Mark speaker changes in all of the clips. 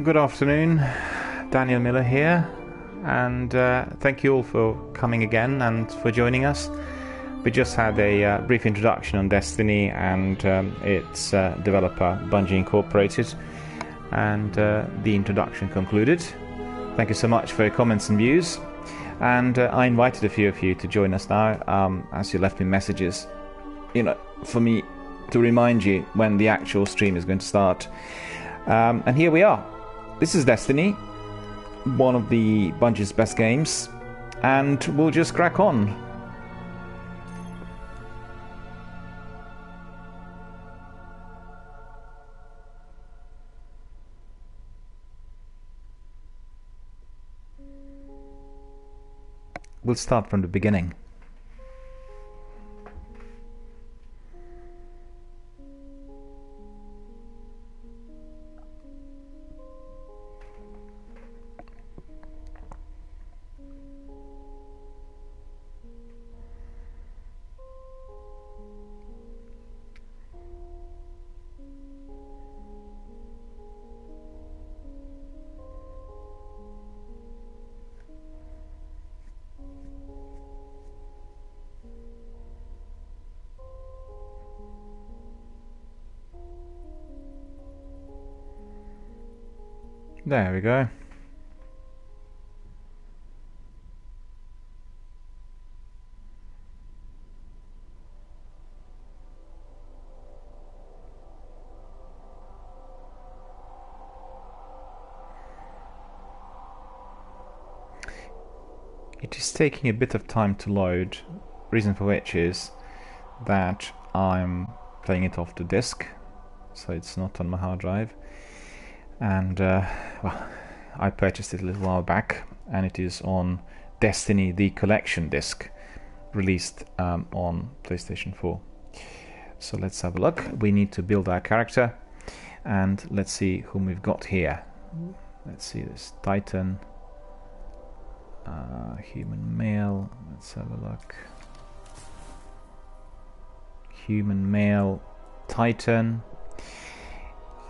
Speaker 1: Good afternoon, DRBMiller here, and thank you all for coming again and for joining us. We just had a brief introduction on Destiny and its developer Bungie Incorporated, and the introduction concluded. Thank you so much for your comments and views, and I invited a few of you to join us now, as you left me messages, for me to remind you when the actual stream is going to start. And here we are. This is Destiny, one of the Bungie's best games, and we'll just crack on. We'll start from the beginning. There we go. It is taking a bit of time to load, reason for which is that I'm playing it off the disk, so it's not on my hard drive. And well, I purchased it a little while back, and it is on Destiny the Collection disc, released on PlayStation 4. So let's have a look. We need to build our character, and let's see whom we've got here. Let's see this Titan, human male. Let's have a look. Human male, Titan.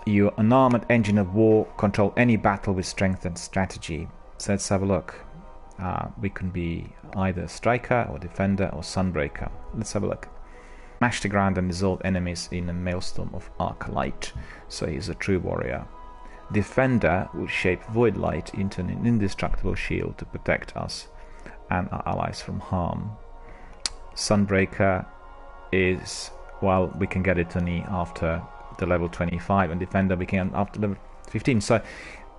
Speaker 1: You're an armored engine of war, control any battle with strength and strategy. So let's have a look. We can be either striker or defender or sunbreaker. Let's have a look. Smash the ground and dissolve enemies in a maelstrom of arc light. So he's a true warrior. Defender will shape void light into an indestructible shield to protect us and our allies from harm. Sunbreaker is, well, we can get it only after the level 25, and defender we can after level 15. So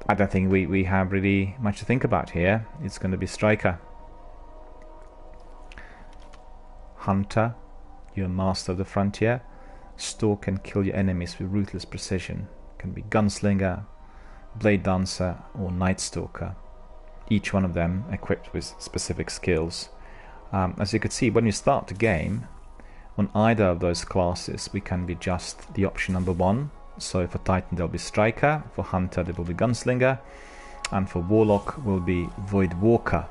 Speaker 1: I don't think we have really much to think about here. It's going to be striker. Hunter, you're a master of the frontier. Stalk and kill your enemies with ruthless precision. Can be gunslinger, blade dancer, or night stalker. Each one of them equipped with specific skills. As you can see, when you start the game, on either of those classes we can be just the option number 1. So for Titan there'll be Striker, for Hunter there will be Gunslinger, and for Warlock will be Void Walker.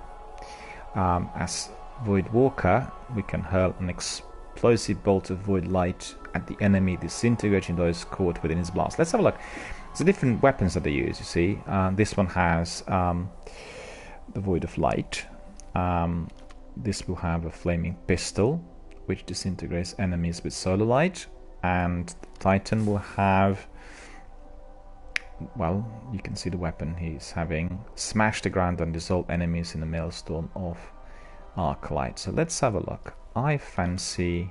Speaker 1: As Void Walker we can hurl an explosive bolt of void light at the enemy, disintegrating those caught within his blast. Let's have a look. There's different weapons that they use, you see. This one has the Void of Light. This will have a flaming pistol, which disintegrates enemies with solar light, and Titan will have, well, you can see the weapon he's having, smash the ground and dissolve enemies in a maelstrom of arc light. So let's have a look. I fancy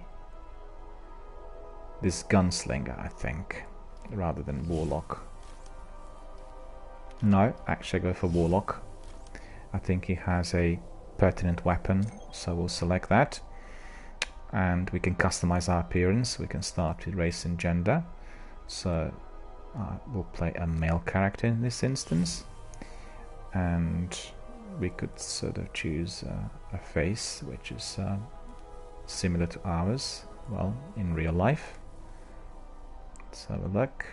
Speaker 1: this Gunslinger, I think, rather than Warlock. No, actually I go for Warlock. I think he has a pertinent weapon, so we'll select that. And we can customize our appearance. We can start with race and gender. So we'll play a male character in this instance. And we could sort of choose a face which is similar to ours, well, in real life. Let's have a look.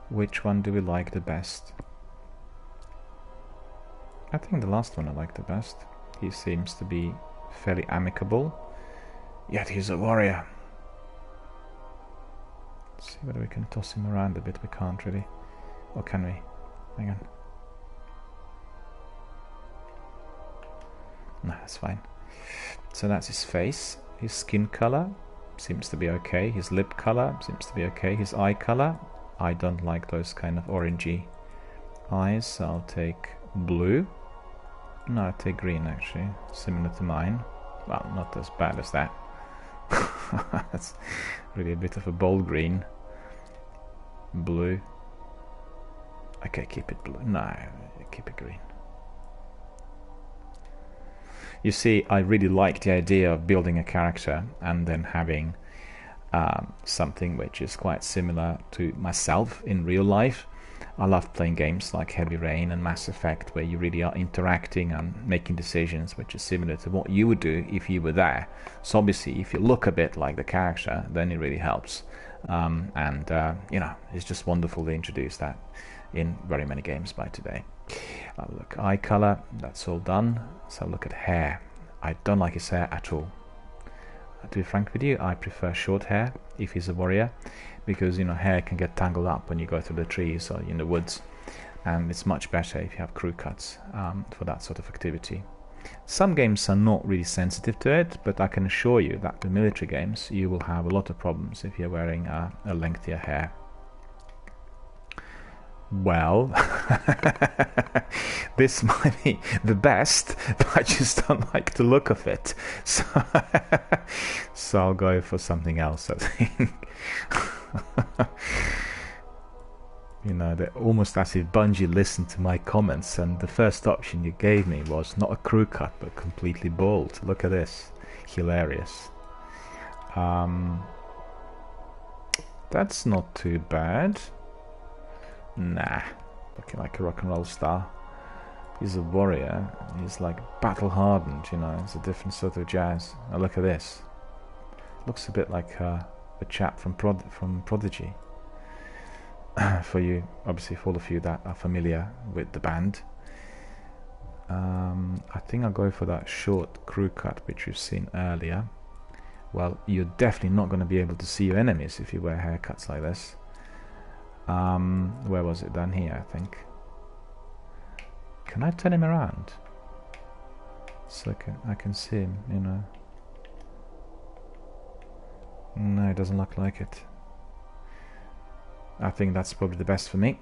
Speaker 1: Which one do we like the best? I think the last one I like the best. He seems to be fairly amicable. Yet he's a warrior. Let's see whether we can toss him around a bit. We can't really. Or can we? Hang on. No, that's fine. So that's his face. His skin color seems to be okay. His lip color seems to be okay. His eye color, I don't like those kind of orangey eyes, so I'll take blue. No, I'll take green actually, similar to mine. Well, not as bad as that. That's really a bit of a bold green. Blue. Okay, keep it blue. No, keep it green. You see, I really like the idea of building a character and then having something which is quite similar to myself in real life. I love playing games like Heavy Rain and Mass Effect, where you really are interacting and making decisions which is similar to what you would do if you were there. So obviously, if you look a bit like the character, then it really helps. You know, it's just wonderful to introduce that in very many games by today. Look, eye color, that's all done. So look at hair. I don't like his hair at all. To be frank with you, I prefer short hair if he's a warrior, because you know, hair can get tangled up when you go through the trees or in the woods, and it's much better if you have crew cuts for that sort of activity. Some games are not really sensitive to it, but I can assure you that with military games you will have a lot of problems if you're wearing a lengthier hair. Well, this might be the best, but I just don't like the look of it. So I'll go for something else, I think. You know, they're almost as if Bungie listened to my comments, and the first option you gave me was not a crew cut, but completely bald. Look at this. Hilarious. That's not too bad. Nah, looking like a rock and roll star. He's a warrior. He's like battle hardened, you know. It's a different sort of jazz. Now look at this. Looks a bit like the chap from Prodigy. For you, obviously, for all of you that are familiar with the band. I think I'll go for that short crew cut which you've seen earlier. Well, you're definitely not going to be able to see your enemies if you wear haircuts like this. Where was it? Down here, I think. Can I turn him around so I can see him, you know? No, it doesn't look like it. I think that's probably the best for me.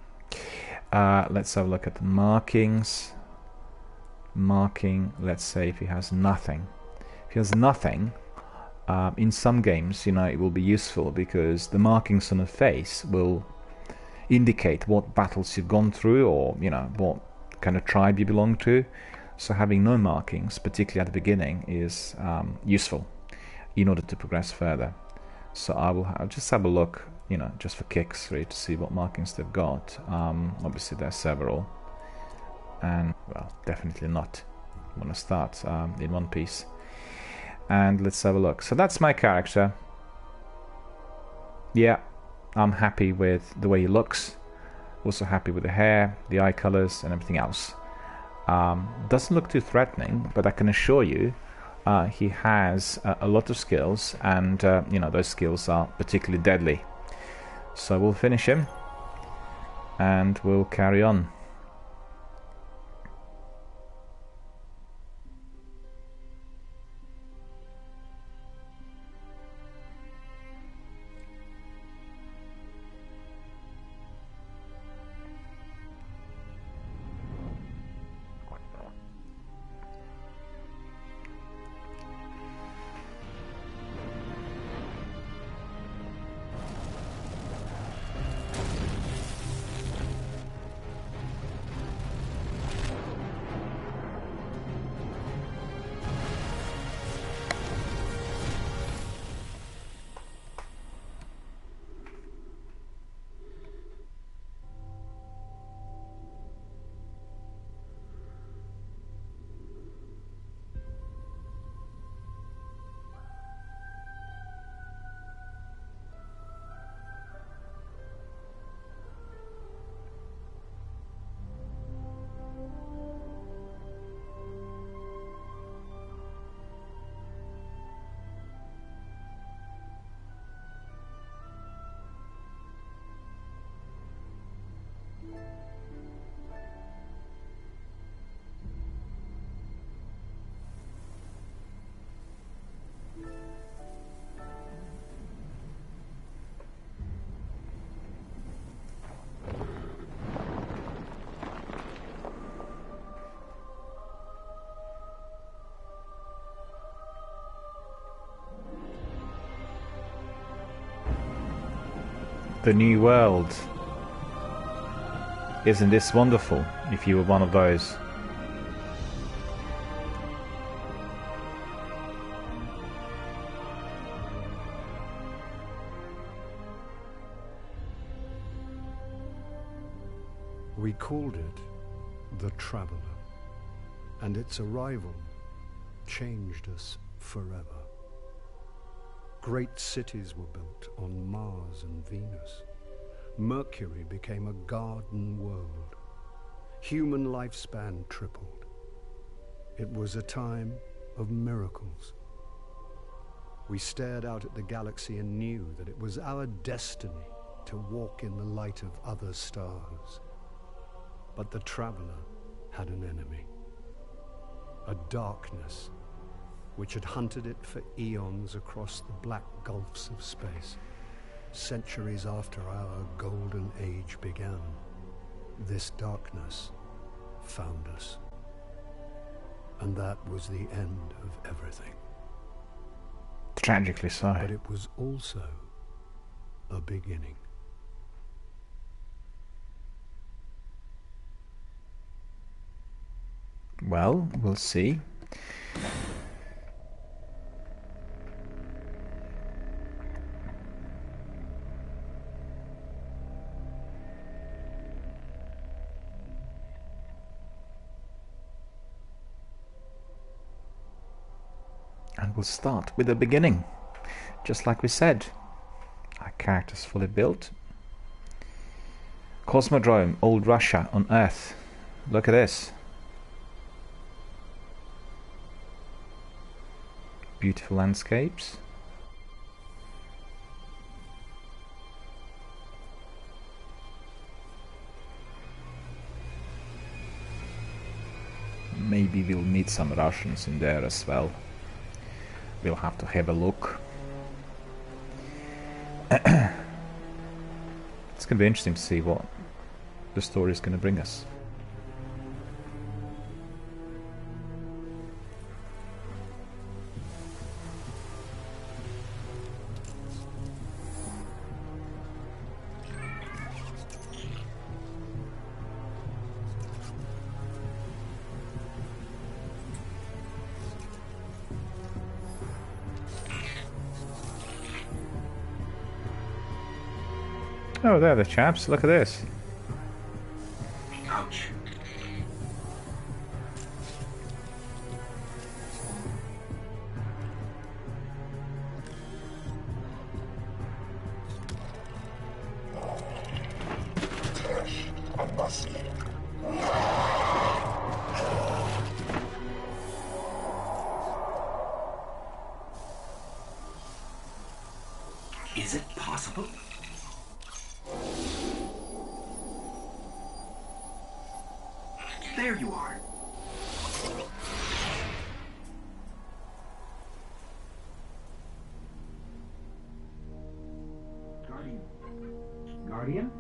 Speaker 1: Let's have a look at the markings. Marking, let's say if he has nothing. If he has nothing, in some games, you know, it will be useful because the markings on the face will indicate what battles you've gone through, or you know, what kind of tribe you belong to. So having no markings, particularly at the beginning, is useful in order to progress further. So I'll just have a look, you know, just for kicks, really, to see what markings they've got. Obviously there are several, and well, definitely not want to start in one piece. And let's have a look. So that's my character. Yeah, I'm happy with the way he looks. Also happy with the hair, the eye colors, and everything else. Doesn't look too threatening, but I can assure you he has a lot of skills, and you know, those skills are particularly deadly. So we'll finish him and we'll carry on. The new world. Isn't this wonderful, if you were one of those?
Speaker 2: We called it the Traveler, and its arrival changed us forever. Great cities were built on Mars and Venus. Mercury became a garden world. Human lifespan tripled. It was a time of miracles. We stared out at the galaxy and knew that it was our destiny to walk in the light of other stars. But the Traveler had an enemy. A darkness which had hunted it for eons across the black gulfs of space. Centuries after our golden age began, this darkness found us. And that was the end of everything.
Speaker 1: Tragically so.
Speaker 2: But it was also a beginning.
Speaker 1: Well, we'll see. And we'll start with the beginning. Just like we said. Our character's fully built. Cosmodrome, old Russia on Earth. Look at this. Beautiful landscapes. Maybe we'll meet some Russians in there as well. We'll have to have a look. It's going to be interesting to see what the story is going to bring us. Oh, there the chaps. Look at this.
Speaker 3: Ouch. Is it possible? There you are. Guardian. Guardian?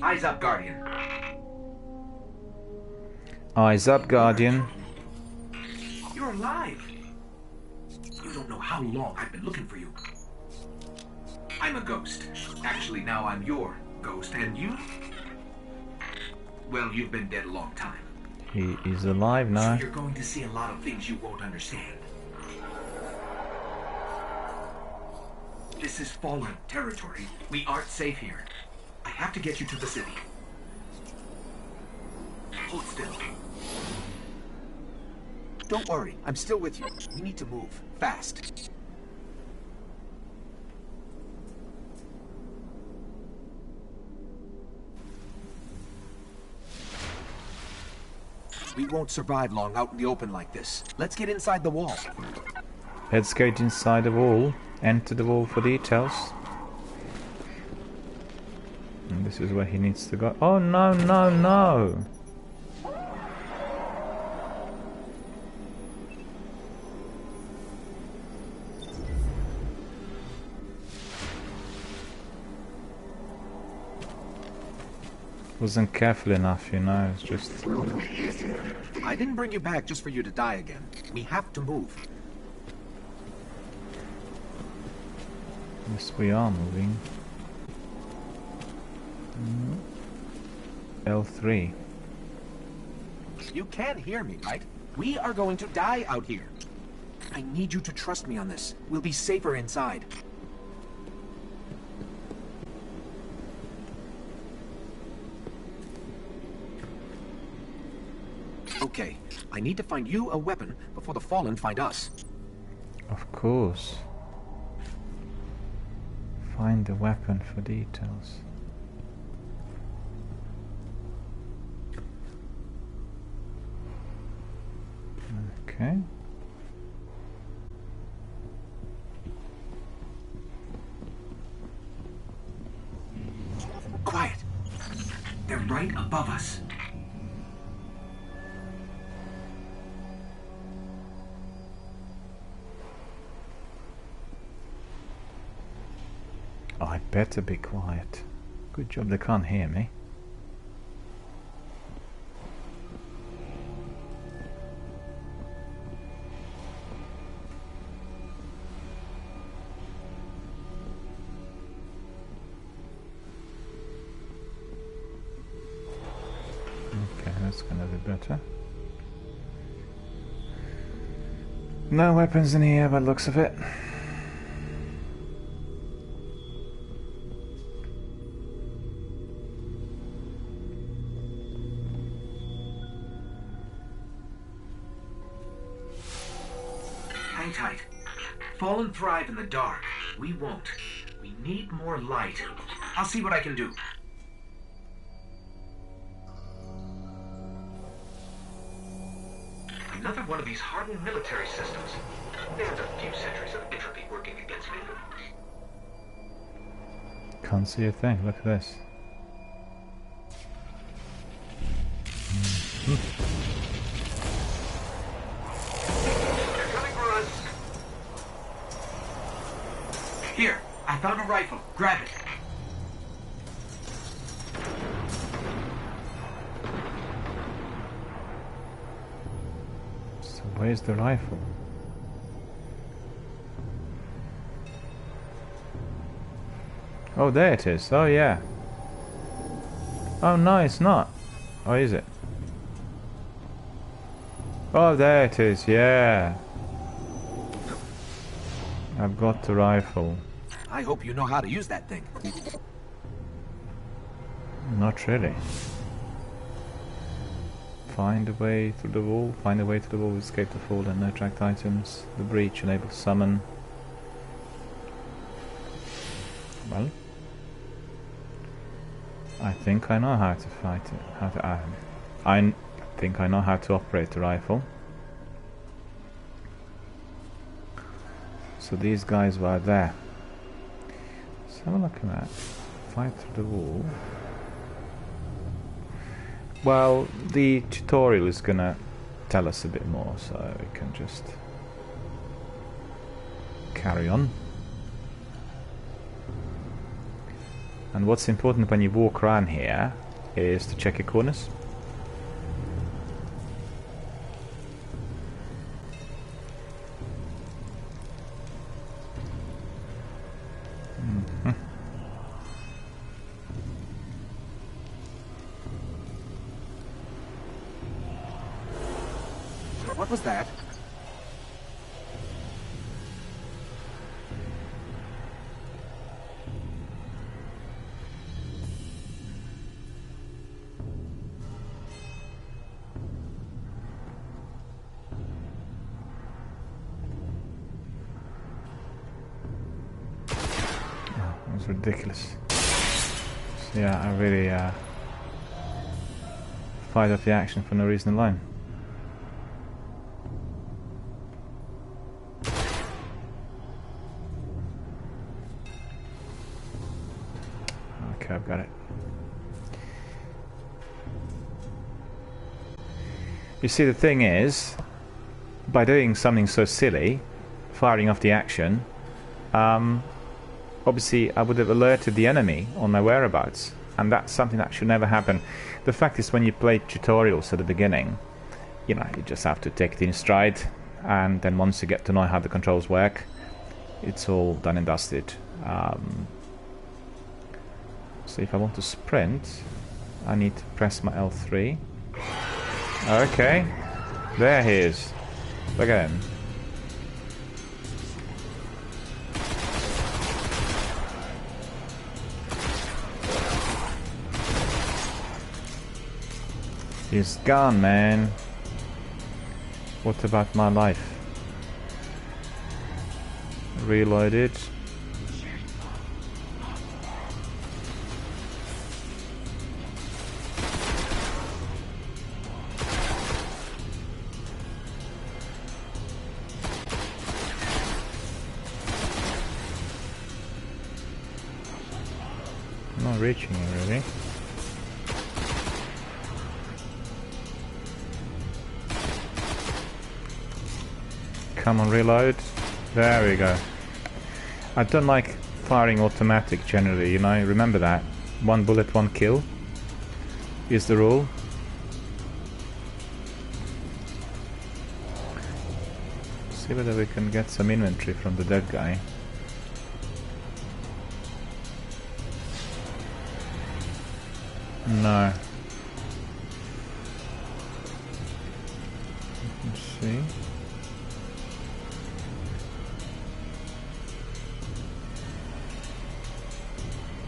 Speaker 3: Eyes up, Guardian.
Speaker 1: Eyes up, Guardian.
Speaker 3: You're alive. You don't know how long I've been looking for you. I'm a ghost. Actually, now I'm your ghost, and you? Well, you've been dead a long time.
Speaker 1: He is alive now.
Speaker 3: So you're going to see a lot of things you won't understand. This is fallen territory. We aren't safe here. I have to get you to the city. Hold still. Don't worry, I'm still with you. We need to move, fast. We won't survive long out in the open like this. Let's get inside the wall.
Speaker 1: Let's get inside the wall. Enter the wall for details. And this is where he needs to go. Oh no, no, no! Wasn't careful enough, you know, it's just...
Speaker 3: I didn't bring you back just for you to die again. We have to move.
Speaker 1: Yes, we are moving. L3.
Speaker 3: You can hear me, right? We are going to die out here. I need you to trust me on this. We'll be safer inside. Okay, I need to find you a weapon before the Fallen find us.
Speaker 1: Of course. Find the weapon for details. Okay.
Speaker 3: Quiet. They're right above us.
Speaker 1: I better be quiet. Good job they can't hear me. Okay, that's gonna be better. No weapons in here by the looks of it.
Speaker 3: Hang tight. Fallen thrive in the dark. We won't. We need more light. I'll see what I can do. Another one of these hardened military systems. There's a few centuries of entropy working against me.
Speaker 1: Can't see a thing, look at this.
Speaker 3: They're coming for us. Here, I found a rifle. Grab it.
Speaker 1: So where's the rifle? Oh, there it is. Oh, yeah. Oh, no, it's not. Oh, is it? Oh, there it is. Yeah. I've got the rifle.
Speaker 3: I hope you know how to use that thing.
Speaker 1: Not really. Find a way through the wall. Find a way through the wall. Escape the fall and no tracked items. The breach unable to summon. Well, I think I know how to fight it. I think I know how to operate the rifle. So these guys were there. Let's have a look at that. Fight through the wall. Well, the tutorial is gonna tell us a bit more, so we can just carry on. And what's important when you walk around here is to check your corners.
Speaker 3: What was that?
Speaker 1: That was ridiculous. So yeah, I really fired off the action for no reason alone. Okay, I've got it. You see, the thing is, by doing something so silly, firing off the action, obviously I would have alerted the enemy on my whereabouts, and that's something that should never happen. The fact is, when you play tutorials at the beginning, you know, you just have to take it in stride, and then once you get to know how the controls work, it's all done and dusted. So if I want to sprint, I need to press my L3. Okay, there he is. Look at him. He's gone, man. What about my life? Reloaded. Not reaching it really. Come on, reload. There we go. I don't like firing automatic generally, you know, remember that. One bullet, one kill is the rule. See whether we can get some inventory from the dead guy. No. Let's see.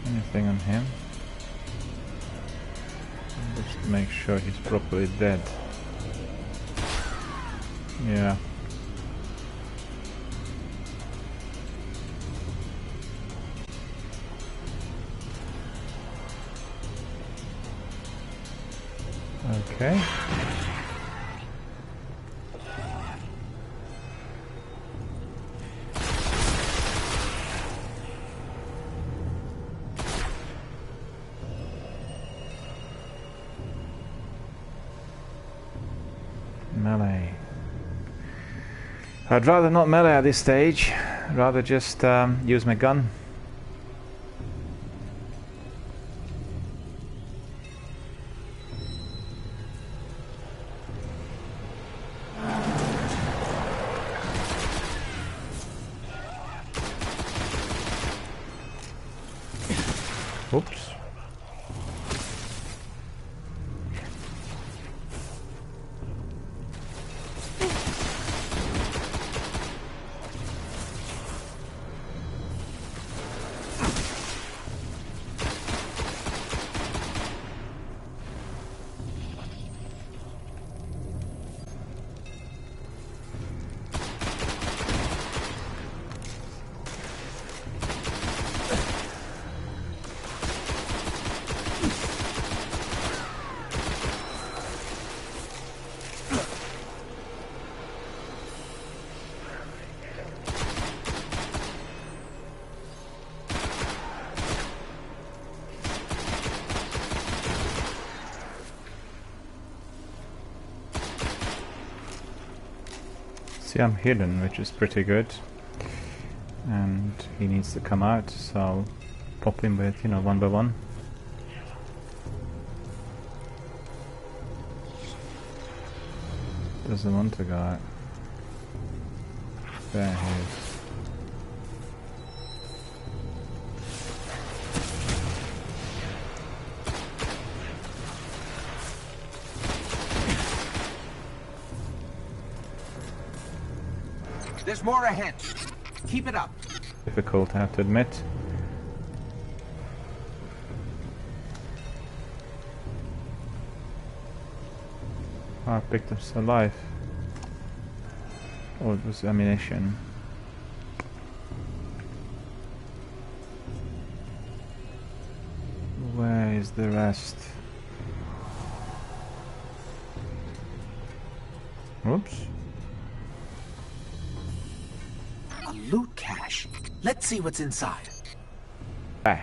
Speaker 1: Anything on him? Just make sure he's properly dead. Yeah. Okay. Melee. I'd rather not melee at this stage, rather just use my gun. Oops. See, I'm hidden, which is pretty good. And he needs to come out, so I'll pop him with, you know, one by one. Doesn't want to go out. There he is.
Speaker 3: There's more ahead. Keep it up.
Speaker 1: Difficult, I have to admit. Oh, I picked up some life. Oh, it was ammunition. Where is the rest? Oops.
Speaker 3: A loot cache. Let's see what's inside.
Speaker 1: Ah.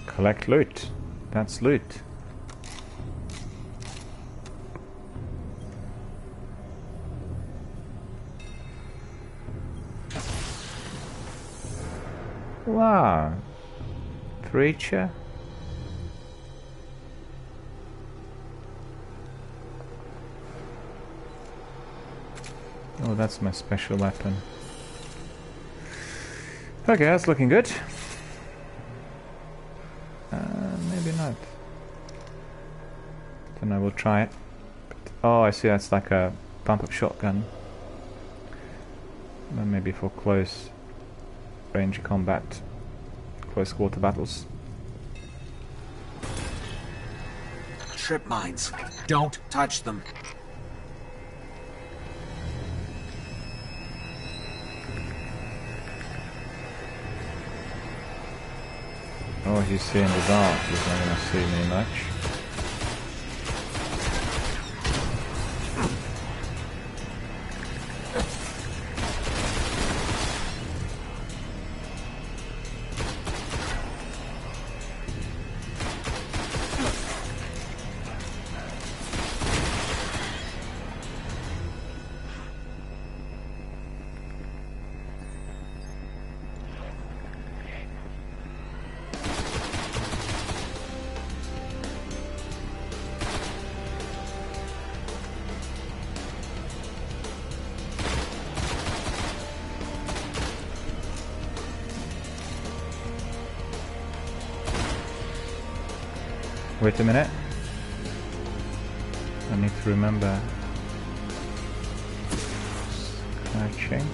Speaker 1: Collect loot. That's loot. Wow. Preacher. Oh, that's my special weapon. Okay, that's looking good. Maybe not. Then I will try it. But, oh, I see, that's like a pump-up shotgun. Then maybe for close range combat, close quarter battles.
Speaker 3: Trip mines. Don't touch them.
Speaker 1: Oh, he's seeing the dark. He's not going to see me much. Wait a minute. I need to remember. Crouching.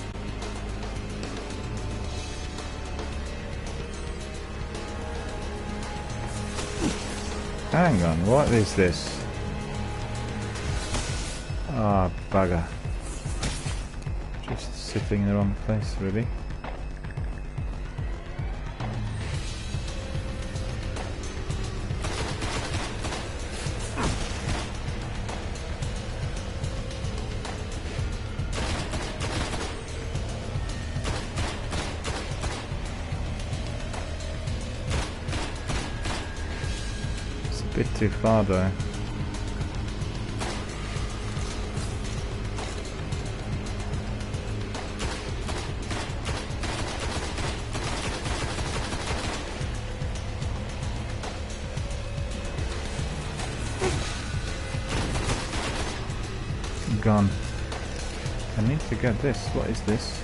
Speaker 1: Hang on, what is this? Ah, bugger. Just sitting in the wrong place, really. Bit too far though. Gone. I need to get this. What is this?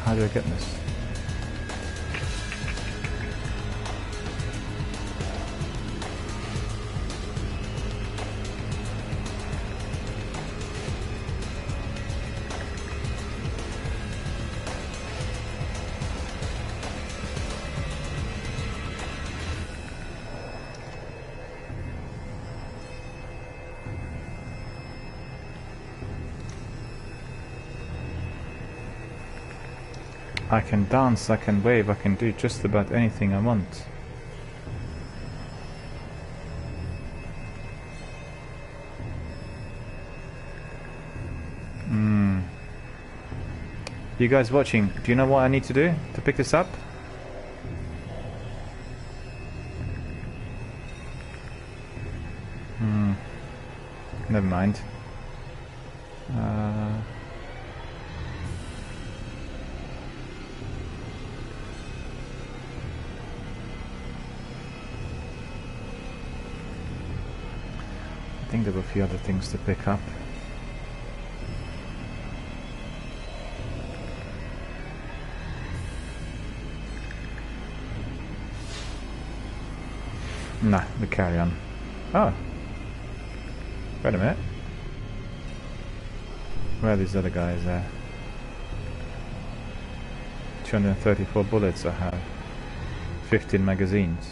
Speaker 1: How do I get this? I can dance, I can wave, I can do just about anything I want. You guys watching, do you know what I need to do to pick this up? Never mind. I think there were a few other things to pick up. Nah, we carry on. Oh. Wait a minute. Where are these other guys there? 234 bullets I have. 15 magazines.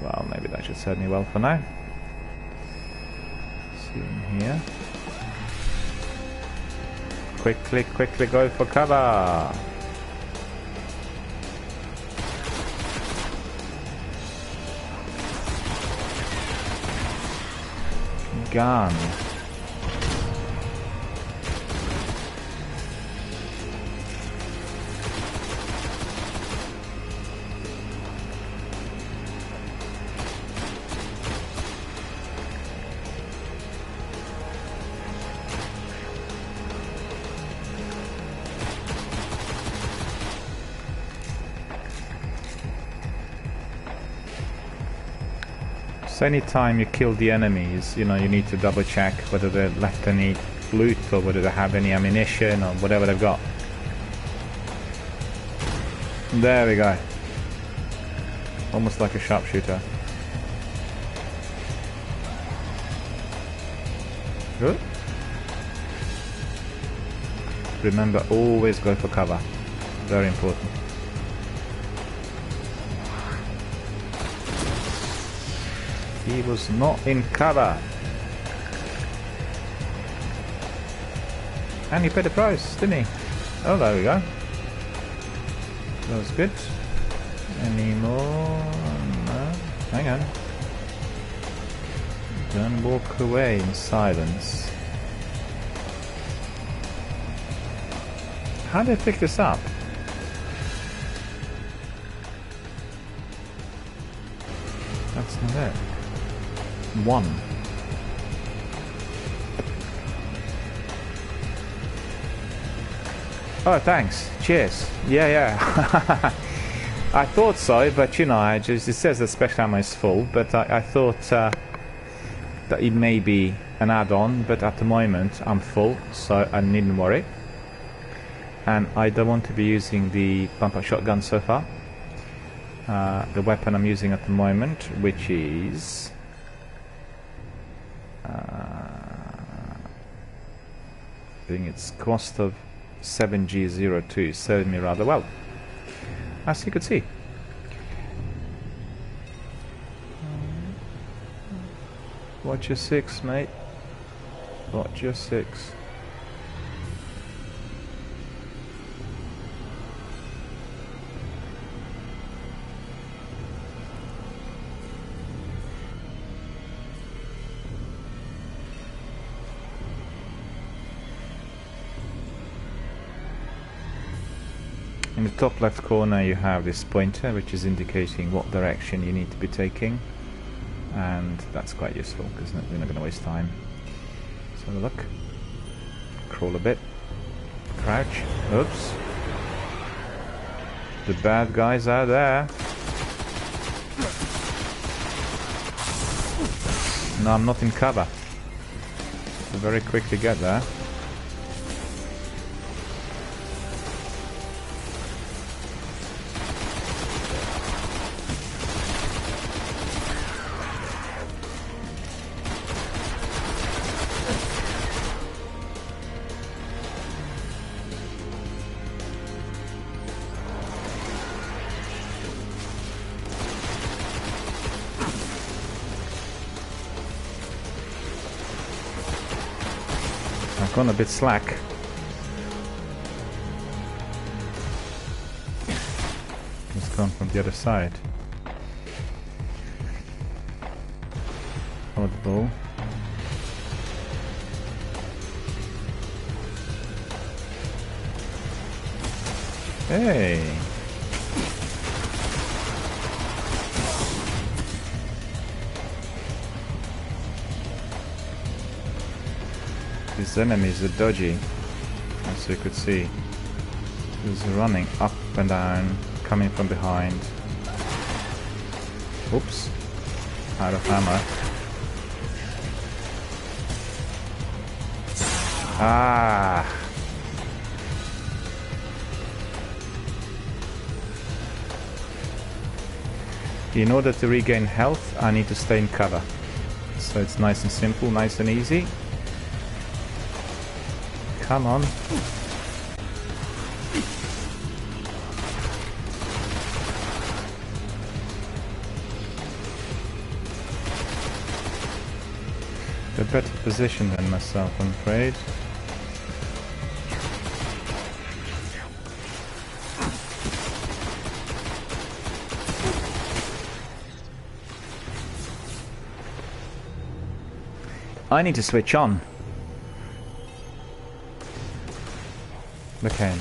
Speaker 1: Well, maybe that should serve me well for now. See in here. Quickly go for cover! Gun. So anytime you kill the enemies, you know, you need to double check whether they left any loot or whether they have any ammunition or whatever they've got. There we go. Almost like a sharpshooter. Good. Remember, always go for cover. Very important. He was not in cover. And he paid the price, didn't he? Oh, there we go. That was good. Any more? No. Hang on. Don't walk away in silence. How do I pick this up? That's not it. 1. Oh, thanks. Cheers. Yeah. I thought so, but you know, it says the special ammo is full, but I thought that it may be an add-on, but at the moment I'm full, so I needn't worry. And I don't want to be using the pump-up shotgun so far. The weapon I'm using at the moment, which is I think it's cost of 7G02, served me rather well, as you could see. Watch your 6, mate. Watch your 6. In the top left corner you have this pointer, which is indicating what direction you need to be taking, and that's quite useful because we're not going to waste time. Let's have a look. Crawl a bit. Crouch. Oops. The bad guys are there. No, I'm not in cover. So very quickly get there. I've gone a bit slack. It's gone from the other side. Follow the ball. Hey! These enemies are dodgy, as you could see. He's running up and down, coming from behind. Oops. Out of ammo. Ah! In order to regain health, I need to stay in cover. So it's nice and simple, nice and easy. Come on. They're better positioned than myself, I'm afraid. I need to switch on. Okay.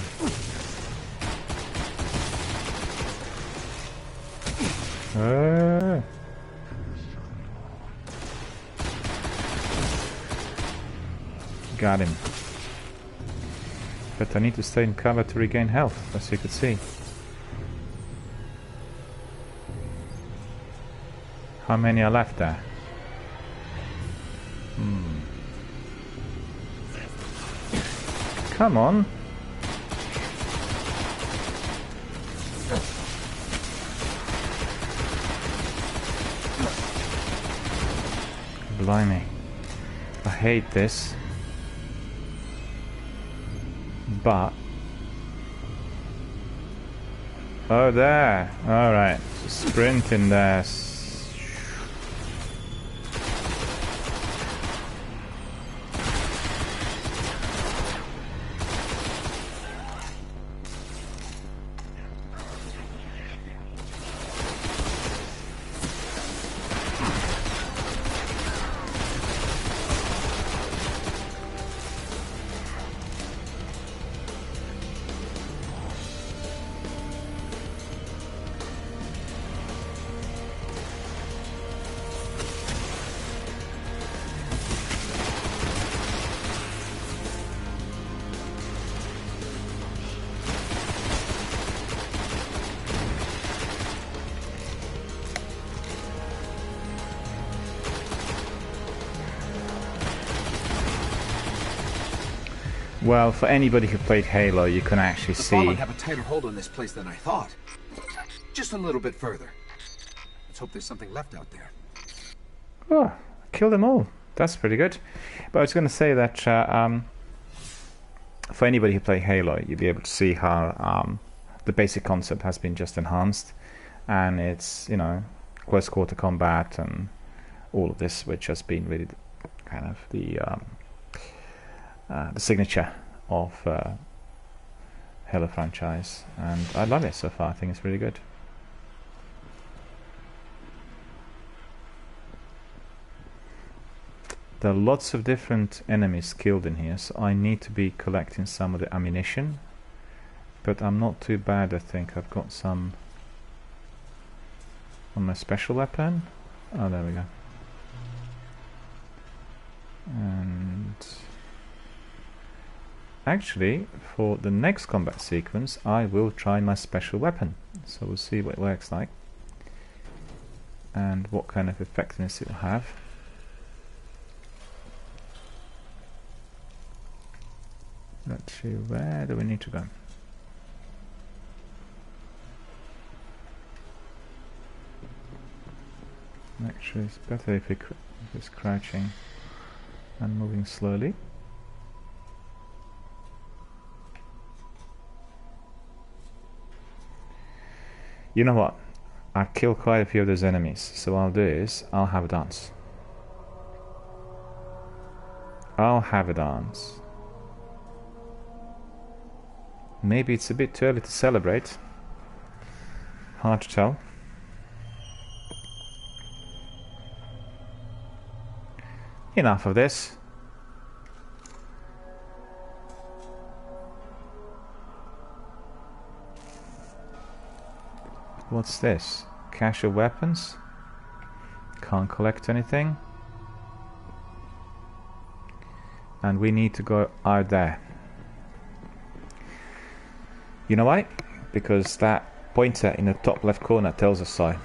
Speaker 1: Got him. But I need to stay in cover to regain health, as you could see. How many are left there? Come on. Blimey. I hate this. But... oh, there. Alright. Sprint in there. Well, for anybody who played Halo, you can actually see...
Speaker 3: The Fallen have a tighter hold on this place than I thought. Just a little bit further. Let's hope there's something left out there.
Speaker 1: Oh, kill them all. That's pretty good. But I was going to say that for anybody who played Halo, you'll be able to see how the basic concept has been just enhanced. And it's, you know, close quarter combat and all of this, which has been really kind of the signature of Halo franchise, and I love it so far. I think it's really good. There are lots of different enemies killed in here, so I need to be collecting some of the ammunition, but I'm not too bad. I think I've got some on my special weapon. Oh, there we go. And actually, for the next combat sequence, I will try my special weapon. So we'll see what it works like and what kind of effectiveness it will have. Let's see, where do we need to go? Actually, it's better if it's crouching and moving slowly. You know what? I've killed quite a few of those enemies, so what I'll do is I'll have a dance. I'll have a dance. Maybe it's a bit too early to celebrate. Hard to tell. Enough of this. What's this? Cache of weapons? Can't collect anything. And we need to go out there. You know why? Because that pointer in the top left corner tells us so.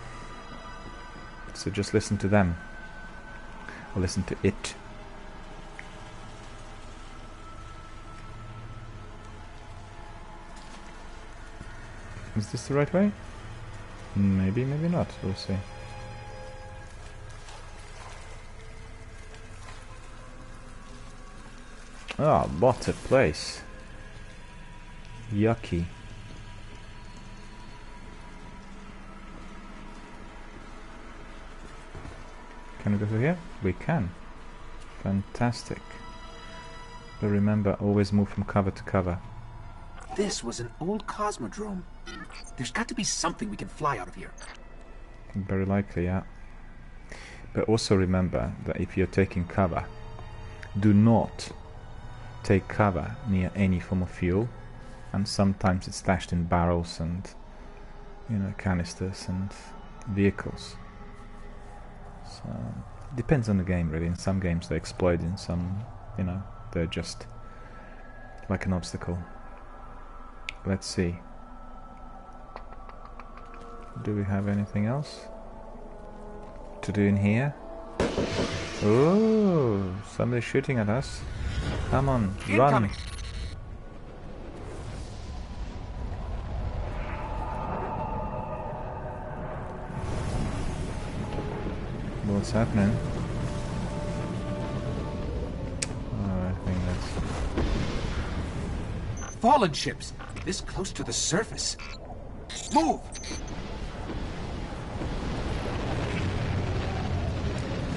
Speaker 1: So just listen to them. Or listen to it. Is this the right way? Maybe, maybe not. We'll see. Oh, what a place. Yucky. Can we go through here? We can. Fantastic. But remember, always move from cover to cover.
Speaker 3: This was an old cosmodrome. There's got to be something we can fly out of here.
Speaker 1: Very likely, yeah. But also remember that if you're taking cover, do not take cover near any form of fuel. And sometimes it's stashed in barrels and, you know, canisters and vehicles. So it depends on the game, really. In some games they explode, in some, you know, they're just like an obstacle. Let's see. Do we have anything else to do in here? Oh, somebody's shooting at us. Come on, run. what's happening. Oh, I think that's...
Speaker 3: Fallen ships! This close to the surface. Move!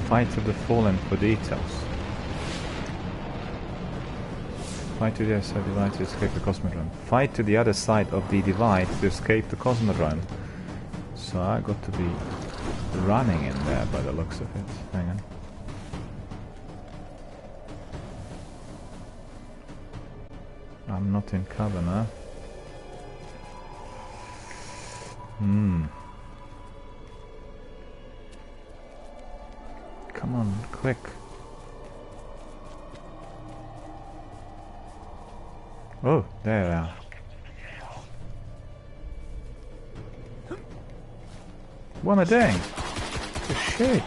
Speaker 1: Fight of the Fallen for details. Fight to the other side of the divide to escape the Cosmodrome. Fight to the other side of the divide to escape the Cosmodrome. So I got to be running in there by the looks of it. Hang on. I'm not in cover now. Come on, quick. Oh, there we are. What am I doing? Oh, shit.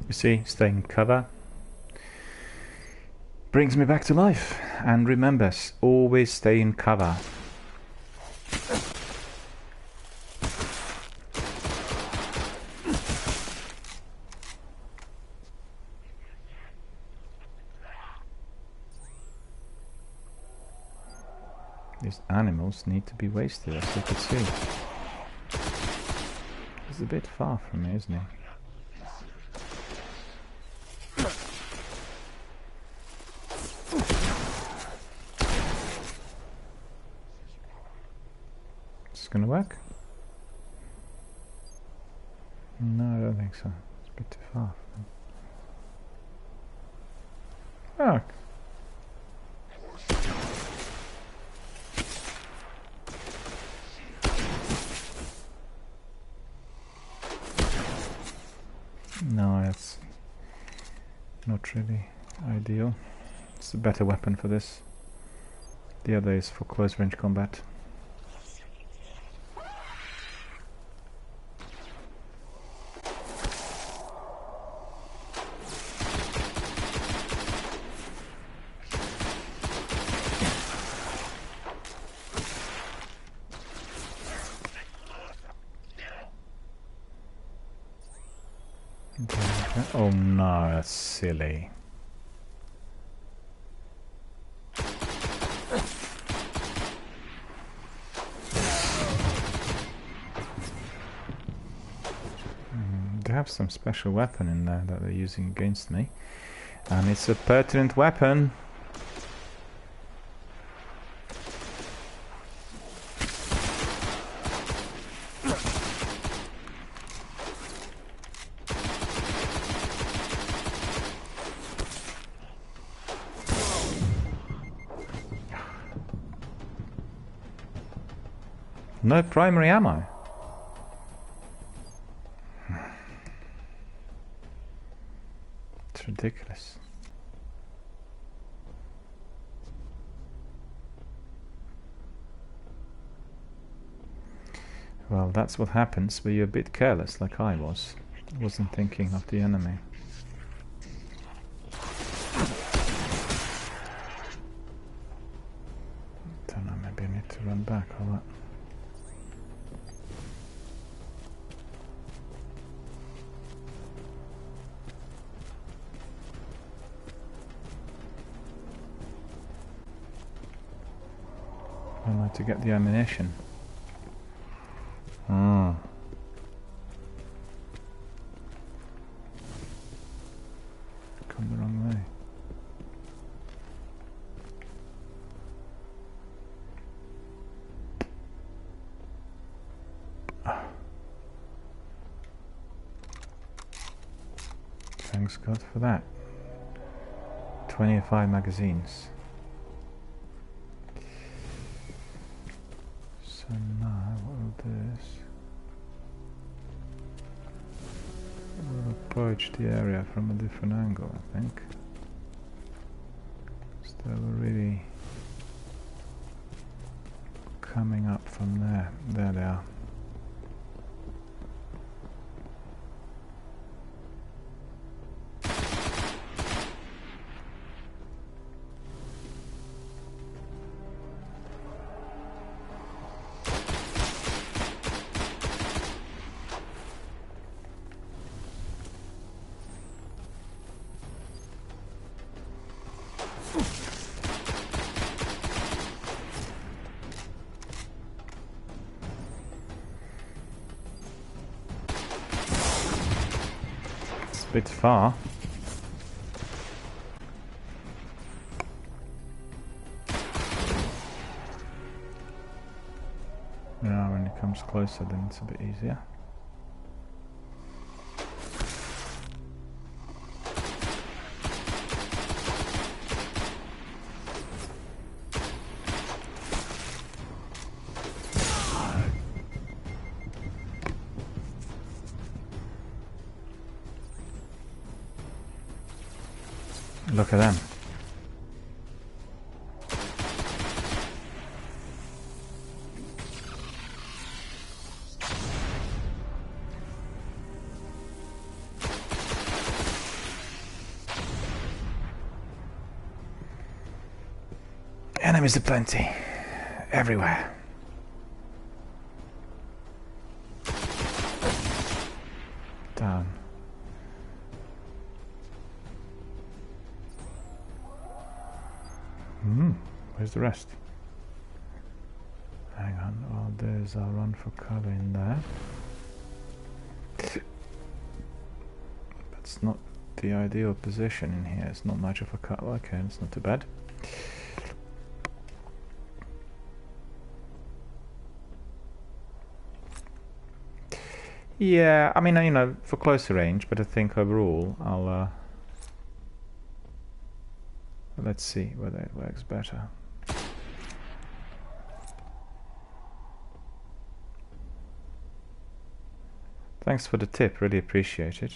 Speaker 1: You see, staying in cover brings me back to life. And remember, always stay in cover. These animals need to be wasted, as you can see. He's a bit far from me, isn't he? Gonna work? No, I don't think so. It's a bit too far. Oh. No, that's not really ideal. It's a better weapon for this. The other is for close range combat. Oh no, that's silly. They have some special weapon in there that they're using against me. And it's a pertinent weapon. No primary ammo. It's ridiculous. Well, that's what happens when you're a bit careless, like I was. I wasn't thinking of the enemy. Don't know, maybe I need to run back or what. I need to get the ammunition. Ah. Come the wrong way. Thanks God for that. 25 magazines. So now what we'll do is we'll approach the area from a different angle, I think. So they were really coming up from there. There they are. A bit far. Now when it comes closer then it's a bit easier. Look at them. Enemies aplenty. Everywhere. Down. Where's the rest? Hang on, well there's our run for cover in there. That's not the ideal position in here, it's not much of a cut. Okay, it's not too bad. Yeah, I mean, you know, for closer range, but I think overall I'll let's see whether it works better. Thanks for the tip, really appreciate it.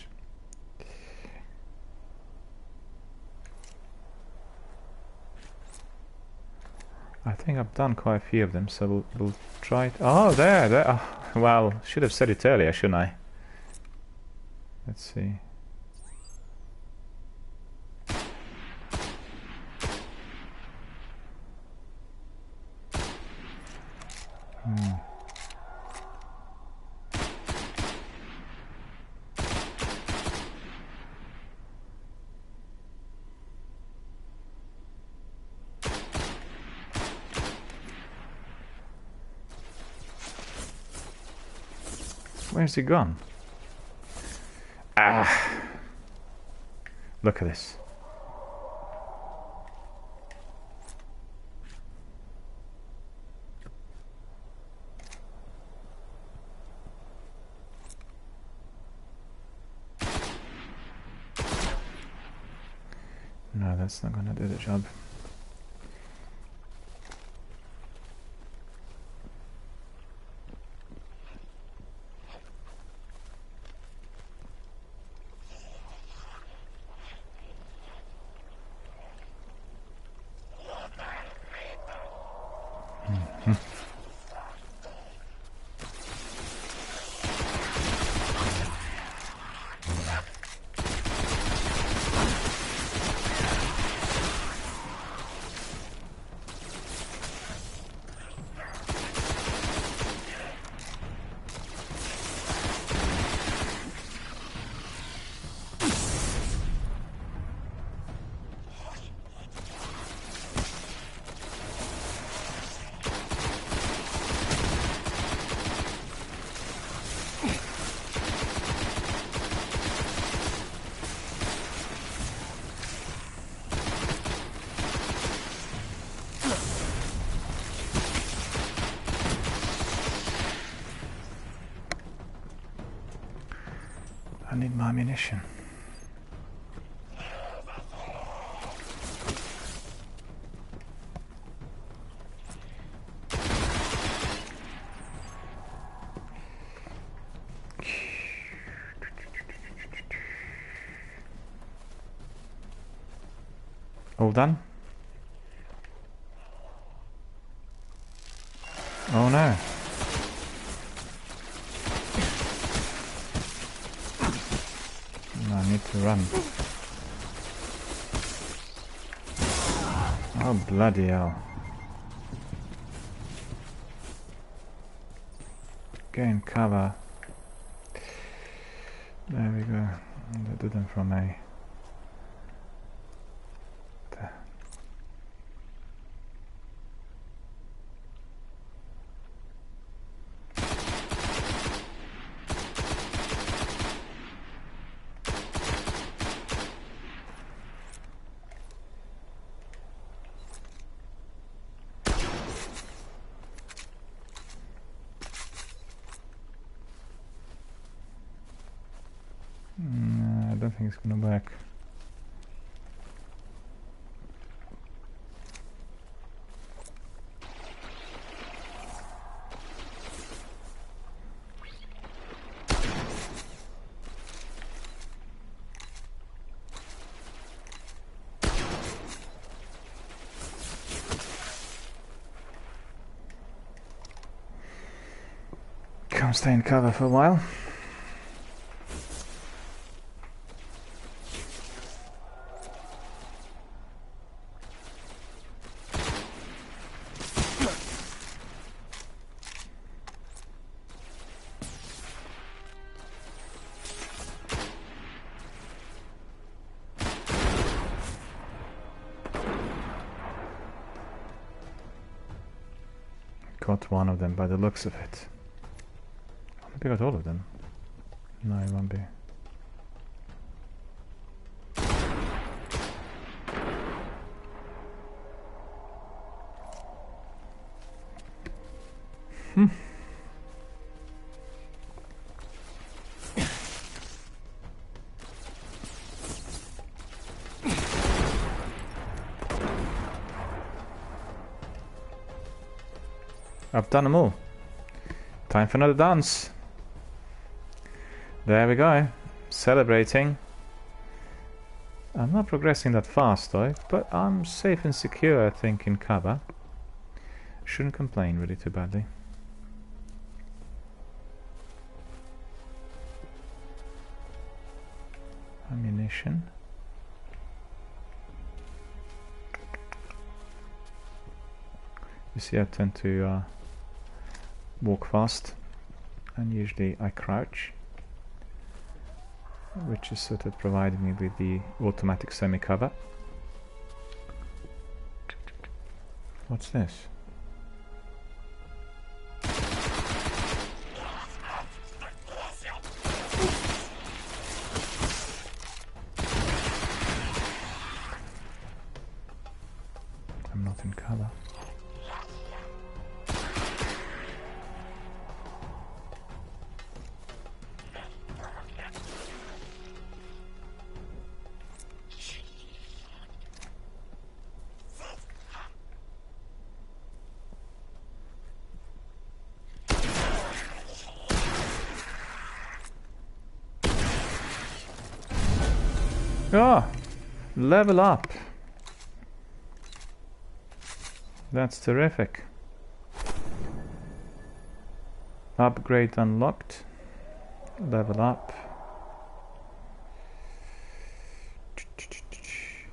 Speaker 1: I think I've done quite a few of them, so we'll try it. Oh, there. Oh, well, should have said it earlier, shouldn't I? Let's see. Where's he gone? Ah! Look at this. No, that's not gonna do the job. I need my ammunition. All done? Oh no. I need to run. Oh bloody hell. Gain cover. There we go. They do them from a... There. I don't think it's gonna work. Come stay in cover for a while. Got one of them by the looks of it. Maybe I got all of them. No, it won't be. I've done them all. Time for another dance. There we go. Celebrating. I'm not progressing that fast though, but I'm safe and secure, I think, in cover. Shouldn't complain really too badly. Ammunition. You see, I tend to walk fast, and usually I crouch, which is sort of providing me with the automatic semi-cover. What's this? I'm not in cover. Oh, level up. That's terrific. Upgrade unlocked. Level up.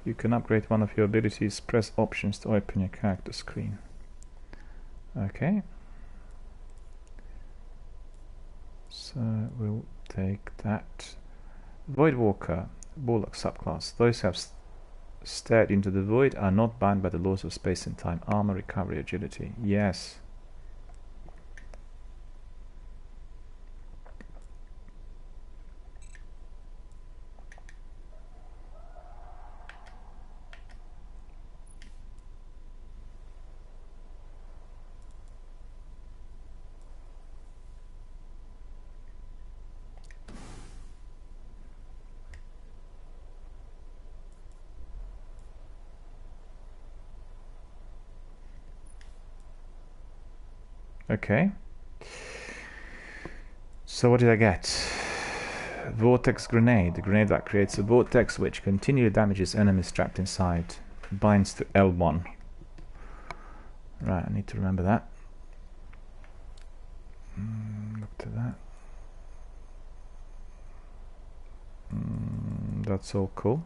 Speaker 1: You can upgrade one of your abilities. Press options to open your character screen. Okay. So we'll take that. Voidwalker. Warlock subclass. Those who have stared into the void are not bound by the laws of space and time. Armor, recovery, agility. Yes. Okay. So what did I get? Vortex grenade. The grenade that creates a vortex which continually damages enemies trapped inside. binds to L1. Right, I need to remember that. Look to that. That's all cool.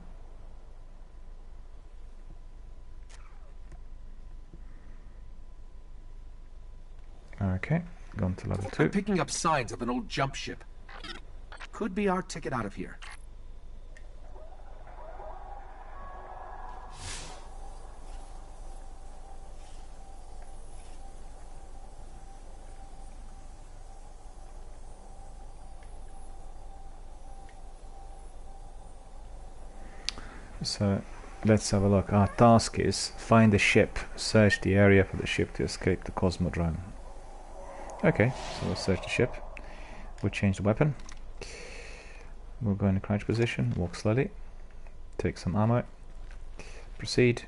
Speaker 1: Okay, gone to level 2.
Speaker 3: I'm picking up signs of an old jump ship. Could be our ticket out of here.
Speaker 1: So let's have a look. Our task is find the ship, search the area for the ship to escape the Cosmodrome. Okay, so we'll search the ship. We'll change the weapon. We'll go in a crouch position, walk slowly, take some ammo, proceed.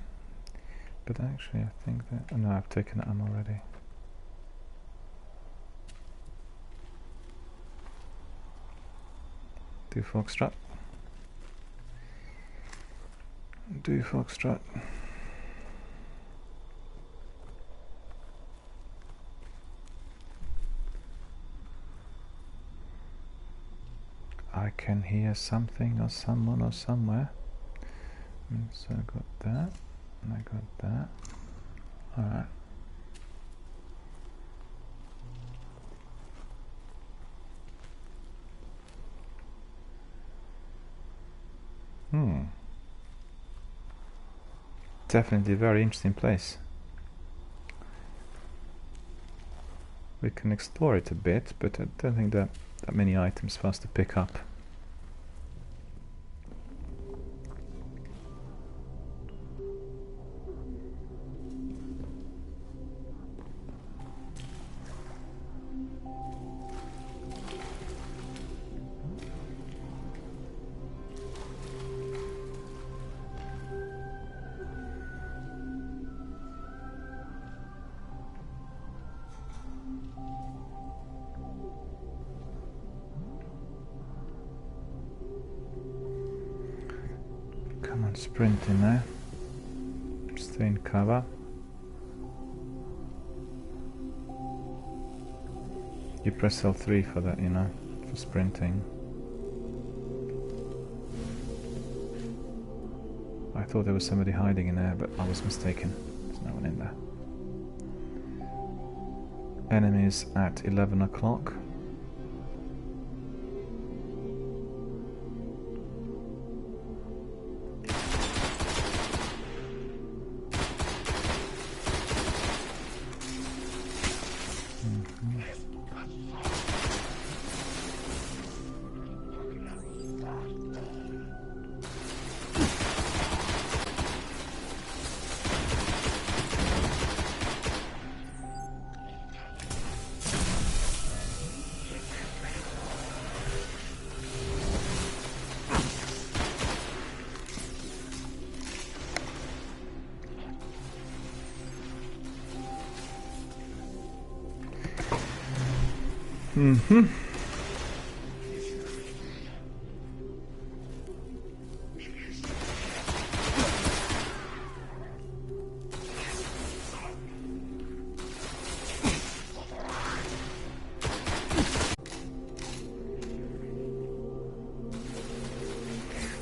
Speaker 1: But actually I think that... oh, no, I've taken the ammo already. Do Foxtrot. Do Foxtrot. I can hear something or someone or somewhere. So I got that, and I got that. Alright. Definitely a very interesting place. We can explore it a bit, but I don't think that many items for us to pick up. Come on, sprint in there. Stay in cover. You press L3 for that, you know, for sprinting. I thought there was somebody hiding in there, but I was mistaken. There's no one in there. Enemies at 11 o'clock.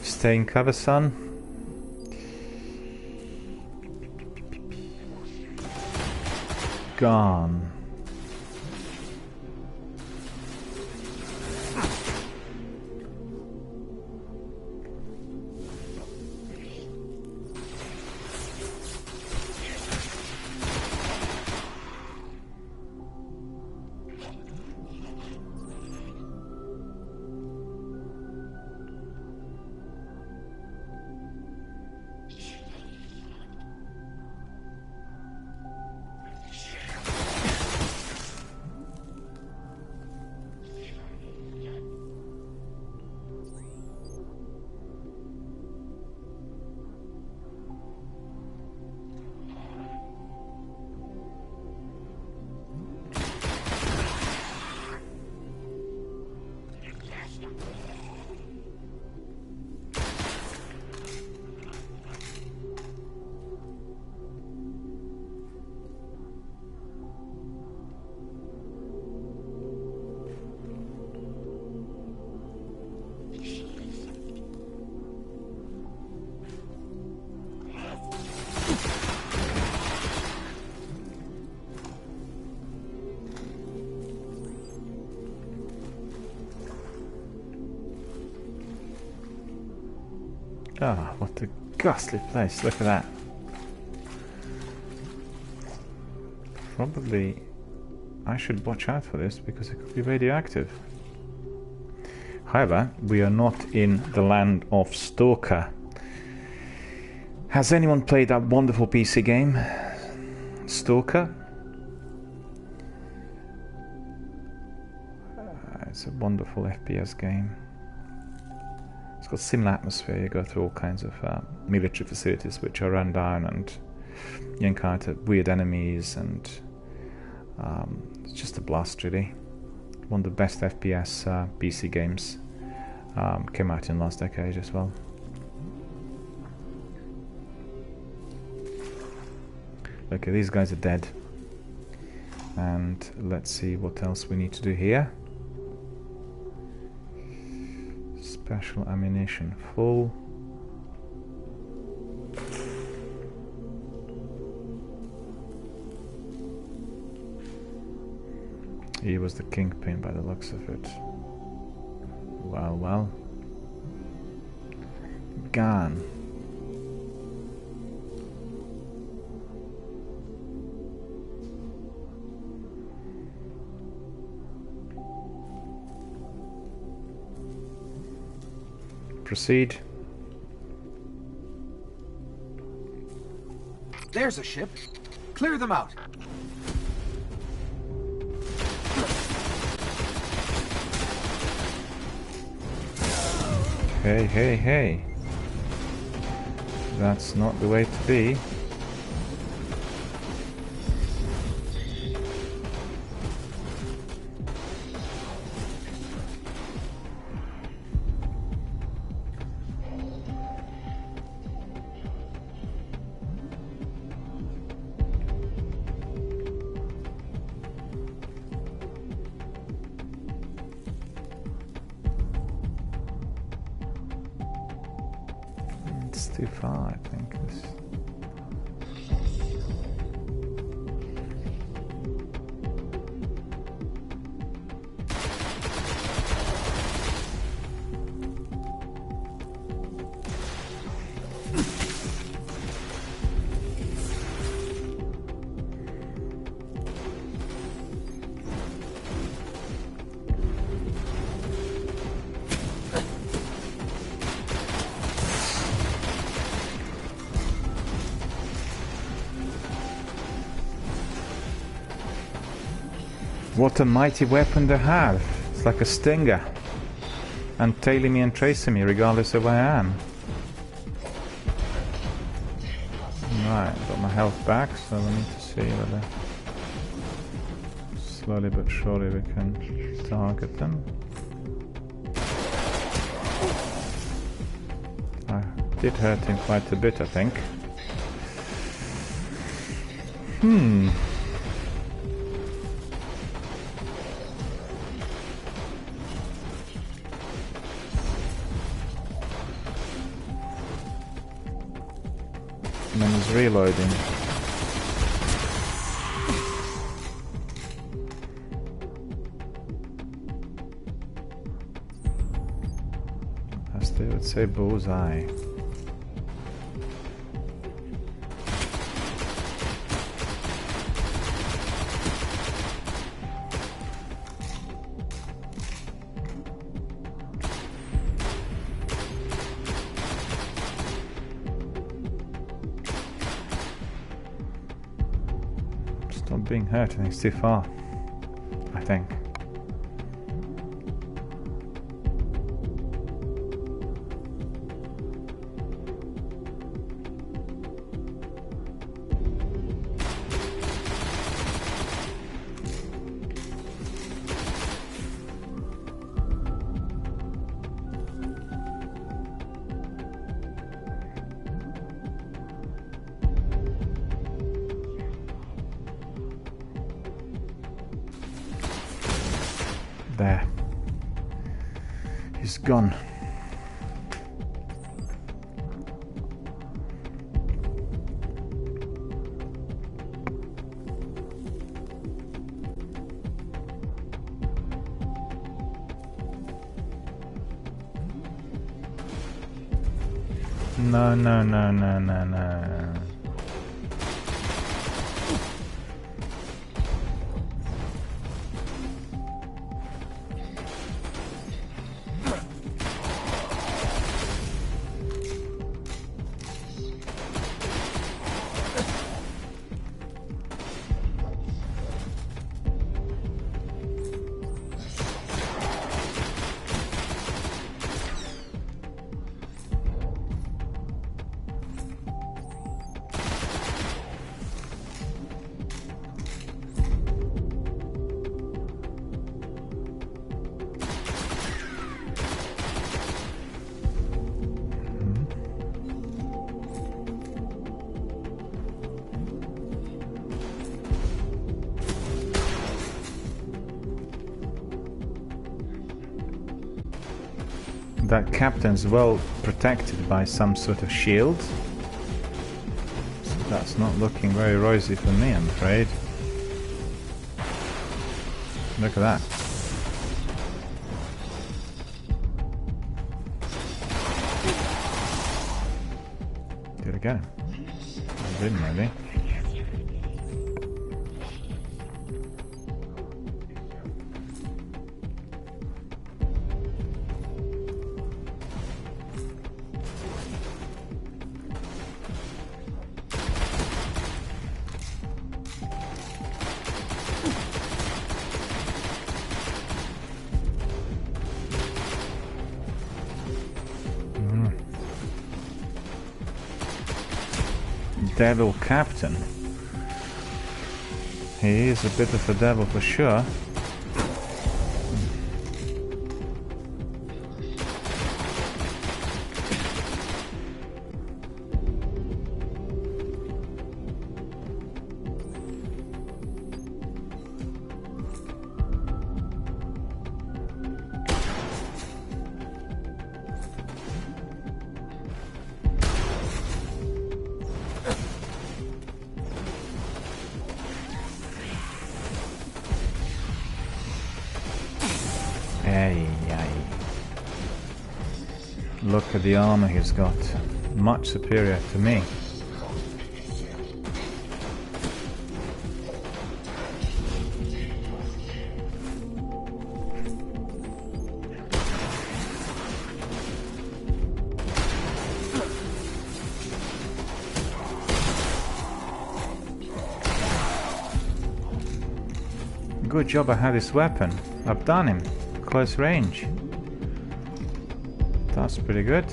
Speaker 1: Stay in cover, son. Gone. Ah, what a ghastly place. Look at that. Probably I should watch out for this because it could be radioactive. However, we are not in the land of Stalker. Has anyone played that wonderful PC game, Stalker? It's a wonderful FPS game. It's got similar atmosphere. You go through all kinds of military facilities which are run down, and you encounter weird enemies, and it's just a blast, really. One of the best FPS PC games. Came out in the last decade as well. Okay, these guys are dead. And let's see what else we need to do here. Special ammunition full. He was the kingpin by the looks of it. Well, well. Gone. Proceed.
Speaker 3: There's a ship. Clear them out.
Speaker 1: Hey, hey, hey. That's not the way to be. It's too far, I think. What a mighty weapon they have. It's like a stinger. And tailing me and tracing me regardless of where I am. Right, got my health back, so we need to see whether slowly but surely we can target them. I did hurt him quite a bit, I think. And then he's reloading. As they would say, bullseye. Stop being hurt, I think it's too far. I think. There. He's gone. No, no, no, no, no, no. That captain's well protected by some sort of shield. So that's not looking very rosy for me, I'm afraid. Look at that. Did I get him? I didn't really. Devil captain. He is a bit of a devil for sure. Look at the armor he's got. Much superior to me. Good job I had this weapon. I've done him. Close range. That's pretty good.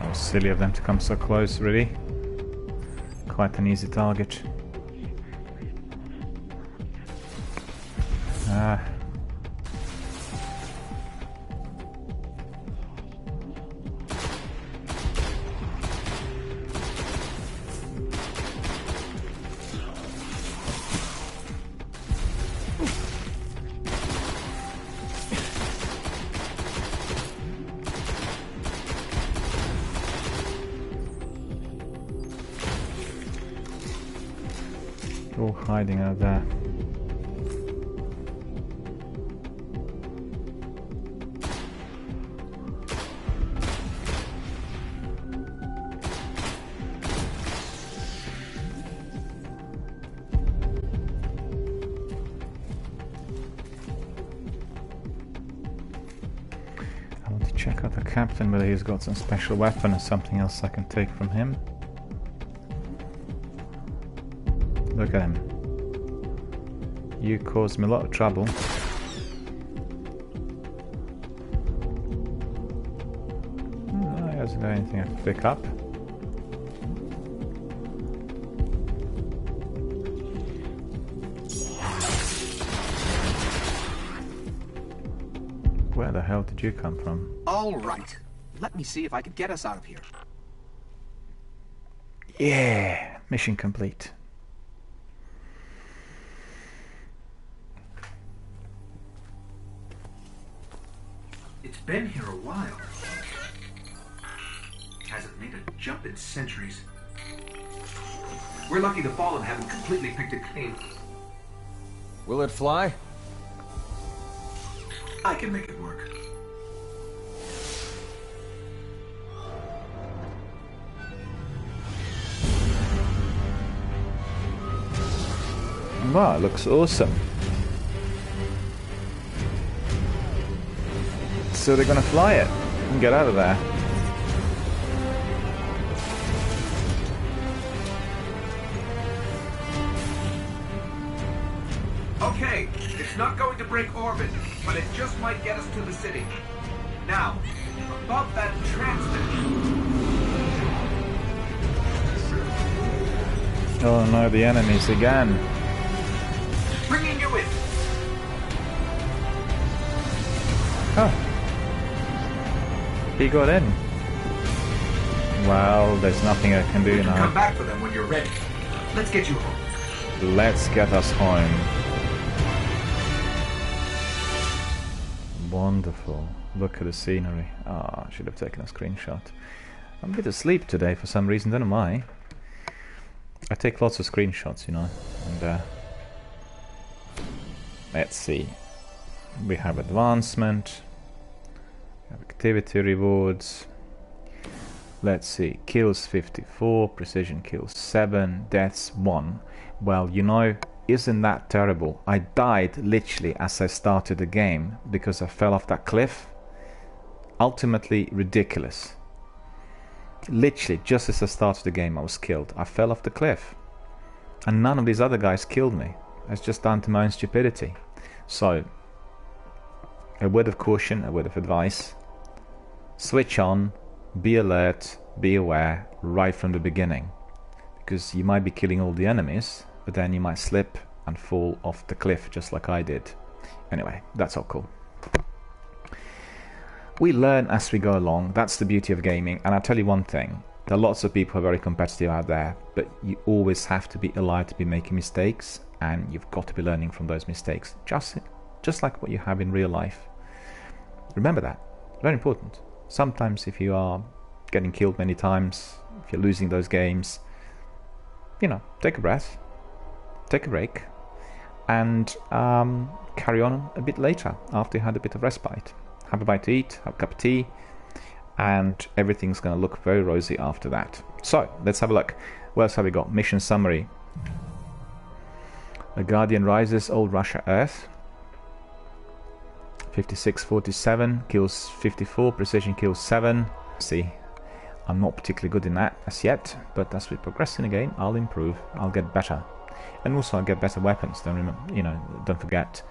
Speaker 1: Oh, silly of them to come so close, really. Quite an easy target. Ah. All hiding out there. I want to check out the captain, whether he's got some special weapon or something else I can take from him. Look at him. You caused me a lot of trouble. He hasn't got anything I can pick up. Where the hell did you come from?
Speaker 3: All right. Let me see if I can get us out of here.
Speaker 1: Yeah! Mission complete.
Speaker 3: It's been here a while. Hasn't made a jump in centuries. We're lucky the Fallen haven't completely picked it clean.
Speaker 4: Will it fly?
Speaker 3: I can make it work.
Speaker 1: Wow, it looks awesome. So they're gonna fly it and get out of there.
Speaker 3: Okay, it's not going to break orbit, but it just might get us to the city. Now, above that transmitter.
Speaker 1: Oh no, the enemies again.
Speaker 3: Bringing you in.
Speaker 1: Oh. He got in. Well, there's nothing I can do
Speaker 3: You can
Speaker 1: now.
Speaker 3: come back for them when you're ready. Let's get you home.
Speaker 1: Let's get us home. Wonderful. Look at the scenery. Ah, I should have taken a screenshot. I'm a bit asleep today for some reason, don't know why. I take lots of screenshots, you know. And let's see. We have advancement. We have activity rewards. Let's see. Kills 54, precision kills 7, deaths 1. Well, you know, isn't that terrible? I died literally as I started the game because I fell off that cliff. Ultimately ridiculous. Literally, just as I started the game, I was killed. I fell off the cliff. And none of these other guys killed me. It's just down to my own stupidity. So, a word of caution, a word of advice. Switch on, be alert, be aware, right from the beginning. Because you might be killing all the enemies, but then you might slip and fall off the cliff, just like I did. Anyway, that's all cool. We learn as we go along. That's the beauty of gaming. And I'll tell you one thing. There are lots of people who are very competitive out there, but you always have to be allowed to be making mistakes, and you've got to be learning from those mistakes. Just like what you have in real life. Remember that. Very important. Sometimes if you are getting killed many times, if you're losing those games, you know, take a breath, take a break, and carry on a bit later after you had a bit of respite. Have a bite to eat, have a cup of tea, and everything's going to look very rosy after that. So, let's have a look. What else have we got? Mission summary. A Guardian Rises, Old Russia Earth. 56-47, kills 54, precision kills 7. See, I'm not particularly good in that as yet, but as we progress in the game, I'll improve, I'll get better. And also I'll get better weapons. Don't forget,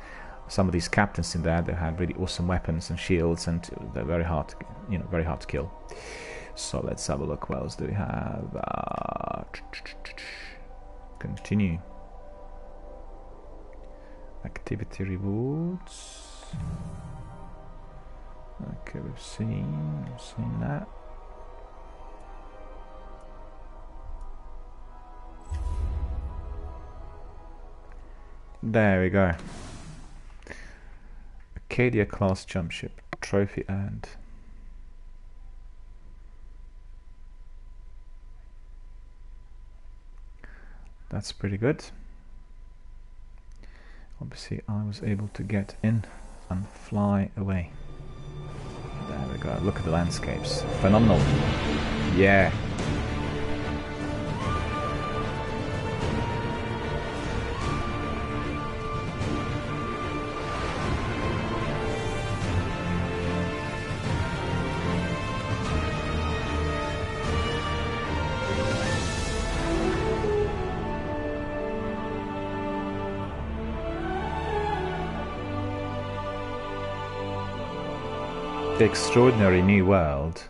Speaker 1: some of these captains in there, they had really awesome weapons and shields, and they're very hard to kill. So let's have a look. What else do we have? Continue. Activity rewards. Okay, we've seen that. There we go. Acadia class jump ship, trophy earned. That's pretty good. Obviously I was able to get in and fly away. There we go, look at the landscapes. Phenomenal. Yeah. The extraordinary new world.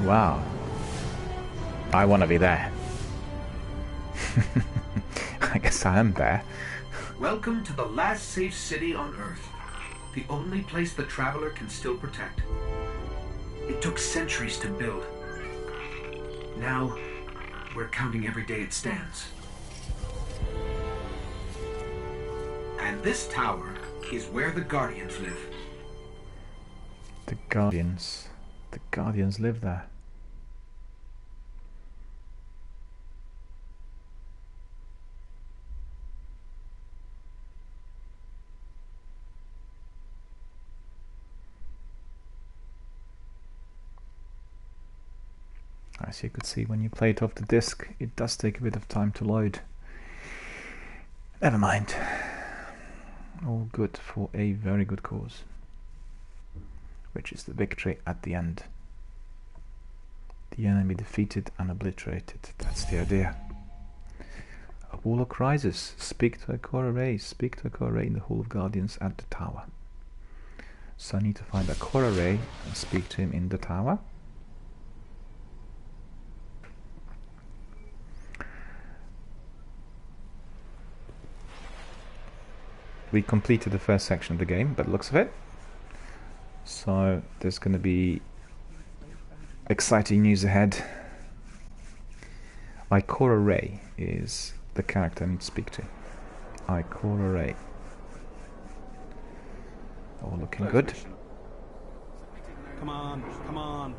Speaker 1: Wow. I want to be there. I guess I am there.
Speaker 3: Welcome to the last safe city on Earth. The only place the Traveler can still protect. It took centuries to build. Now, we're counting every day it stands. And this tower is where the Guardians live.
Speaker 1: The Guardians. The Guardians live there. As you could see when you play it off the disc, it does take a bit of time to load. Never mind. All good for a very good cause, which is the victory at the end. The enemy defeated and obliterated. That's the idea. A warlock rises. Speak to a core array. Speak to a core array in the Hall of Guardians at the tower. So I need to find a core array and speak to him in the tower. We completed the first section of the game, by the looks of it. So there's going to be exciting news ahead. Ikora Ray is the character I need to speak to. Ikora Ray. All looking good.
Speaker 5: Come on, come on.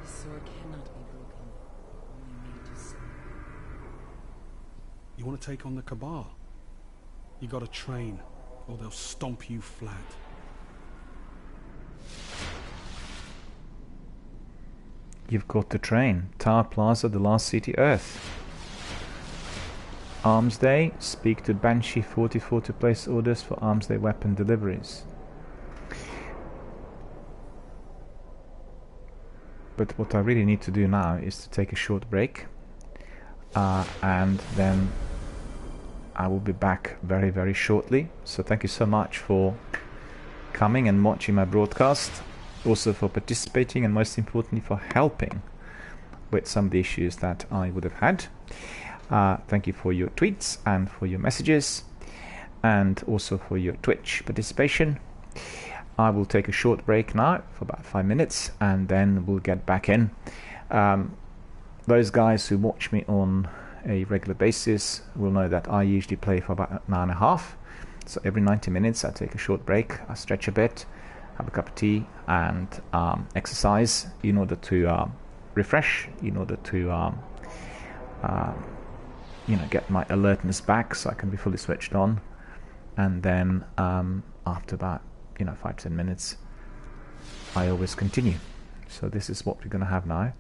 Speaker 6: The sword cannot be broken. Only made to slay.
Speaker 5: You want to take on the Cabal? You gotta train, or they'll stomp you flat.
Speaker 1: You've got to train. Tower Plaza, the last city Earth. Arms Day. Speak to Banshee 44 to place orders for Arms Day weapon deliveries. But what I really need to do now is to take a short break, and then I will be back very, very shortly. So thank you so much for coming and watching my broadcast, also for participating, and most importantly for helping with some of the issues that I would have had. Thank you for your tweets and for your messages, and also for your Twitch participation. I will take a short break now for about 5 minutes, and then we'll get back in. Those guys who watch me on a regular basis will know that I usually play for about an hour and a half. So every 90 minutes I take a short break, I stretch a bit, have a cup of tea, and exercise in order to refresh, in order to get my alertness back so I can be fully switched on. And then after about 5-10 minutes I always continue. So this is what we're going to have now.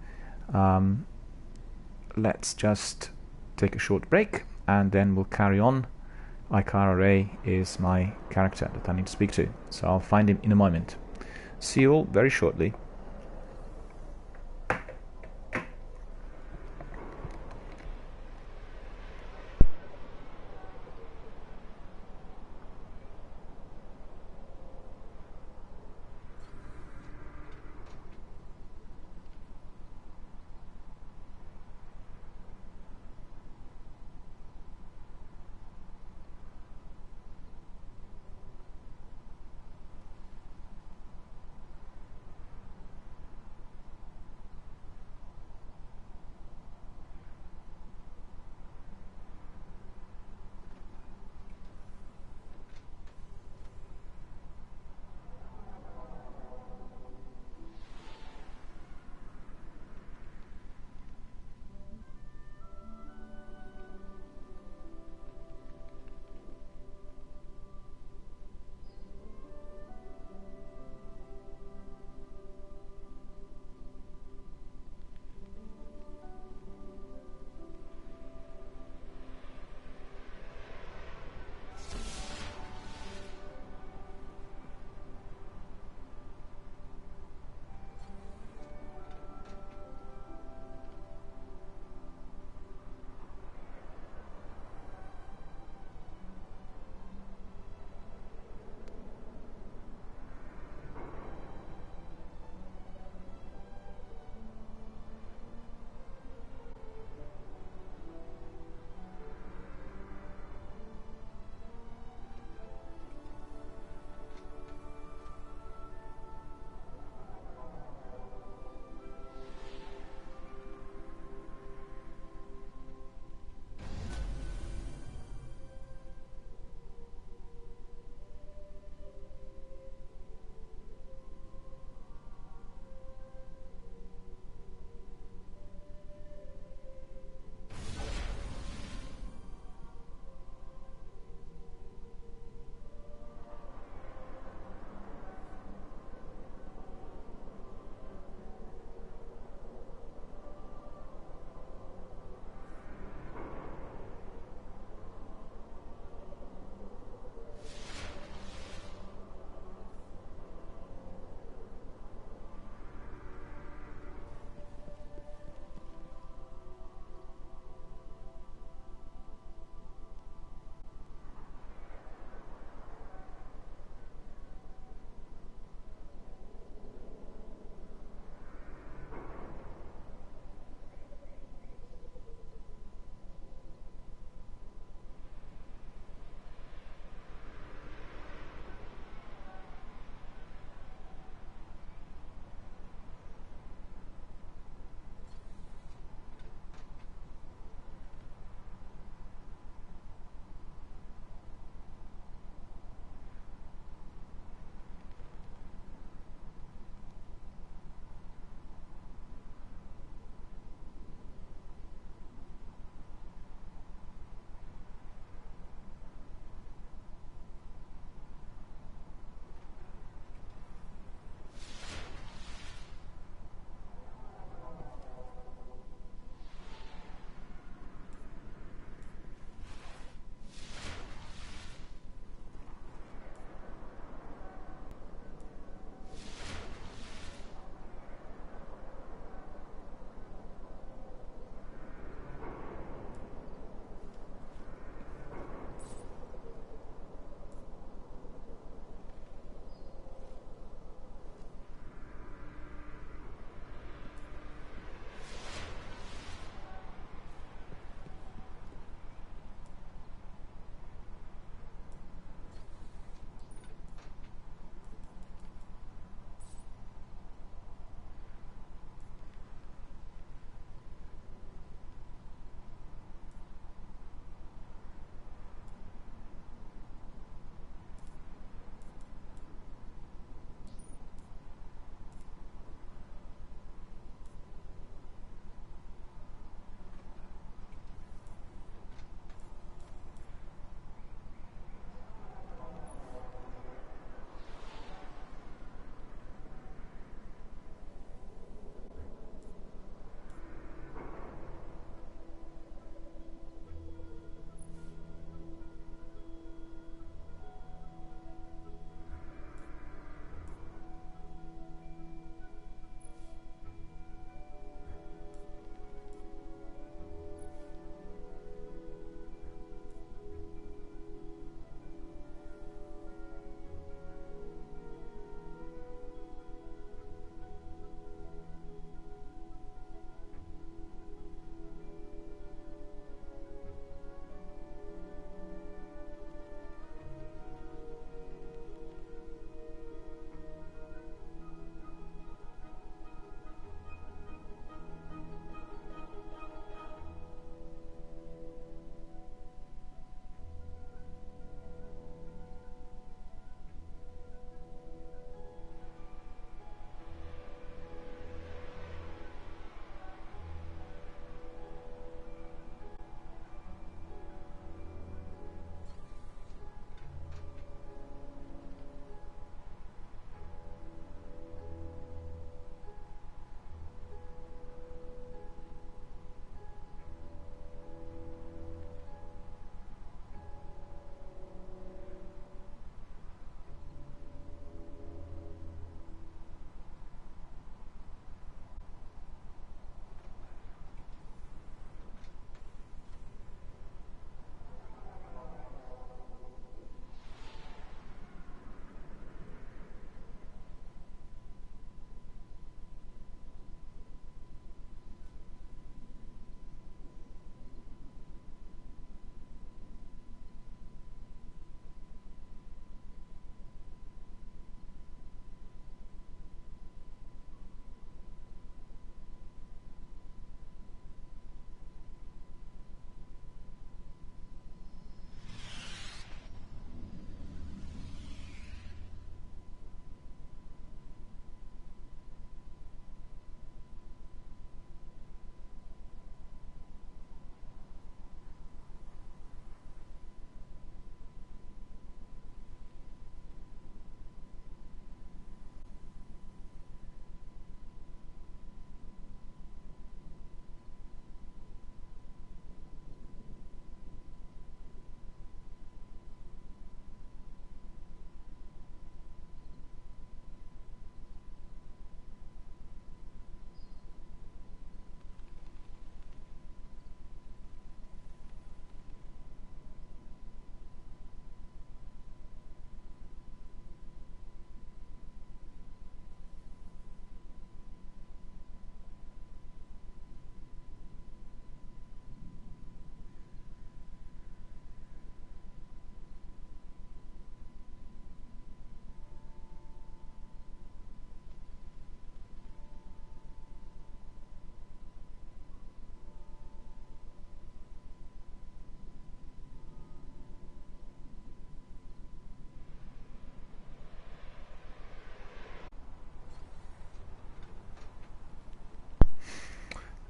Speaker 1: Let's just take a short break and then we'll carry on. Ikara Ray is my character that I need to speak to, so I'll find him in a moment. See you all very shortly.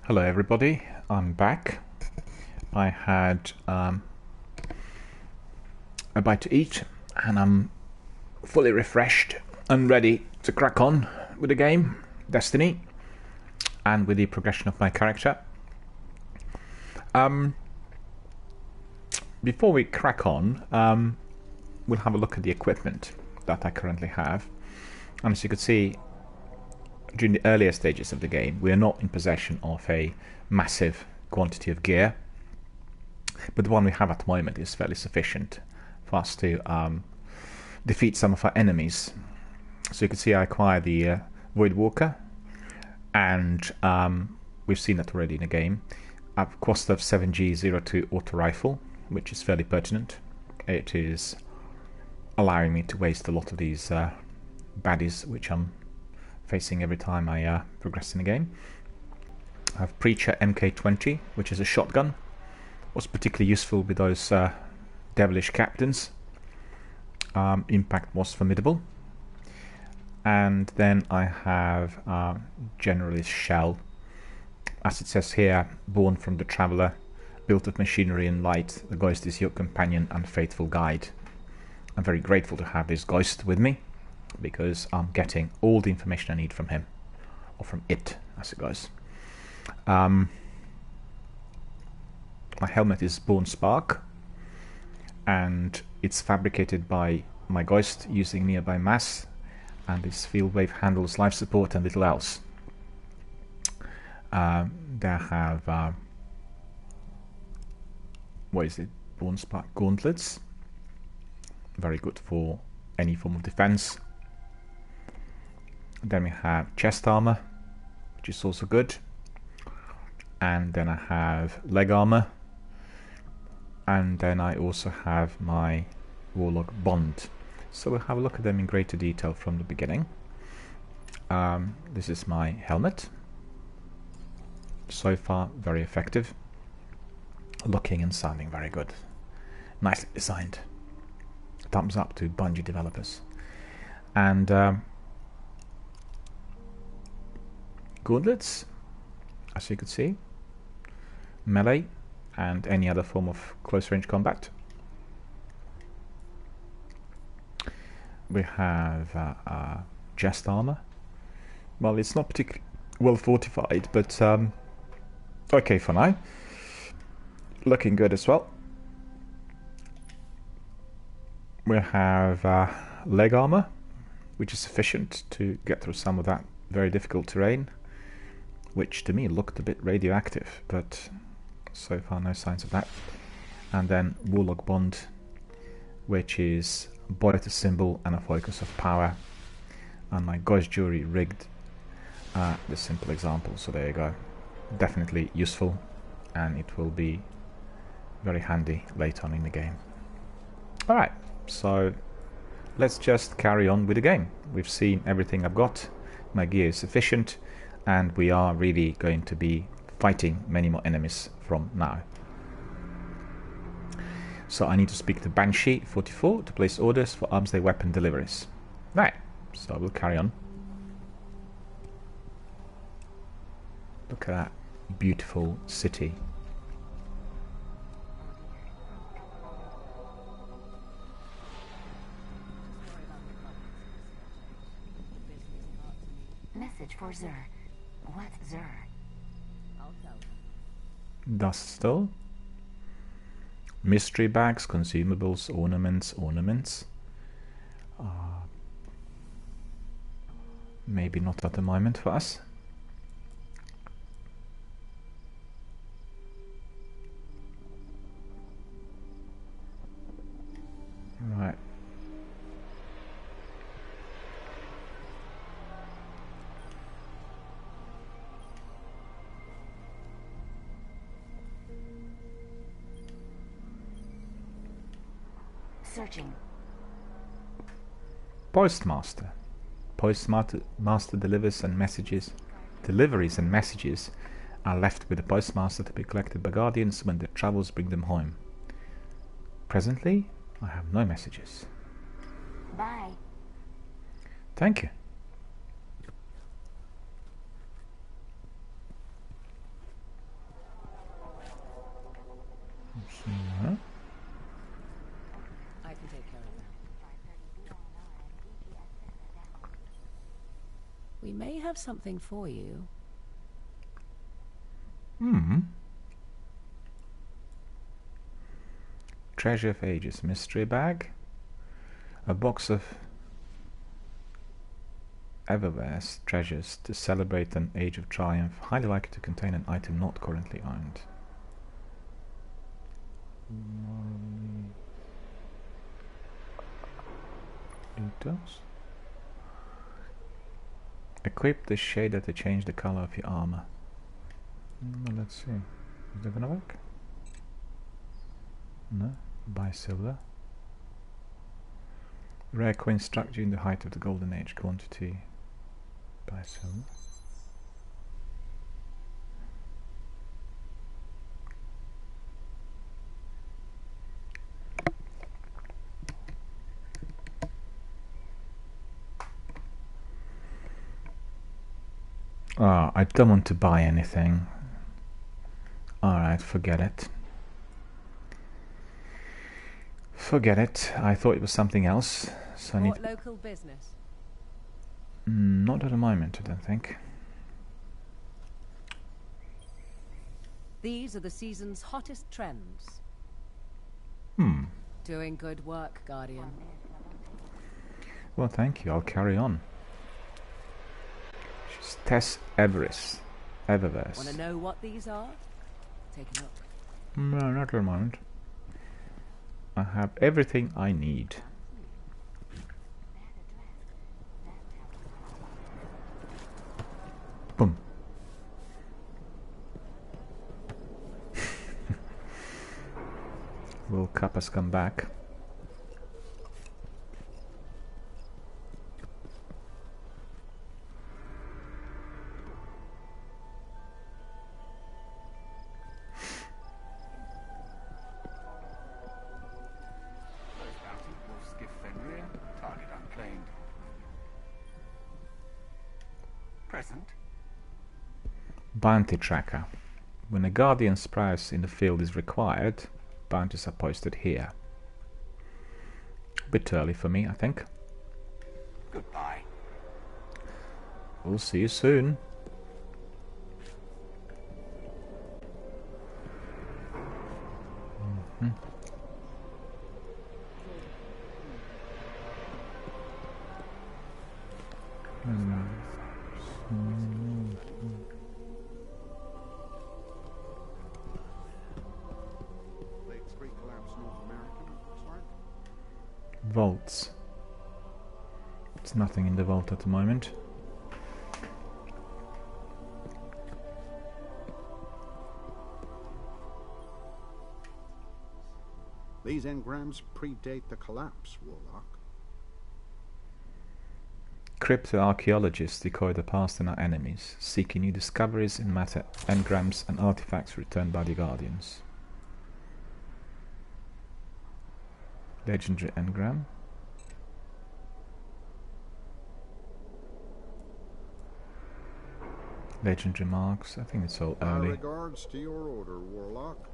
Speaker 1: Hello everybody, I'm back. I had a bite to eat and I'm fully refreshed and ready to crack on with the game, Destiny, and with the progression of my character. Before we crack on, we'll have a look at the equipment that I currently have. And as you can see, during the earlier stages of the game, we are not in possession of a massive quantity of gear, but the one we have at the moment is fairly sufficient for us to defeat some of our enemies. So you can see I acquired the Void Walker, and we've seen that already in the game. I've Quastov 7G02 auto rifle, which is fairly pertinent. It is allowing me to waste a lot of these baddies which I'm facing every time I progress in the game. I have Preacher MK20, which is a shotgun. Was particularly useful with those devilish captains. Impact was formidable. And then I have Generalist Shell. As it says here, born from the Traveller, built of machinery and light, the Ghost is your companion and faithful guide. I'm very grateful to have this Ghost with me, because I'm getting all the information I need from him, or from it, as it goes. My helmet is Born Spark, and it's fabricated by my Ghost using nearby mass, and this field wave handles life support and little else. They have what is it? Born Spark gauntlets, very good for any form of defense. Then we have chest armor, which is also good. And then I have leg armor. And then I also have my Warlock Bond. So we'll have a look at them in greater detail from the beginning. This is my helmet. So far, very effective. Looking and sounding very good. Nicely designed. Thumbs up to Bungie developers. And gauntlets, as you can see, melee and any other form of close range combat. We have chest armor. Well, it's not particularly well fortified, but okay for now. Looking good as well. We have leg armor, which is sufficient to get through some of that very difficult terrain, which to me looked a bit radioactive, but so far no signs of that. And then Warlock Bond, which is both a symbol and a focus of power. And my Ghost Jury rigged the simple example, so there you go. Definitely useful, and it will be very handy later on in the game. Alright, so let's just carry on with the game. We've seen everything I've got, my gear is sufficient, and we are really going to be fighting many more enemies from now. So I need to speak to Banshee 44 to place orders for arms day weapon deliveries. Right, so we'll carry on. Look at that beautiful city.
Speaker 7: Message for Zur. What's Zur?
Speaker 1: Dust still. Mystery bags, consumables, ornaments. Maybe not at the moment for us. Right.
Speaker 7: Searching.
Speaker 1: Postmaster. Postmaster delivers and messages. Deliveries and messages are left with the postmaster to be collected by guardians when their travels bring them home. Presently, I have no messages.
Speaker 7: Bye.
Speaker 1: Thank you.
Speaker 6: have something for you.
Speaker 1: Treasure of Ages mystery bag. A box of Everware's treasures to celebrate an age of triumph, highly likely to contain an item not currently owned. Details. Equip the shader to change the color of your armor. Let's see. Is that gonna work? No. Buy silver. Rare coin struck during the height of the Golden Age. Quantity. Buy silver. I don't want to buy anything. Alright, forget it. Forget it. I thought it was something else. So I need...
Speaker 6: local business.
Speaker 1: Not at the moment, I don't think.
Speaker 6: These are the season's hottest trends. Doing good work, Guardian.
Speaker 1: Well, thank you. I'll carry on. She's Tess Everest. Eververse.
Speaker 6: Want to know what these are? Take a look.
Speaker 1: No, not at the moment. I have everything I need. Boom. Will Cup has come back. Bounty tracker. When a Guardian's prize in the field is required, bounties are posted here. Bit early for me, I think.
Speaker 3: Goodbye.
Speaker 1: We'll see you soon. Vaults. There's nothing in the vault at the moment.
Speaker 8: These engrams predate the collapse, Warlock.
Speaker 1: Cryptoarchaeologists decoy the past and our enemies, seeking new discoveries in matter, engrams and artifacts returned by the Guardians. Legendary engram. Legendary marks. I think it's all
Speaker 8: My
Speaker 1: early.
Speaker 8: regards to your order, Warlock.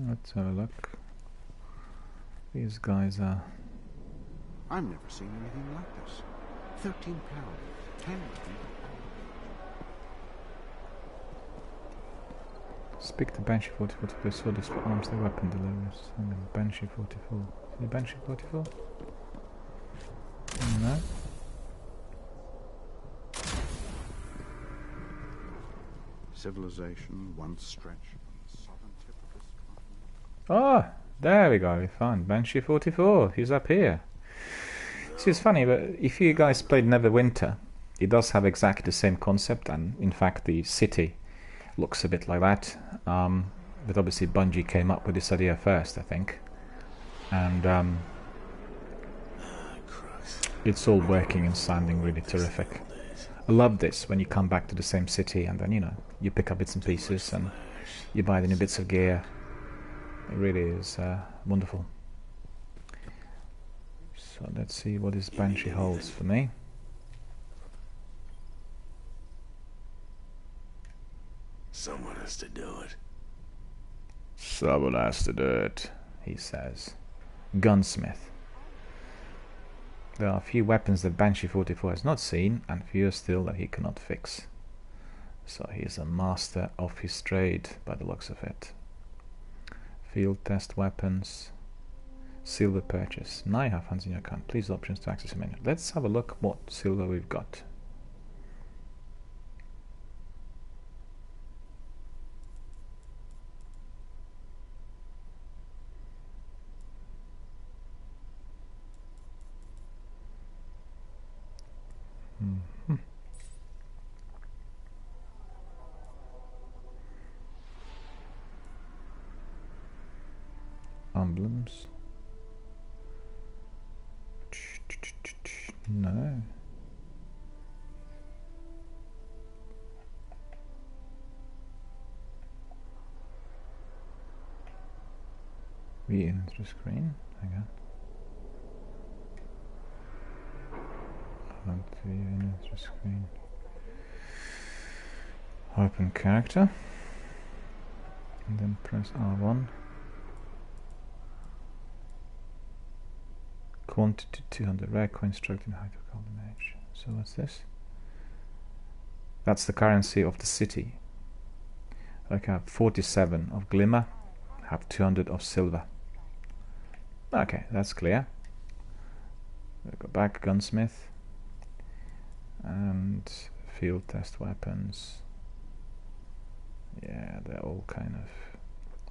Speaker 1: Let's have a look. These guys are...
Speaker 8: I've never seen anything like this. 13 pounds, 10 of them.
Speaker 1: Speak to Banshee 44 to place orders for arms and weapon deliveries. Banshee 44. Is it Banshee 44? No.
Speaker 8: Civilization once stretched on the southern tip of this continent.
Speaker 1: Ah, there we go. We found Banshee 44. He's up here. See, it's funny, but if you guys played Neverwinter, it does have exactly the same concept, and in fact the city looks a bit like that. But obviously Bungie came up with this idea first, I think. And it's all working and sounding really terrific. I love this when you come back to the same city and then, you know, you pick up bits and pieces and you buy the new bits of gear. It really is wonderful. So let's see what this Banshee holds for me.
Speaker 9: Someone has to do it.
Speaker 1: Someone has to do it, he says. Gunsmith. There are a few weapons that Banshee 44 has not seen, and fewer still that he cannot fix. So he is a master of his trade, by the looks of it. Field test weapons. Silver purchase. Now you have funds in your account. Please options to access the menu. Let's have a look what silver we've got. Emblems. No. Re-enter screen. Hang on. I want to enter screen. Open character. And then press R1. Quantity 200, rare coin struck in height of golden age. So what's this? That's the currency of the city. Like I have 47 of glimmer, have 200 of silver. Okay, that's clear. We'll go back, gunsmith. And field test weapons. Yeah, they're all kind of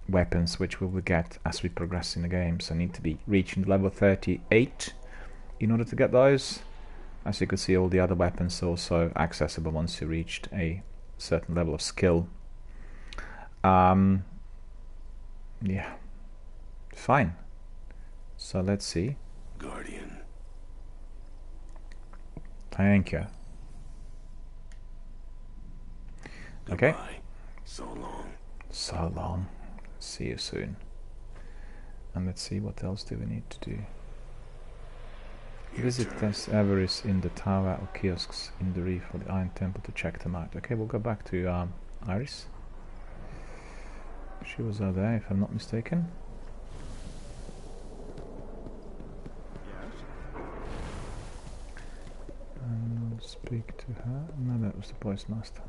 Speaker 1: weapons which we will get as we progress in the game, so I need to be reaching level 38 in order to get those. As you can see, all the other weapons are also accessible once you reached a certain level of skill. Yeah, fine. So let's see.
Speaker 9: Guardian.
Speaker 1: Thank you. Okay.
Speaker 9: Goodbye. So long.
Speaker 1: So long. See you soon. And let's see, what else do we need to do? Visit test Everest in the tower or kiosks in the reef or the Iron Temple to check them out. Okay, we'll go back to Iris. She was over there, if I'm not mistaken.
Speaker 8: Yes?
Speaker 1: And I'll speak to her. No, that was the Boys Master.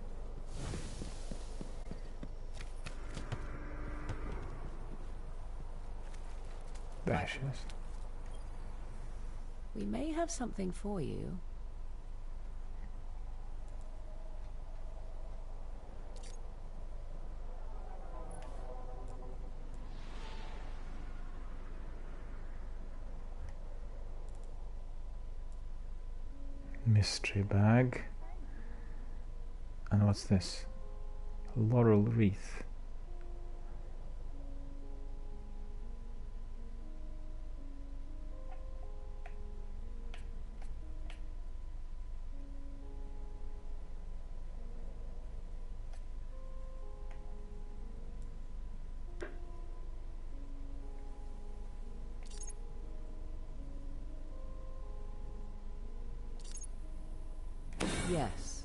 Speaker 1: There she is.
Speaker 6: We may have something for you.
Speaker 1: Mystery bag. And what's this? Laurel wreath.
Speaker 6: Yes.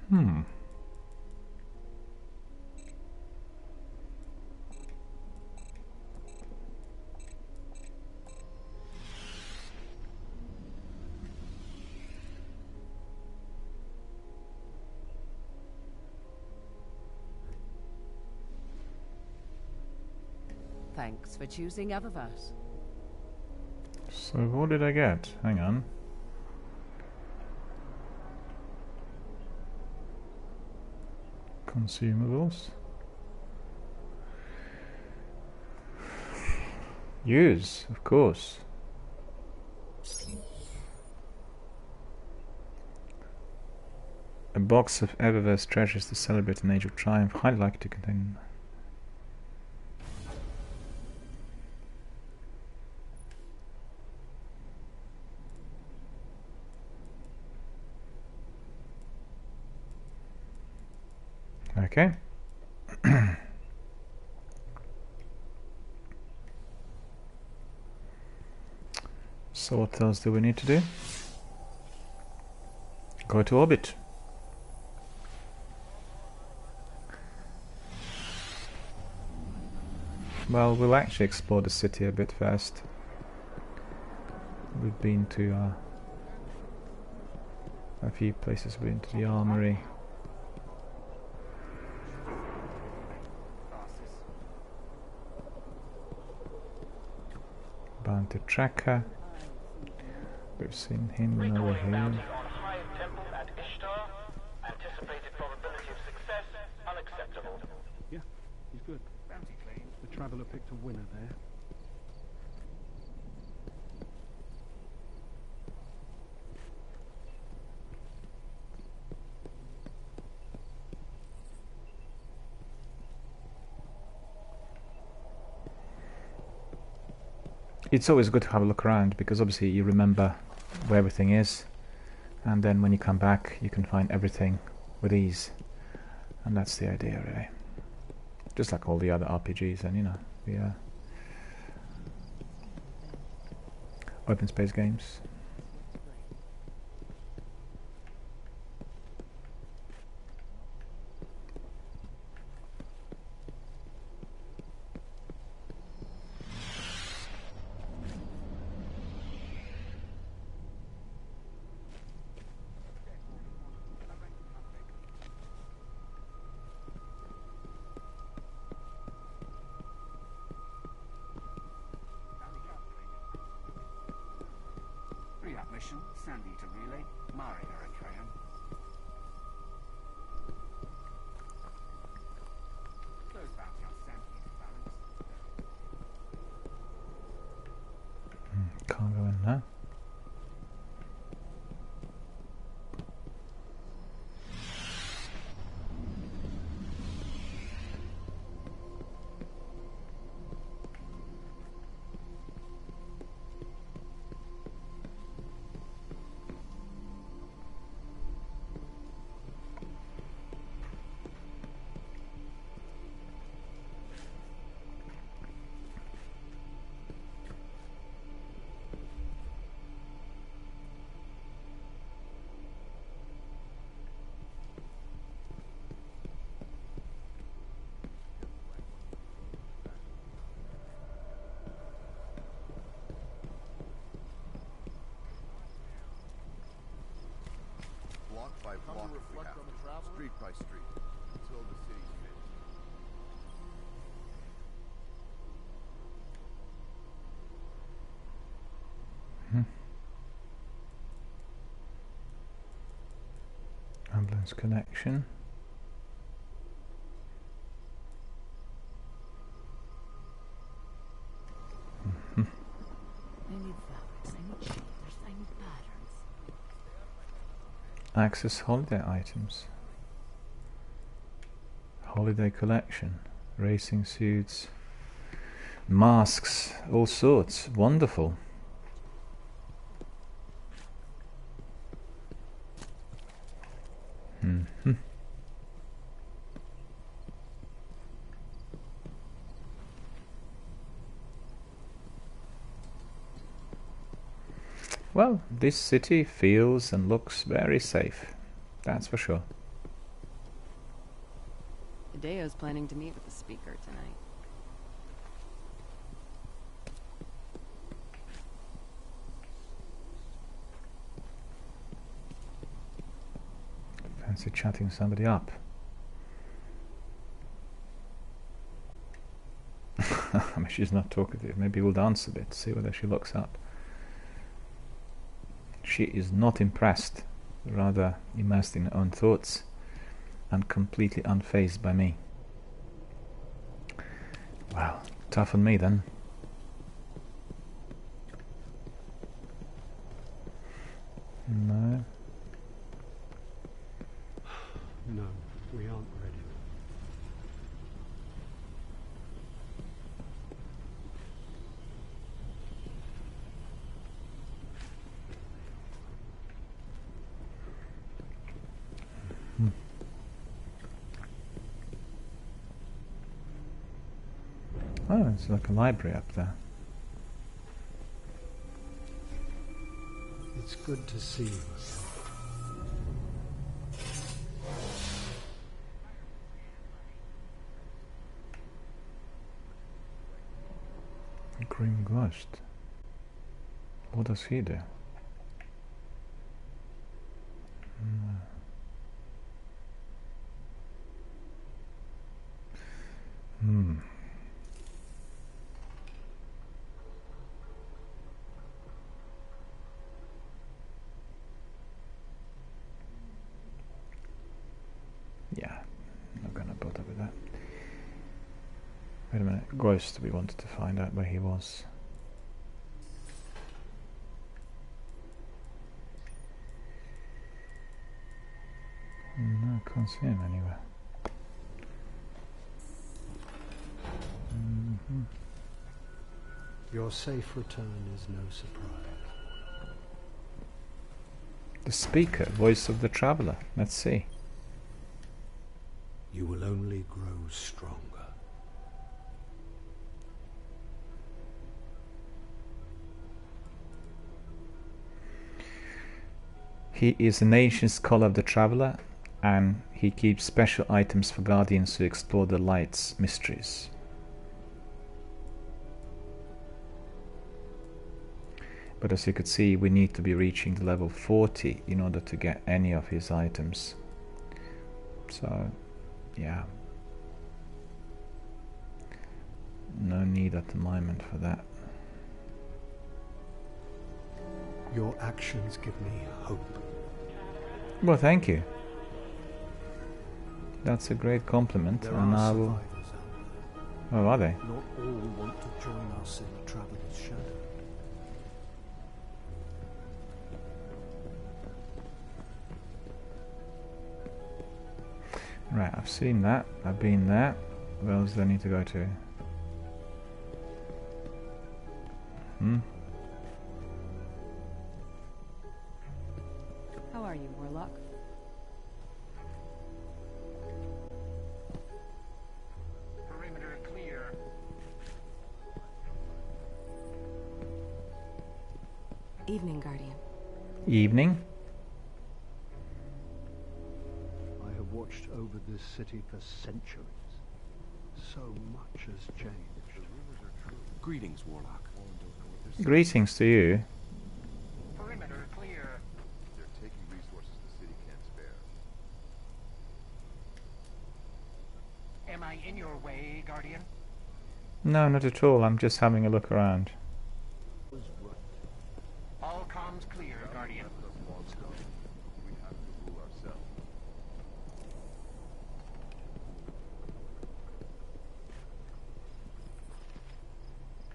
Speaker 1: Hmm.
Speaker 6: Thanks for choosing Eververse.
Speaker 1: So what did I get? Hang on. Consumables. Use, of course. A box of Eververse treasures to celebrate an age of triumph, highly likely to contain... Okay. So what else do we need to do? Go to orbit. Well, we'll actually explore the city a bit first. We've been to a few places. We've been to the armory. Bounty tracker. We've seen him over here.
Speaker 5: Yeah, he's good. The Traveller picked a winner there.
Speaker 1: It's always good to have a look around because obviously you remember where everything is, and then when you come back you can find everything with ease, and that's the idea really. Just like all the other RPGs and, you know, the open space games.
Speaker 10: Mission, Sandy to relay, Maria Graham. Close bounty on Sandy to balance.
Speaker 1: Can't go in there.
Speaker 11: Block by block, we have to. Street by street, until the city's finished.
Speaker 1: Ambulance connection.
Speaker 6: I need fabrics, I need shapers, I need patterns.
Speaker 1: Access holiday items. Holiday collection. Racing suits. Masks. All sorts. Wonderful. Well, this city feels and looks very safe. That's for sure.
Speaker 6: Hideo's planning to meet with the speaker tonight.
Speaker 1: Fancy chatting somebody up. I mean, she's not talkative. Maybe we'll dance a bit, see whether she looks up. She is not impressed, rather immersed in her own thoughts and completely unfazed by me. Well, tough on me then. No.
Speaker 2: No, we aren't ready.
Speaker 1: Oh, it's like a library up there.
Speaker 2: It's good to see you.
Speaker 1: A Grim Ghost. What does he do? Yeah, not gonna bother with that. Wait a minute, Ghost, we wanted to find out where he was. No, I can't see him anywhere.
Speaker 2: Your safe return is no surprise.
Speaker 1: The speaker, voice of the traveller. Let's see.
Speaker 2: You will only grow stronger.
Speaker 1: He is an ancient scholar of the traveller, and he keeps special items for guardians who explore the light's mysteries. But as you could see, we need to be reaching the level 40 in order to get any of his items. So, yeah. No need at the moment for that.
Speaker 2: Your actions give me hope.
Speaker 1: Well, thank you. That's a great compliment,
Speaker 2: There
Speaker 1: and
Speaker 2: are
Speaker 1: I will...
Speaker 2: survivors out
Speaker 1: Oh, are they?
Speaker 2: there. Not all want to join us in the Traveler's shadow.
Speaker 1: Right, I've seen that. I've been there. Where else do I need to go to?
Speaker 6: How are you, Warlock?
Speaker 10: Perimeter clear.
Speaker 6: Evening, Guardian.
Speaker 1: Evening.
Speaker 2: I have watched over this city for centuries. So much has changed.
Speaker 8: Greetings, Warlock.
Speaker 1: Greetings to you.
Speaker 10: Perimeter clear.
Speaker 11: They're taking resources the city can't spare.
Speaker 10: Am I in your way, Guardian?
Speaker 1: No, not at all. I'm just having a look around.
Speaker 10: All comms clear, Guardian.
Speaker 11: We have to rule ourselves.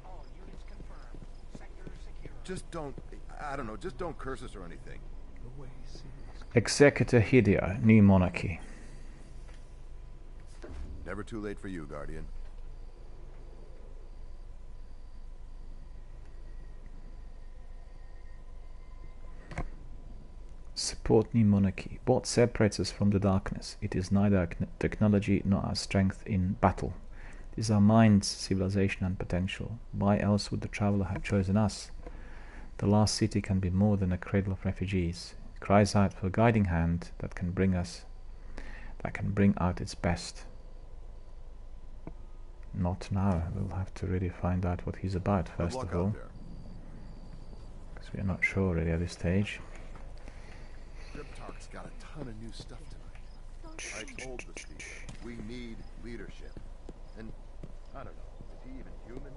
Speaker 10: All units confirmed. Sector secure.
Speaker 11: Just don't, I don't know, just don't curse us or anything.
Speaker 1: Executor Hideo, New Monarchy.
Speaker 11: Never too late for you, Guardian.
Speaker 1: Support New Monarchy. What separates us from the darkness? It is neither our technology nor our strength in battle. It is our minds, civilization and potential. Why else would the traveller have chosen us? The last city can be more than a cradle of refugees. It cries out for a guiding hand that can bring out its best. Not now. We'll have to really find out what he's about first of all, because we are not sure really at this stage.
Speaker 11: Talk's got a ton of new stuff tonight. I told the Steve, we need leadership. And, I don't know, is he even human?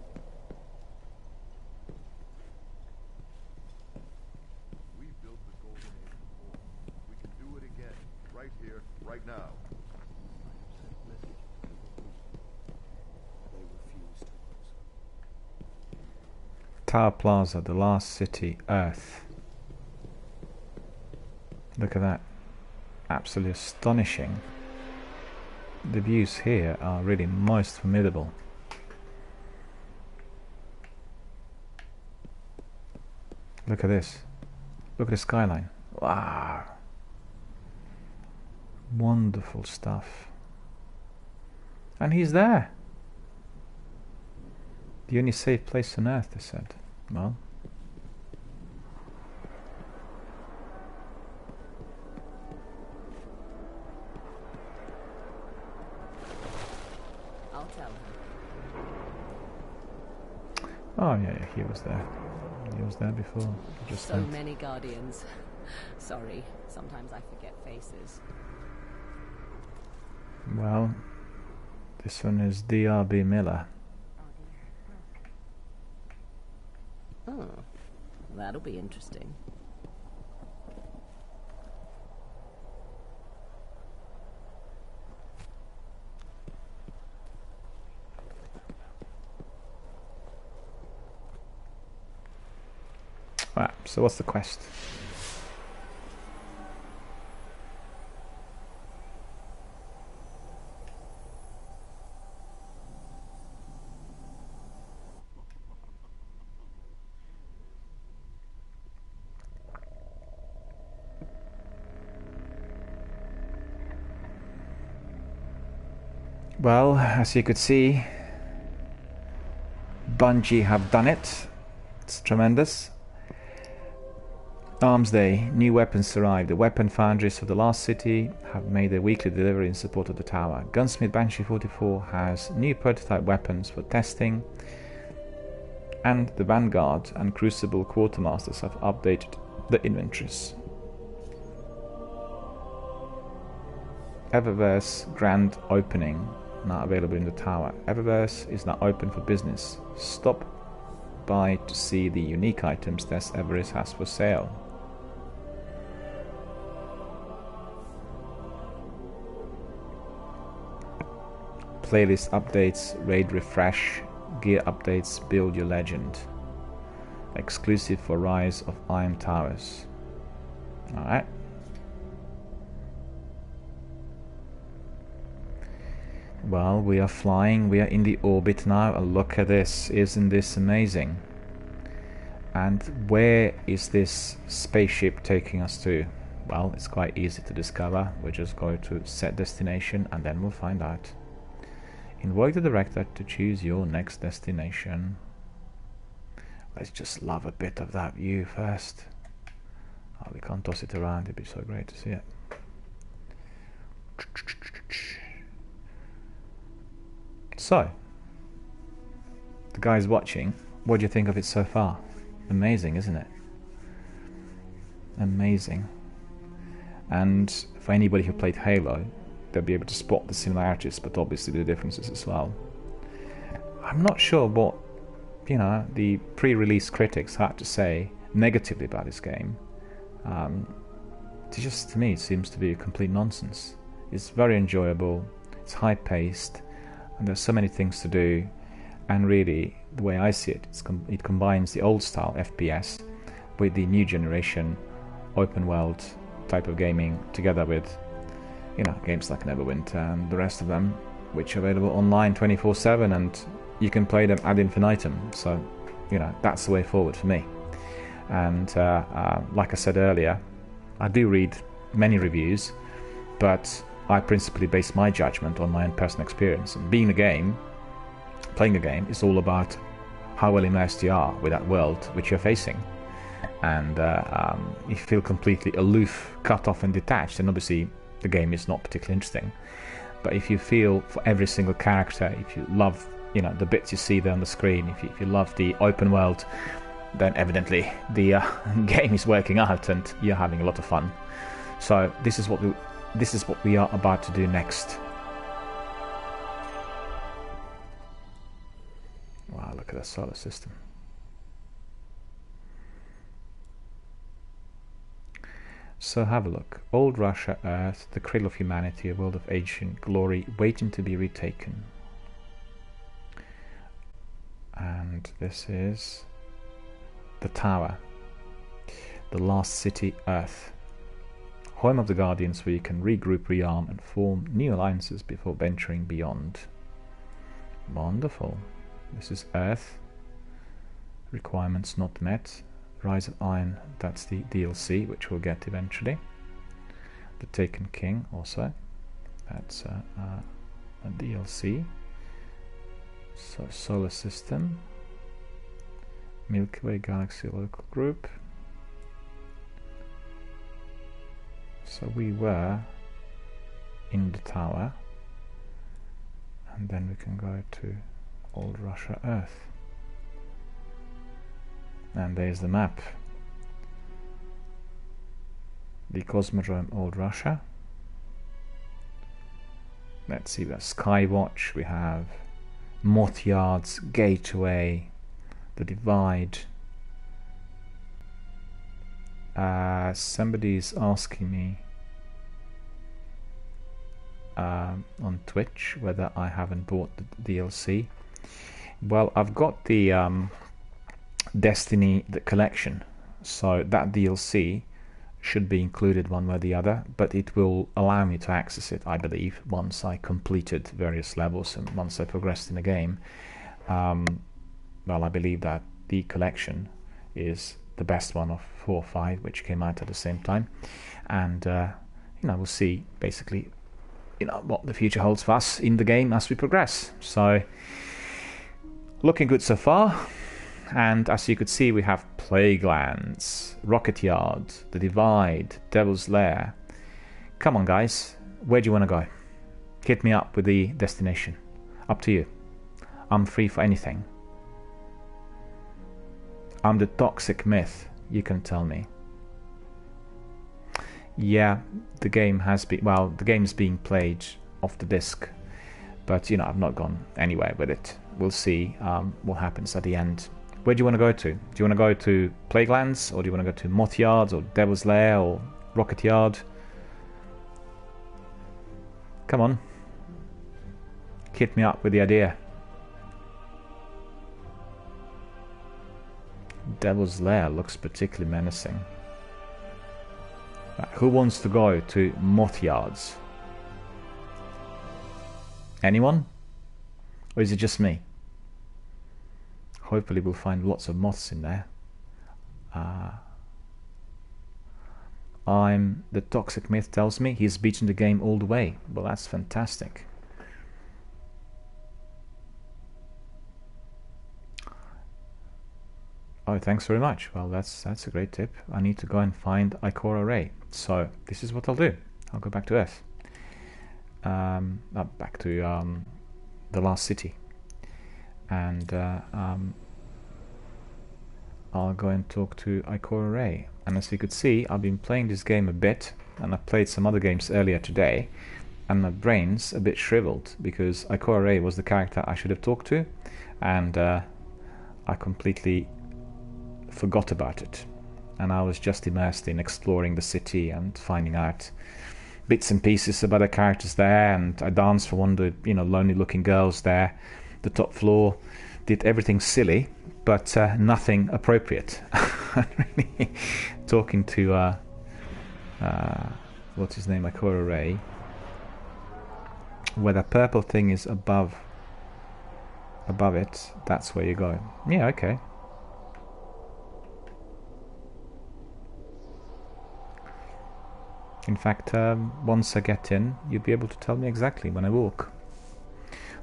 Speaker 11: We built the Golden Age before. We can do it again, right here, right now.
Speaker 1: Tower Plaza, the last city, Earth. Look at that. Absolutely astonishing. The views here are really most formidable. Look at this. Look at the skyline. Wow. Wonderful stuff. And he's there. The only safe place on Earth, they said. Well,
Speaker 6: I'll tell her.
Speaker 1: oh yeah, he was there. He was there before. He just
Speaker 6: So
Speaker 1: went.
Speaker 6: many guardians. Sorry, sometimes I forget faces.
Speaker 1: Well, this one is DRBMiller.
Speaker 6: Oh, that'll be interesting.
Speaker 1: Right, so what's the quest? Well, as you could see, Bungie have done it. It's tremendous. Arms Day. New weapons arrived. The weapon foundries of the last city have made their weekly delivery in support of the tower. Gunsmith Banshee 44 has new prototype weapons for testing, and the Vanguard and Crucible Quartermasters have updated the inventories. Eververse Grand Opening now available in the tower. Eververse is now open for business. Stop by to see the unique items that Eververse has for sale. Playlist updates, raid refresh, gear updates, build your legend. Exclusive for Rise of Iron Towers. Alright. Well, we are flying, we are in the orbit now, and look at this, isn't this amazing? And where is this spaceship taking us to? Well, it's quite easy to discover. We're just going to set destination and then we'll find out. Invoke the director to choose your next destination. Let's just love a bit of that view first. Oh, we can't toss it around, it'd be so great to see it. So, the guys watching, what do you think of it so far? Amazing, isn't it? Amazing. And for anybody who played Halo, they'll be able to spot the similarities, but obviously the differences as well. I'm not sure what, you know, the pre-release critics had to say negatively about this game. It just, to me, it seems to be a complete nonsense. It's very enjoyable, it's high-paced, and there's so many things to do, and really, the way I see it, it combines the old-style FPS with the new generation open-world type of gaming, together with, you know, games like Neverwinter and the rest of them, which are available online 24/7, and you can play them ad infinitum. So, you know, that's the way forward for me. And like I said earlier, I do read many reviews, but I principally base my judgment on my own personal experience. And playing a game is all about how well immersed you are with that world which you're facing. And if you feel completely aloof, cut off and detached, then obviously the game is not particularly interesting. But if you feel for every single character, if you love, you know, the bits you see there on the screen, if you love the open world, then evidently the game is working out and you're having a lot of fun. So this is what we are about to do next. Wow, look at the solar system. So have a look. Old Russia, Earth, the cradle of humanity, a world of ancient glory waiting to be retaken. And this is the tower. The last city, Earth. Home of the Guardians, where you can regroup, rearm and form new alliances before venturing beyond. Wonderful. This is Earth. Requirements not met. Rise of Iron, that's the DLC, which we'll get eventually. The Taken King also. That's a DLC. So solar system. Milky Way Galaxy local group. So we were in the tower, and then we can go to Old Russia Earth. And there's the map. The Cosmodrome Old Russia. Let's see, we have Skywatch, we have Moth Yards, Gateway, the Divide. Somebody's asking me on Twitch whether I haven't bought the DLC. Well, I've got the Destiny collection, so that DLC should be included one way or the other, but it will allow me to access it, I believe, once I completed various levels and once I progressed in the game. Well, I believe that the collection is the best one of 4 or 5 which came out at the same time, and we'll see basically what the future holds for us in the game as we progress. So looking good so far. And as you could see, we have Plaguelands, Rocket Yard, The Divide, Devil's Lair. Come on guys, where do you want to go? Hit me up with the destination. Up to you. I'm free for anything. I'm the toxic myth, you can tell me. Yeah, the game has been, well, the game's being played off the disc, but I've not gone anywhere with it. We'll see what happens at the end. Where do you want to go to? Do you want to go to Plaguelands, or do you want to go to Moth Yards, or Devil's Lair, or Rocket Yard? Come on. Hit me up with the idea. Devil's Lair looks particularly menacing. Right, who wants to go to Moth Yards? Anyone? Or is it just me? Hopefully we'll find lots of moths in there. I'm the toxic myth tells me he's beaten the game all the way. Well, that's fantastic. Oh, thanks very much. Well, that's a great tip. I need to go and find Ikora Ray. So this is what I'll do. I'll go back to Earth. Back to the last city. And I'll go and talk to Ikora Ray. And as you could see, I've been playing this game a bit, and I played some other games earlier today, and my brain's a bit shriveled because Ikora Ray was the character I should have talked to, and I completely forgot about it. And I was just immersed in exploring the city and finding out bits and pieces about the characters there, and I danced for one of the lonely looking girls there, the top floor, did everything silly but nothing appropriate. Really talking to what's his name, Ikora Ray, where the purple thing is above it, that's where you go. Yeah, okay. In fact, once I get in, you'll be able to tell me exactly when I walk.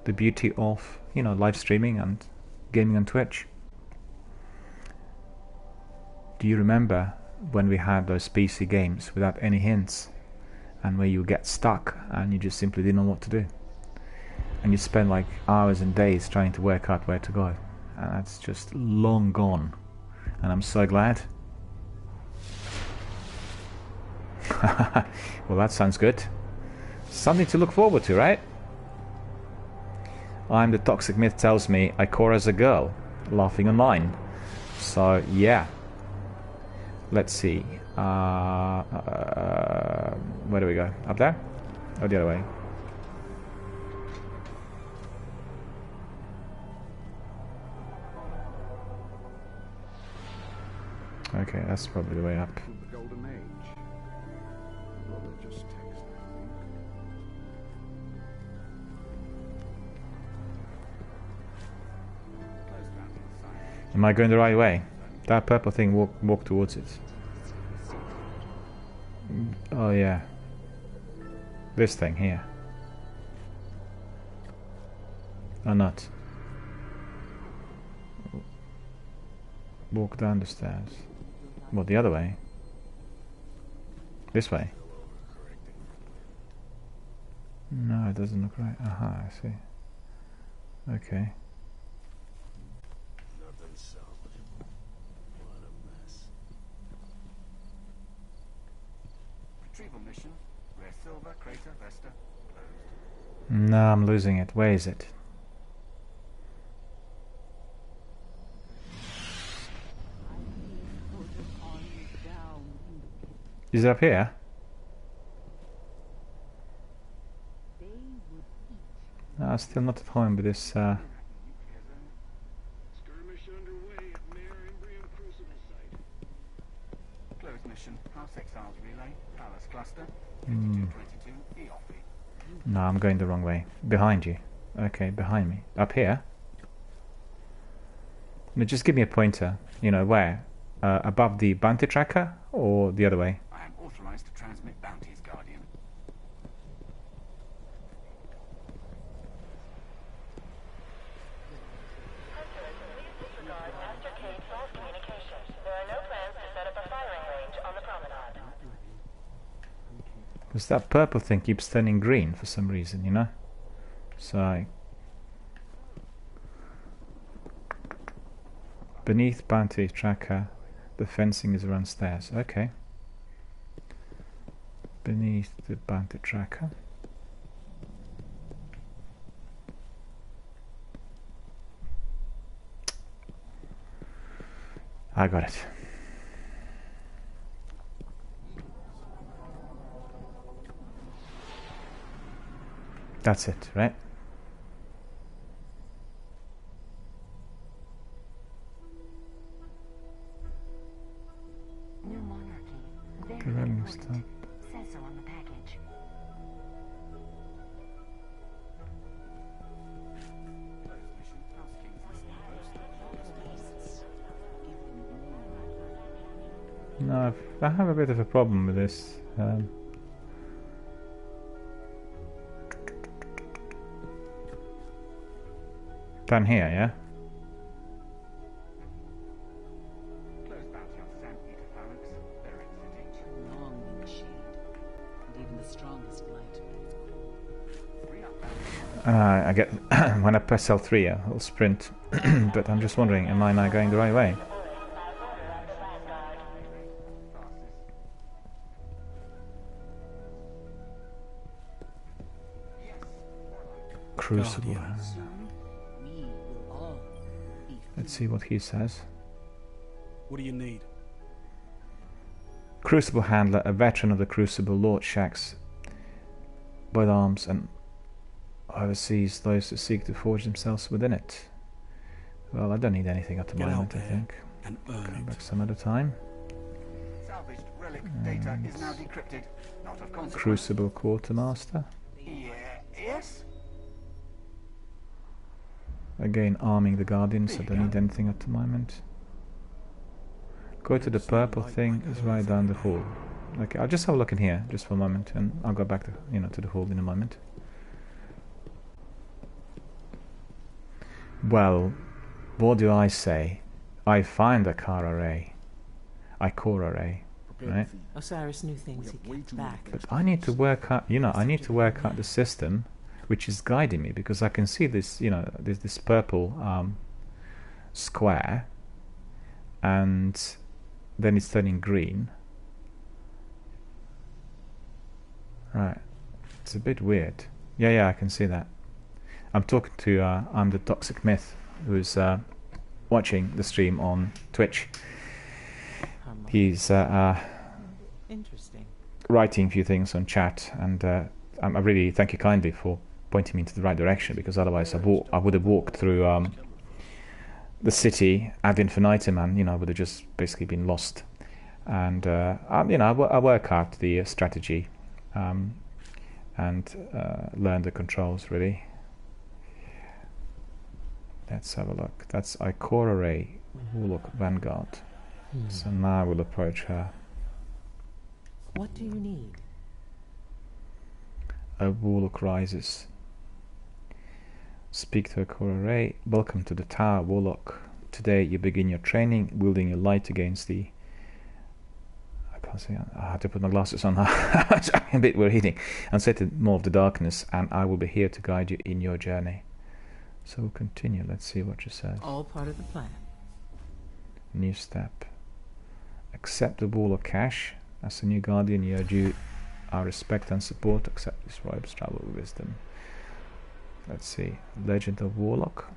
Speaker 1: The beauty of, live streaming and gaming on Twitch. Do you remember when we had those PC games without any hints, and where you get stuck and you just simply didn't know what to do? And you spend like hours and days trying to work out where to go. And that's just long gone. And I'm so glad. Well, that sounds good. Something to look forward to, right? I'm the toxic myth tells me Ikora's a girl, laughing online. So yeah. Let's see. Where do we go? Up there? Or the other way? Okay, that's probably the way up.
Speaker 8: The Golden Age. Religious text, I think.
Speaker 1: Am I going the right way? That purple thing walk towards it. Oh yeah. This thing here. Or not. Walk down the stairs. Well, the other way. This way. No, it doesn't look right. Aha, I see. Okay.
Speaker 9: Nothing salvageable. What a mess.
Speaker 10: Retrieval mission. Rare silver, crater, Vesta. Closed.
Speaker 1: No, I'm losing it. Where is it? Is it up here? No, I'm still not at home with this.
Speaker 10: Skirmish underway at Mayor Imbrium Crucible site. Closed mission. House Exiles relay. Palace cluster. 5222 EOP.
Speaker 1: No, I'm going the wrong way. Behind you. Okay, behind me. Up here? No, just give me a pointer. You know, where? Above the bounty tracker? Or the other way?
Speaker 10: I am authorized to transmit bounties, Guardian.
Speaker 1: Because that purple thing keeps turning green for some reason, you know? So... Beneath bounty tracker, the fencing is around stairs. Okay. Beneath the bounty tracker. I got it. That's it, right?
Speaker 7: New monarchy. Very
Speaker 1: Running
Speaker 7: important.
Speaker 1: stuff.
Speaker 7: Says so on the package.
Speaker 10: Closed mission. House King's
Speaker 1: No, I have a bit of a problem with this. Down here, yeah?
Speaker 10: Closed bounty on San Peter Phalanx. Buried city.
Speaker 6: Long in the shade, and even the strongest light.
Speaker 10: Free up bounty.
Speaker 1: I get when I press L3, I'll sprint. But I'm just wondering, am I now going the right way? Crucible.
Speaker 6: Soon, we will all be
Speaker 1: Let's see what he says.
Speaker 5: What do you need?
Speaker 1: Crucible handler, a veteran of the Crucible, Lord Shax, both arms and oversees those who seek to forge themselves within it. Well, I don't need anything at the
Speaker 5: Get out
Speaker 1: moment, I
Speaker 5: there
Speaker 1: think.
Speaker 5: and earn
Speaker 1: Come
Speaker 5: it.
Speaker 1: back some other time.
Speaker 10: Salvaged relic data is now decrypted. Not of consequence.
Speaker 1: Crucible Quartermaster.
Speaker 10: Yes?
Speaker 1: Again, arming the Guardians, I don't need anything at the moment. Go to the purple thing, is right down the hall. Okay, I'll just have a look in here, just for a moment, and I'll go back to, to the hall in a moment. Well, what do I say? I find a car array. I core array, right?
Speaker 6: Osiris knew things he kept back.
Speaker 1: But I need to work out, I need to work out the system which is guiding me, because I can see this, there's this purple square, and then it's turning green. Right, it's a bit weird. Yeah, I can see that. I'm talking to, I'm the Toxic Myth, who's watching the stream on Twitch. He's
Speaker 6: Interesting.
Speaker 1: writing a few things on chat, and I really thank you kindly for pointing me into the right direction, because otherwise I would have walked through the city ad infinitum, and I would have just basically been lost. And I work out the strategy and learn the controls, really. Let's have a look. That's Icor Array, Warlock Vanguard. So now I will approach her.
Speaker 6: What do you need?
Speaker 1: A Warlock rises. Speak to Icor Array. Welcome to the tower, Warlock. Today you begin your training, wielding your light against the... I can't see, I have to put my glasses on. I'm a bit reading. And set in more of the darkness, and I will be here to guide you in your journey. So we'll continue. Let's see what she says.
Speaker 6: All part of the plan.
Speaker 1: New step. Accept the ball of cash. As a new guardian, you are due our respect and support. Accept these robes, travel with wisdom. Let's see. Legend of Warlock.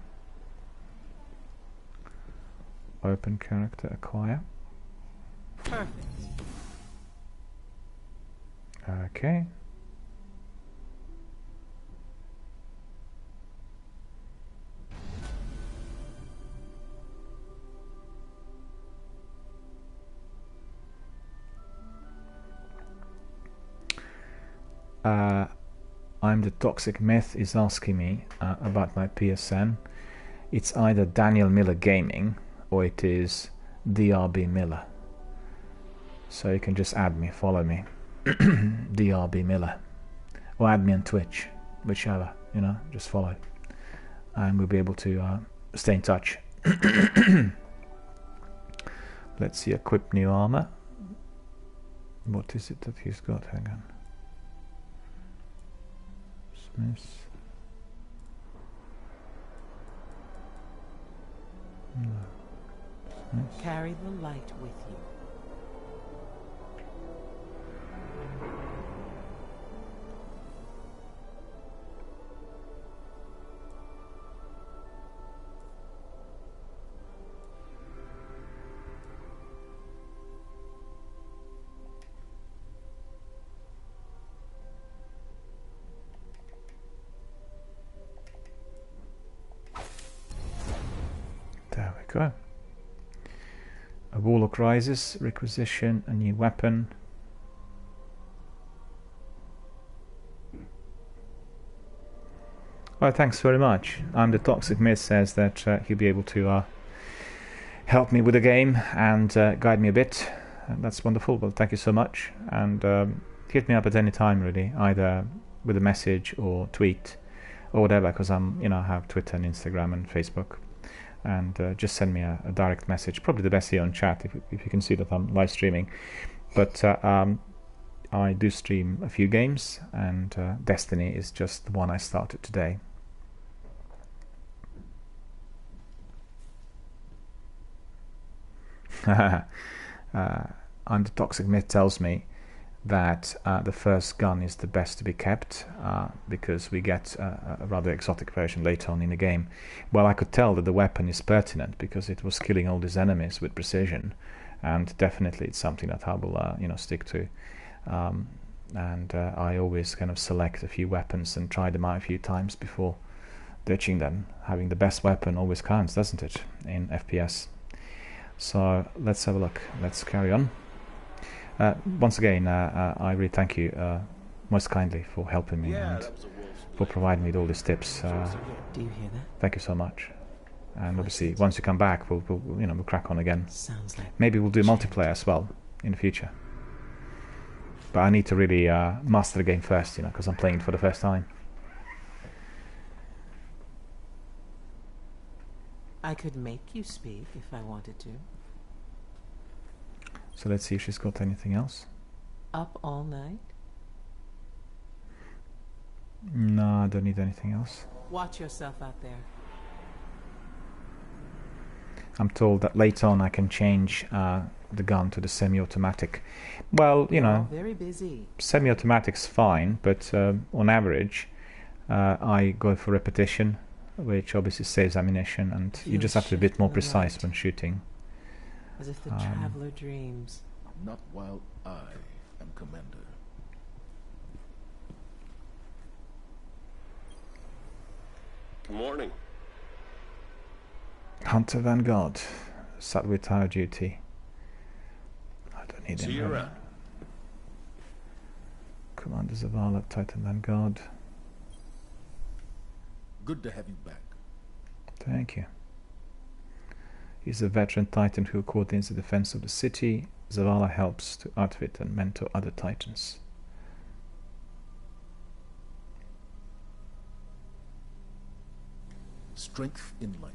Speaker 1: Open character, acquire.
Speaker 6: Perfect.
Speaker 1: Okay. I'm the Toxic Myth is asking me about my PSN. It's either Daniel Miller Gaming or it is DRBMiller. So you can just add me, follow me. DRBMiller. Or add me on Twitch, whichever, you know, just follow. And we'll be able to stay in touch. Let's see, equip new armor. What is it that he's got? Hang on. Smith. No. Smith.
Speaker 6: Carry the light with you.
Speaker 1: There we go. A Warlock rises, requisition a new weapon. Oh, thanks very much. I'm the Toxic Myth says that he'll be able to help me with the game and guide me a bit. That's wonderful. Well, thank you so much. And hit me up at any time, really, either with a message or tweet or whatever, because I'm, you know, I have Twitter and Instagram and Facebook. And just send me a direct message. Probably the best here on chat if you can see that I'm live streaming. But I do stream a few games, and Destiny is just the one I started today. I'm the Toxic Myth tells me that the first gun is the best to be kept because we get a rather exotic version later on in the game. Well, I could tell that the weapon is pertinent because it was killing all these enemies with precision, and definitely it's something that I will you know, stick to. And I always kind of select a few weapons and try them out a few times before ditching them. Having the best weapon always counts, doesn't it, in FPS? So let's have a look. Let's carry on. Once again, I really thank you most kindly for helping me and for providing me with all these tips.
Speaker 6: Do you hear that?
Speaker 1: Thank you so much. And obviously, once you come back, we'll you know, we'll crack on again.
Speaker 6: Sounds like
Speaker 1: maybe we'll do multiplayer as well in the future. But I need to really master the game first, you know, because I'm playing it for the first time.
Speaker 6: I could make you speak if I wanted to.
Speaker 1: So let's see if she's got anything else.
Speaker 6: Up all night?
Speaker 1: No, I don't need anything else.
Speaker 6: Watch yourself out there.
Speaker 1: I'm told that later on I can change the gun to the semi-automatic. Well, you know,
Speaker 6: very busy.
Speaker 1: Semi-automatic's fine, but on average I go for repetition, which obviously saves ammunition, and you just have to be a bit more precise when shooting.
Speaker 6: As if the traveler dreams.
Speaker 9: Not while I am commander.
Speaker 12: Good morning.
Speaker 1: Hunter Vanguard, sat with tower duty. I don't need
Speaker 12: See you around.
Speaker 1: Commander Zavala, Titan Vanguard.
Speaker 9: Good to have you back.
Speaker 1: Thank you. He's a veteran Titan who coordinates the defense of the city. Zavala helps to outfit and mentor other Titans.
Speaker 9: Strength in light.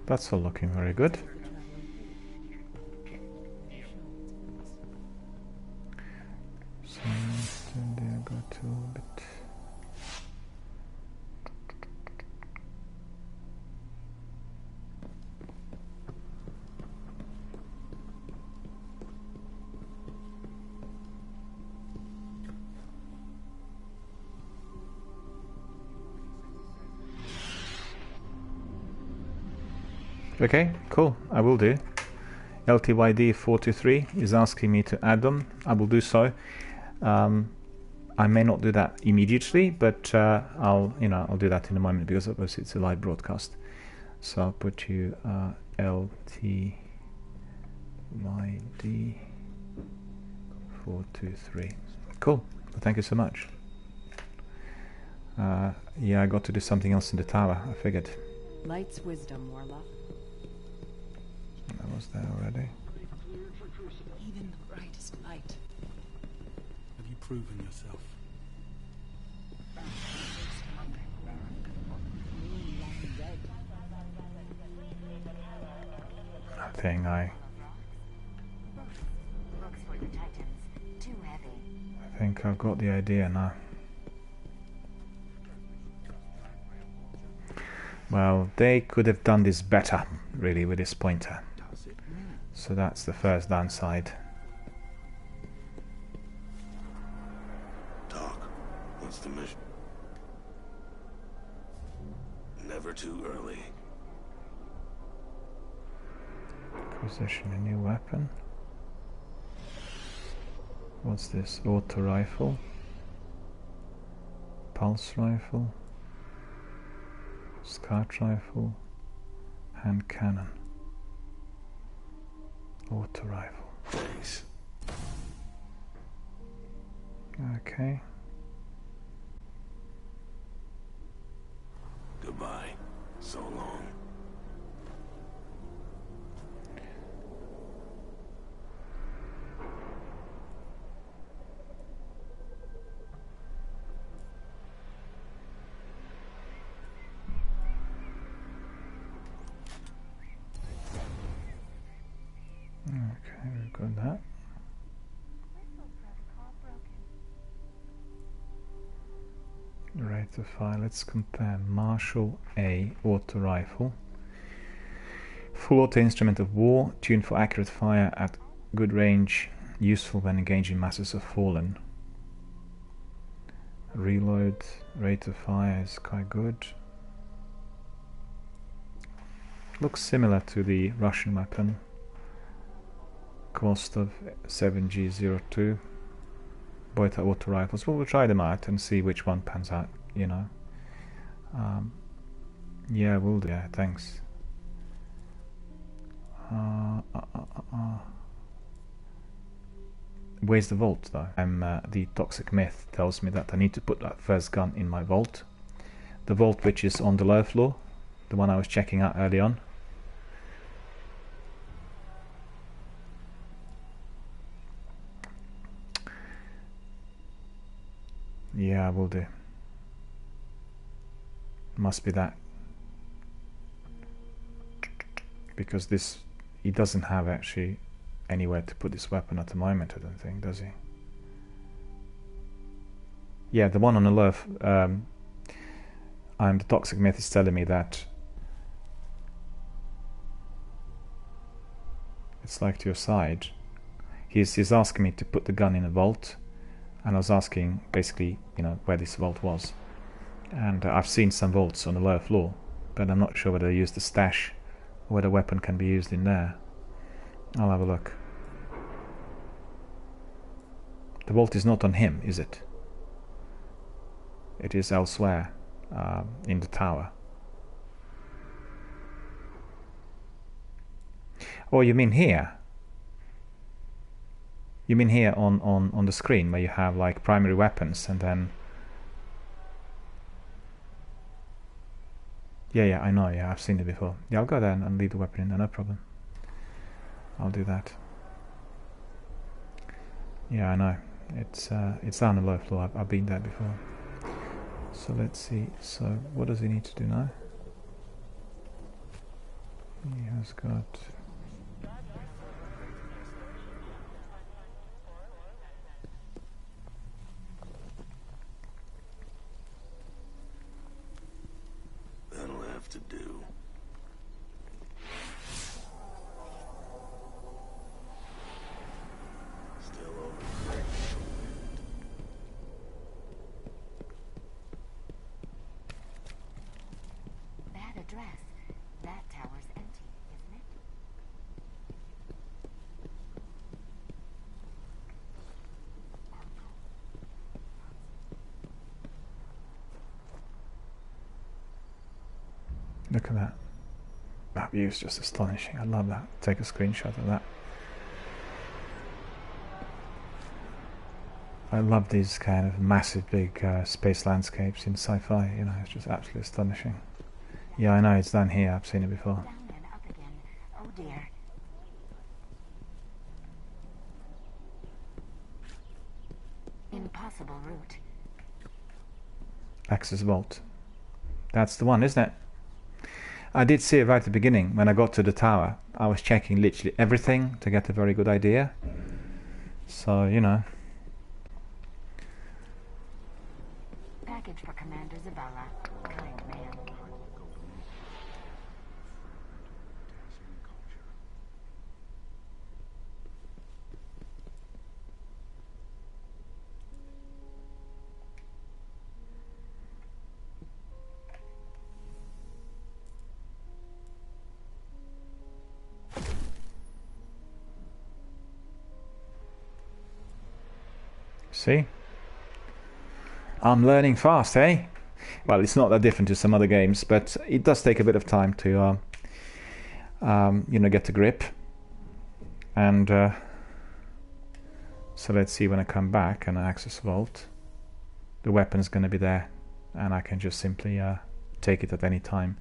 Speaker 1: That's all looking very good. So there, go to a little bit. Okay, cool. I will do. LTYD423 is asking me to add them. I will do so. I may not do that immediately, but I'll do that in a moment because obviously it's a live broadcast. So I'll put you LTYD423. Cool. Thank you so much. Yeah, I got to do something else in the tower. I figured.
Speaker 6: Light's wisdom, Warlock.
Speaker 1: I was there already.
Speaker 6: Even the brightest light.
Speaker 5: Have you proven yourself?
Speaker 1: I think I think I've got the idea now. Well, they could have done this better, really, with this pointer. So that's the first downside.
Speaker 12: Doc, what's the mission? Never too early.
Speaker 1: Position a new weapon. What's this? Auto rifle. Pulse rifle. Scout rifle. Hand cannon. Auto rifle.
Speaker 12: Thanks.
Speaker 1: Okay.
Speaker 12: Goodbye. So long.
Speaker 1: Okay, we've got that. Rate of fire. Let's compare Marshall A auto rifle. Full auto instrument of war, tuned for accurate fire at good range, useful when engaging masses of fallen. Reload rate of fire is quite good. Looks similar to the Russian weapon. Cost of 7G02. Both are auto rifles. Well, we'll try them out and see which one pans out, you know. Yeah, we'll do. Yeah, thanks. Where's the vault, though? The toxic myth tells me that I need to put that first gun in my vault. The vault which is on the lower floor, the one I was checking out early on. Yeah, I will do. Must be that. Because this, he doesn't have actually anywhere to put this weapon at the moment, I don't think, does he? Yeah, the one on the left, the toxic myth is telling me that it's like to your side. He's asking me to put the gun in a vault. And I was asking, basically, you know, where this vault was. And I've seen some vaults on the lower floor, but I'm not sure whether they use the stash or whether a weapon can be used in there. I'll have a look. The vault is not on him, is it? It is elsewhere, in the tower. Oh, you mean here? You mean here on the screen where you have like primary weapons and then... Yeah, I know, yeah, I've seen it before. Yeah, I'll go there and leave the weapon in there, no problem. I'll do that. Yeah, I know. It's down the low floor, I've been there before. So let's see, so what does he need to do now? He has got...
Speaker 12: That'll have to do. Still over there.
Speaker 7: Bad address. That tower's empty, isn't it?
Speaker 1: Look at that. That view is just astonishing. I love that. Take a screenshot of that. I love these kind of massive, big space landscapes in sci-fi. You know, it's just absolutely astonishing. Yeah, I know it's down here. I've seen it before.
Speaker 7: Down and up again. Oh dear. Impossible route.
Speaker 1: Access vault. That's the one, isn't it? I did see it right at the beginning. When I got to the tower, I was checking literally everything to get a very good idea. So, you know.
Speaker 7: Package for Commander Zabala. Kind man.
Speaker 1: See? I'm learning fast, eh? Well, it's not that different to some other games, but it does take a bit of time to, you know, get the grip. And so let's see when I come back and I access vault. The weapon's going to be there, and I can just simply take it at any time.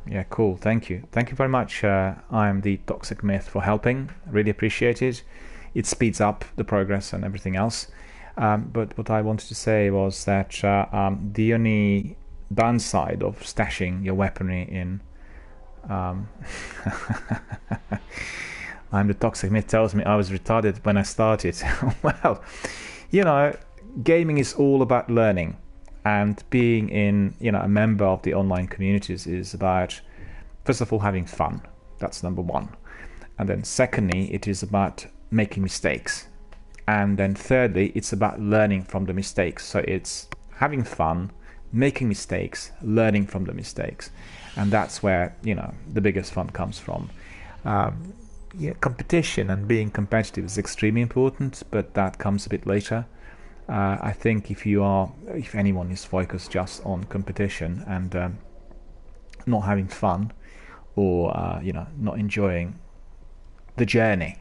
Speaker 1: Yeah, cool. Thank you. Thank you very much. I am the Toxic Myth for helping. Really appreciate it. It speeds up the progress and everything else. But what I wanted to say was that the only downside of stashing your weaponry in... I'm the Toxic Myth tells me I was retarded when I started. Well, you know, gaming is all about learning. And being in, you know, a member of the online communities is about, first of all, having fun. That's number one. And then secondly, it is about making mistakes. And then thirdly, it's about learning from the mistakes. So it's having fun, making mistakes, learning from the mistakes. And that's where, you know, the biggest fun comes from. Yeah, competition and being competitive is extremely important, but that comes a bit later. I think if anyone is focused just on competition and not having fun, or you know, not enjoying the journey,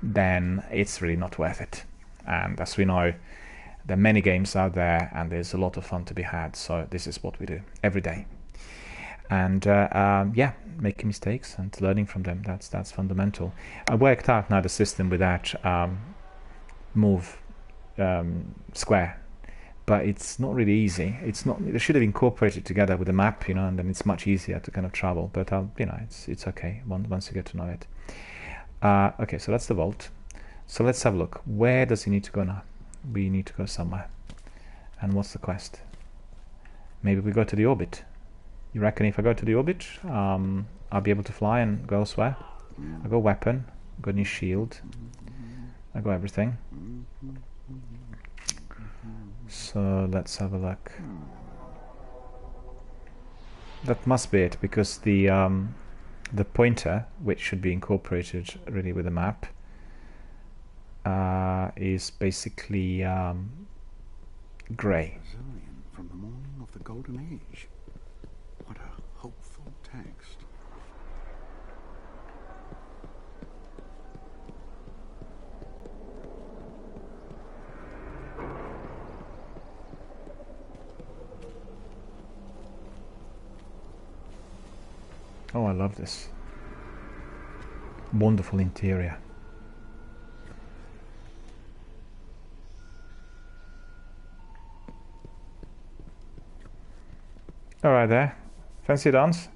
Speaker 1: then it's really not worth it. And as we know, there are many games out there, and there's a lot of fun to be had. So this is what we do every day. And yeah, making mistakes and learning from them. That's fundamental. I worked out now the system with that move. Square, but it's not really easy. It's not. They should have incorporated together with the map, you know, and then it's much easier to kind of travel. But you know, it's okay once you get to know it. Okay, so that's the vault. So let's have a look. Where does he need to go now? We need to go somewhere. And what's the quest? Maybe we go to the orbit. You reckon if I go to the orbit, I'll be able to fly and go elsewhere? I got weapon, I got new shield, I got everything. So let's have a look. That must be it, because the pointer, which should be incorporated really with the map, is basically grey.
Speaker 8: From the morning of the Golden Age. What a hopeful text.
Speaker 1: Oh, I love this. Wonderful interior. Alright there. Fancy a dance?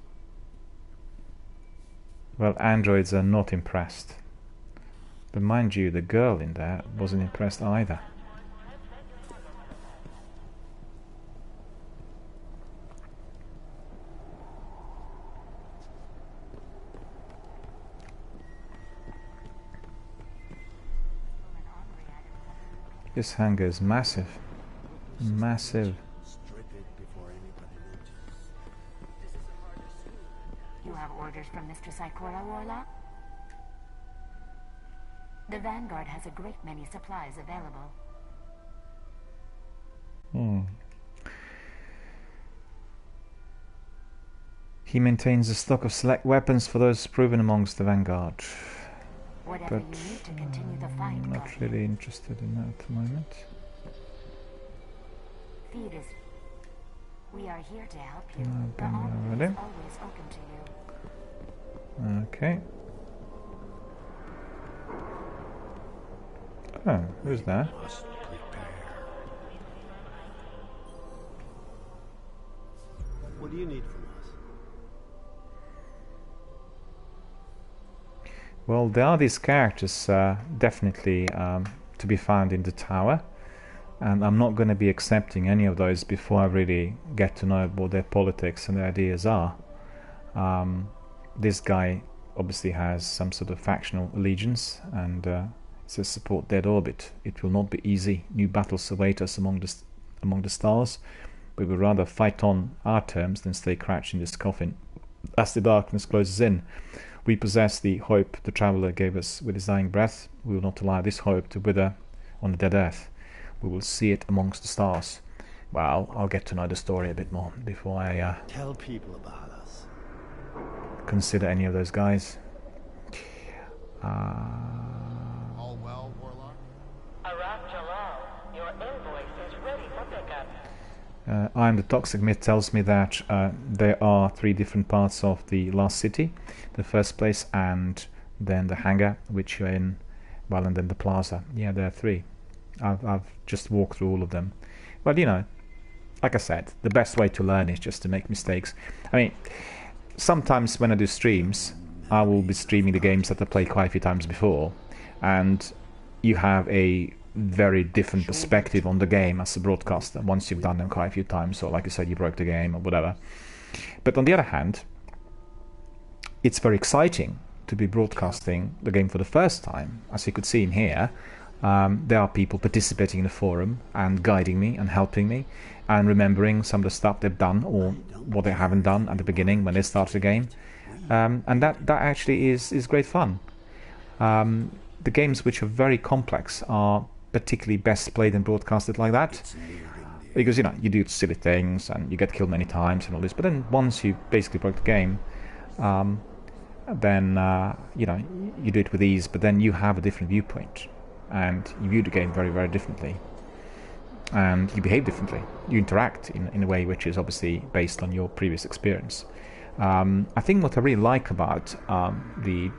Speaker 1: Well, androids are not impressed. But mind you, the girl in there wasn't impressed either. This hangar is massive. Massive.
Speaker 7: You have orders from Mr. Sikora, Warlock? The Vanguard has a great many supplies available.
Speaker 1: He maintains a stock of select weapons for those proven amongst the Vanguard.
Speaker 7: Whatever
Speaker 1: But
Speaker 7: you need to continue the fight,
Speaker 1: I'm not
Speaker 7: Guardian.
Speaker 1: really interested in that at the moment.
Speaker 7: Feed is. We are here to help you.
Speaker 1: I've
Speaker 7: The
Speaker 1: been
Speaker 7: army
Speaker 1: there
Speaker 7: is
Speaker 1: already.
Speaker 7: always open to you.
Speaker 1: Okay. Oh, who's that?
Speaker 13: What do you need from us?
Speaker 1: Well, there are these characters definitely to be found in the tower, and I'm not going to be accepting any of those before I really get to know what their politics and their ideas are. This guy obviously has some sort of factional allegiance and says support Dead Orbit. It will not be easy. New battles await us among the stars. We would rather fight on our terms than stay crouched in this coffin. As the darkness closes in, we possess the hope the Traveller gave us with his dying breath. We will not allow this hope to wither on the dead earth. We will see it amongst the stars. Well, I'll get to know the story a bit more before I
Speaker 13: Tell people about us.
Speaker 1: consider any of those guys.
Speaker 11: All well, Warlock?
Speaker 14: Arak Jalal, your invoice is ready for pickup.
Speaker 1: I'm the Toxic Myth tells me that there are 3 different parts of the last city. The first place, and then the hangar, which you're in, well, and then the plaza. Yeah, there are 3. I've just walked through all of them. But, you know, like I said, the best way to learn is just to make mistakes. I mean, sometimes when I do streams, I will be streaming the games that I played quite a few times before, and you have a very different perspective on the game as a broadcaster once you've done them quite a few times, or like you said, you broke the game or whatever. But on the other hand, it's very exciting to be broadcasting the game for the first time. As you could see in here, there are people participating in the forum and guiding me and helping me and remembering some of the stuff they've done or what they haven't done at the beginning when they started the game, and that actually is great fun. The games which are very complex are particularly best played and broadcasted like that, because you know you do silly things and you get killed many times and all this, but then once you basically broke the game, then you know you do it with ease, but then you have a different viewpoint and you view the game very, very differently, and you behave differently. You interact in a way which is obviously based on your previous experience. I think what I really like about the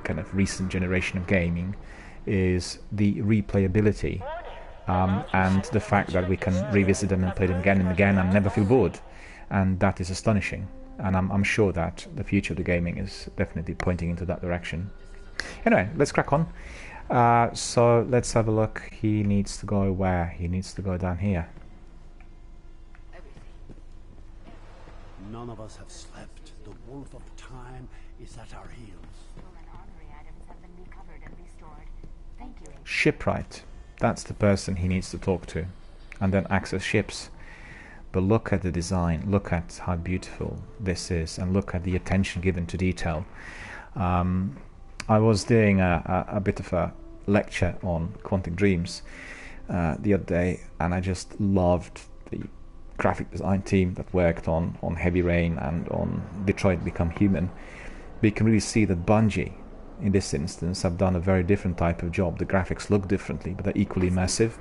Speaker 1: kind of recent generation of gaming is the replayability, and the fact that we can revisit them and play them again and again and never feel bored, and that is astonishing. And I'm sure that the future of the gaming is definitely pointing into that direction. Anyway, let's crack on. So let's have a look. He needs to go where? He needs to go down here.
Speaker 13: None of us have slept. The wolf of time is at our heels.
Speaker 1: Shipwright. That's the person he needs to talk to, and then access ships. But look at the design, look at how beautiful this is, and look at the attention given to detail. I was doing a bit of a lecture on Quantic Dreams the other day, and I just loved the graphic design team that worked on Heavy Rain and on Detroit Become Human. But you can really see that Bungie, in this instance, have done a very different type of job. The graphics look differently, but they're equally immersive,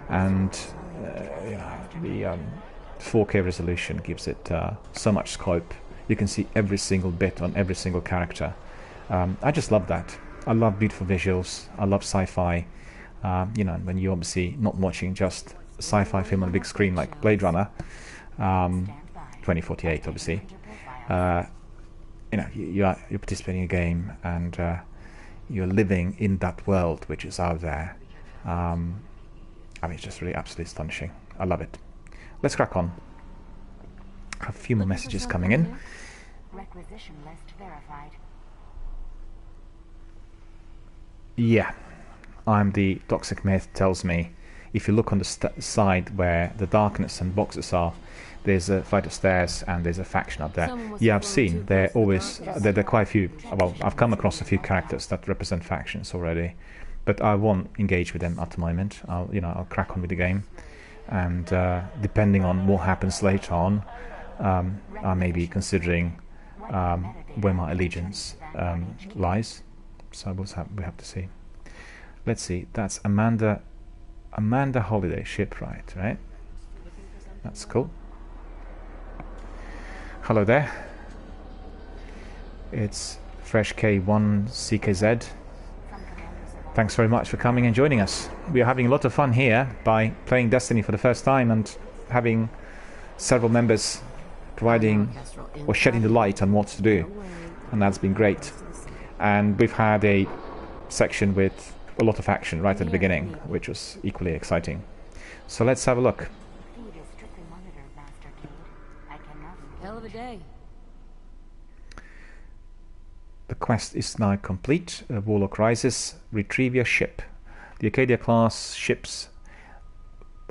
Speaker 1: and you know, the 4K resolution gives it so much scope. You can see every single bit on every single character. I just love that. I love beautiful visuals. I love sci-fi. You know, when you're obviously not watching just sci-fi film on a big screen like Blade Runner 2048, obviously. you know, you're participating in a game, and you're living in that world which is out there. I mean, it's just really absolutely astonishing. I love it. Let's crack on. A few more messages coming in.
Speaker 7: Requisition list verified.
Speaker 1: Yeah, I'm the toxic myth tells me if you look on the side where the darkness and boxes are, there's a flight of stairs and there's a faction up there. Yeah, I've seen. There are quite a few. Well, I've come across a few characters that represent factions already, but I won't engage with them at the moment. I'll crack on with the game, and depending on what happens later on, I may be considering where my allegiance lies. So we have to see. Let's see. That's Amanda Holiday ship, right? That's cool. Hello there. It's Fresh K1 CKZ. Thanks very much for coming and joining us. We are having a lot of fun here by playing Destiny for the first time and having several members providing or shedding the light on what to do, and that's been great. And we've had a section with a lot of action right at the beginning, which was equally exciting. So let's have a look.
Speaker 6: Hell of a day.
Speaker 1: The quest is now complete. Warlock rises. Retrieve your ship. The Acadia class ships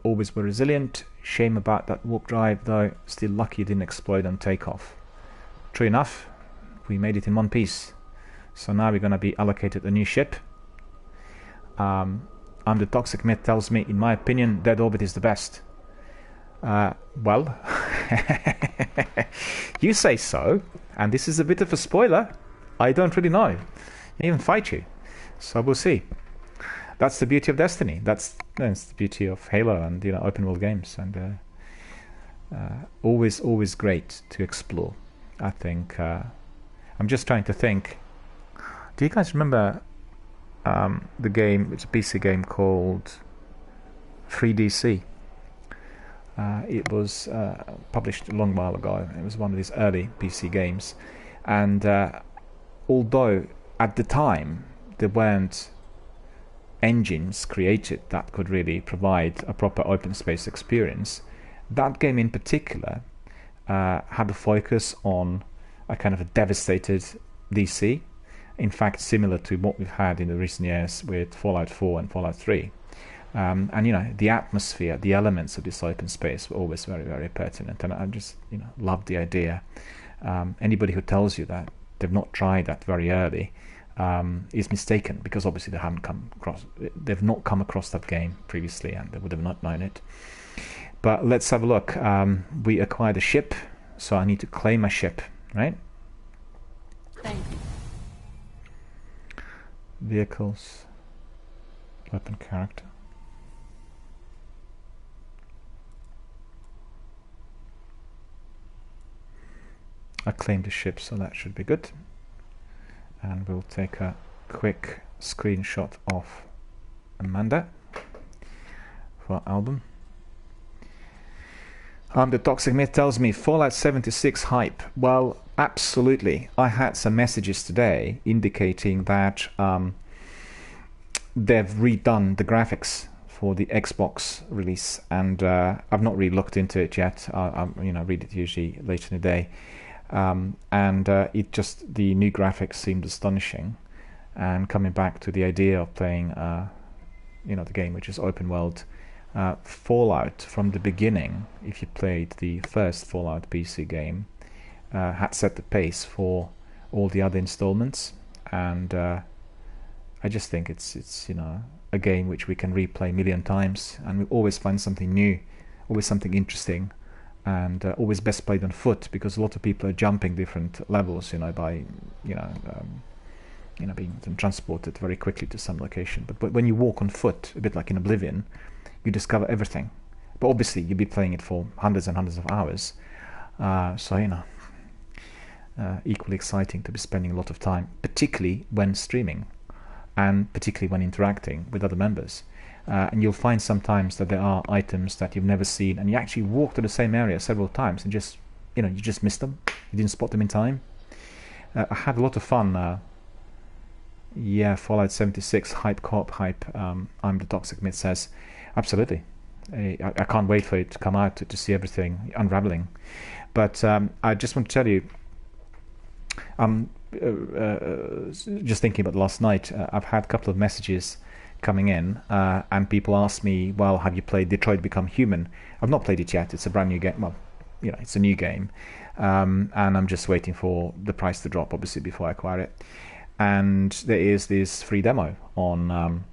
Speaker 1: always were resilient. Shame about that warp drive, though. Still lucky it didn't explode on takeoff. True enough, we made it in one piece. So now we're going to be allocated a new ship. I'm the toxic myth tells me, in my opinion, Dead Orbit is the best. Well, you say so, and this is a bit of a spoiler. I don't really know. I even fight you, so we'll see. That's the beauty of Destiny. That's the beauty of Halo and open world games, and always great to explore. I think I'm just trying to think. Do you guys remember the game? It's a PC game called 3DC. It was published a long while ago. It was one of these early PC games, and although at the time there weren't engines created that could really provide a proper open space experience, that game in particular had a focus on a kind of a devastated DC. In fact, similar to what we've had in the recent years with Fallout 4 and Fallout 3. And the atmosphere, the elements of this open space were always very, very pertinent, and I just love the idea. Anybody who tells you that they've not tried that very early is mistaken, because obviously they've not come across that game previously, and they would have not known it. But let's have a look. We acquired a ship, so I need to claim my ship, right?
Speaker 6: Thank you.
Speaker 1: Vehicles, weapon character. I claimed the ship, so that should be good. And we'll take a quick screenshot of Amanda for our album. The Toxic Myth tells me Fallout 76 hype. Well, absolutely. I had some messages today indicating that they've redone the graphics for the Xbox release, and I've not really looked into it yet. I read it usually later in the day. And the new graphics seemed astonishing, and coming back to the idea of playing the game, which is open world. Fallout from the beginning, if you played the first Fallout PC game, had set the pace for all the other installments, and I just think it's a game which we can replay a million times, and we always find something new, always something interesting, and always best played on foot, because a lot of people are jumping different levels, by being transported very quickly to some location. But when you walk on foot, a bit like in Oblivion, you discover everything. But obviously you'll be playing it for hundreds and hundreds of hours, equally exciting to be spending a lot of time, particularly when streaming, and particularly when interacting with other members. And you'll find sometimes that there are items that you've never seen, and you actually walk to the same area several times and you just missed them. You didn't spot them in time. I had a lot of fun. Yeah, Fallout 76 hype co-op hype. I'm the Toxic Myth says, absolutely. I can't wait for it to come out to see everything unraveling. But I just want to tell you, just thinking about last night, I've had a couple of messages coming in, and people ask me, well, have you played Detroit Become Human? I've not played it yet. It's a brand new game. Well, it's a new game, and I'm just waiting for the price to drop, obviously, before I acquire it. And there is this free demo on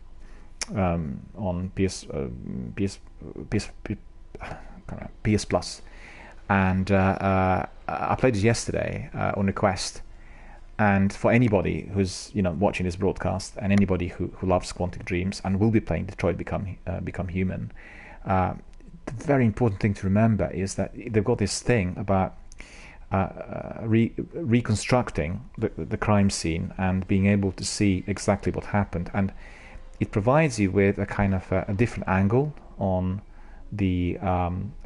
Speaker 1: PS Plus, and I played it yesterday on request. And for anybody who's watching this broadcast, and anybody who loves Quantic Dreams and will be playing Detroit Become Human, the very important thing to remember is that they've got this thing about reconstructing the crime scene and being able to see exactly what happened, and it provides you with a kind of a different angle on the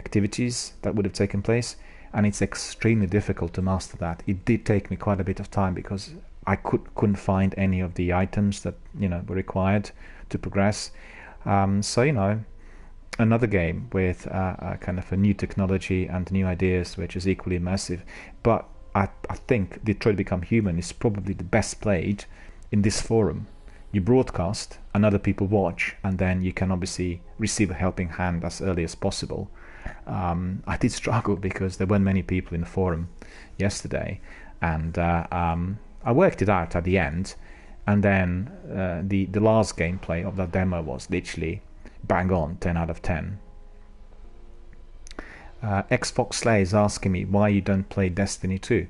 Speaker 1: activities that would have taken place. And it's extremely difficult to master that. It did take me quite a bit of time because I couldn't find any of the items that were required to progress. So another game with a kind of a new technology and new ideas, which is equally immersive. But I think Detroit Become Human is probably the best played in this forum. You broadcast and other people watch, and then you can obviously receive a helping hand as early as possible. I did struggle because there weren't many people in the forum yesterday, and I worked it out at the end, and then the last gameplay of that demo was literally bang on, 10 out of 10. Xfox Slay is asking me why you don't play Destiny 2.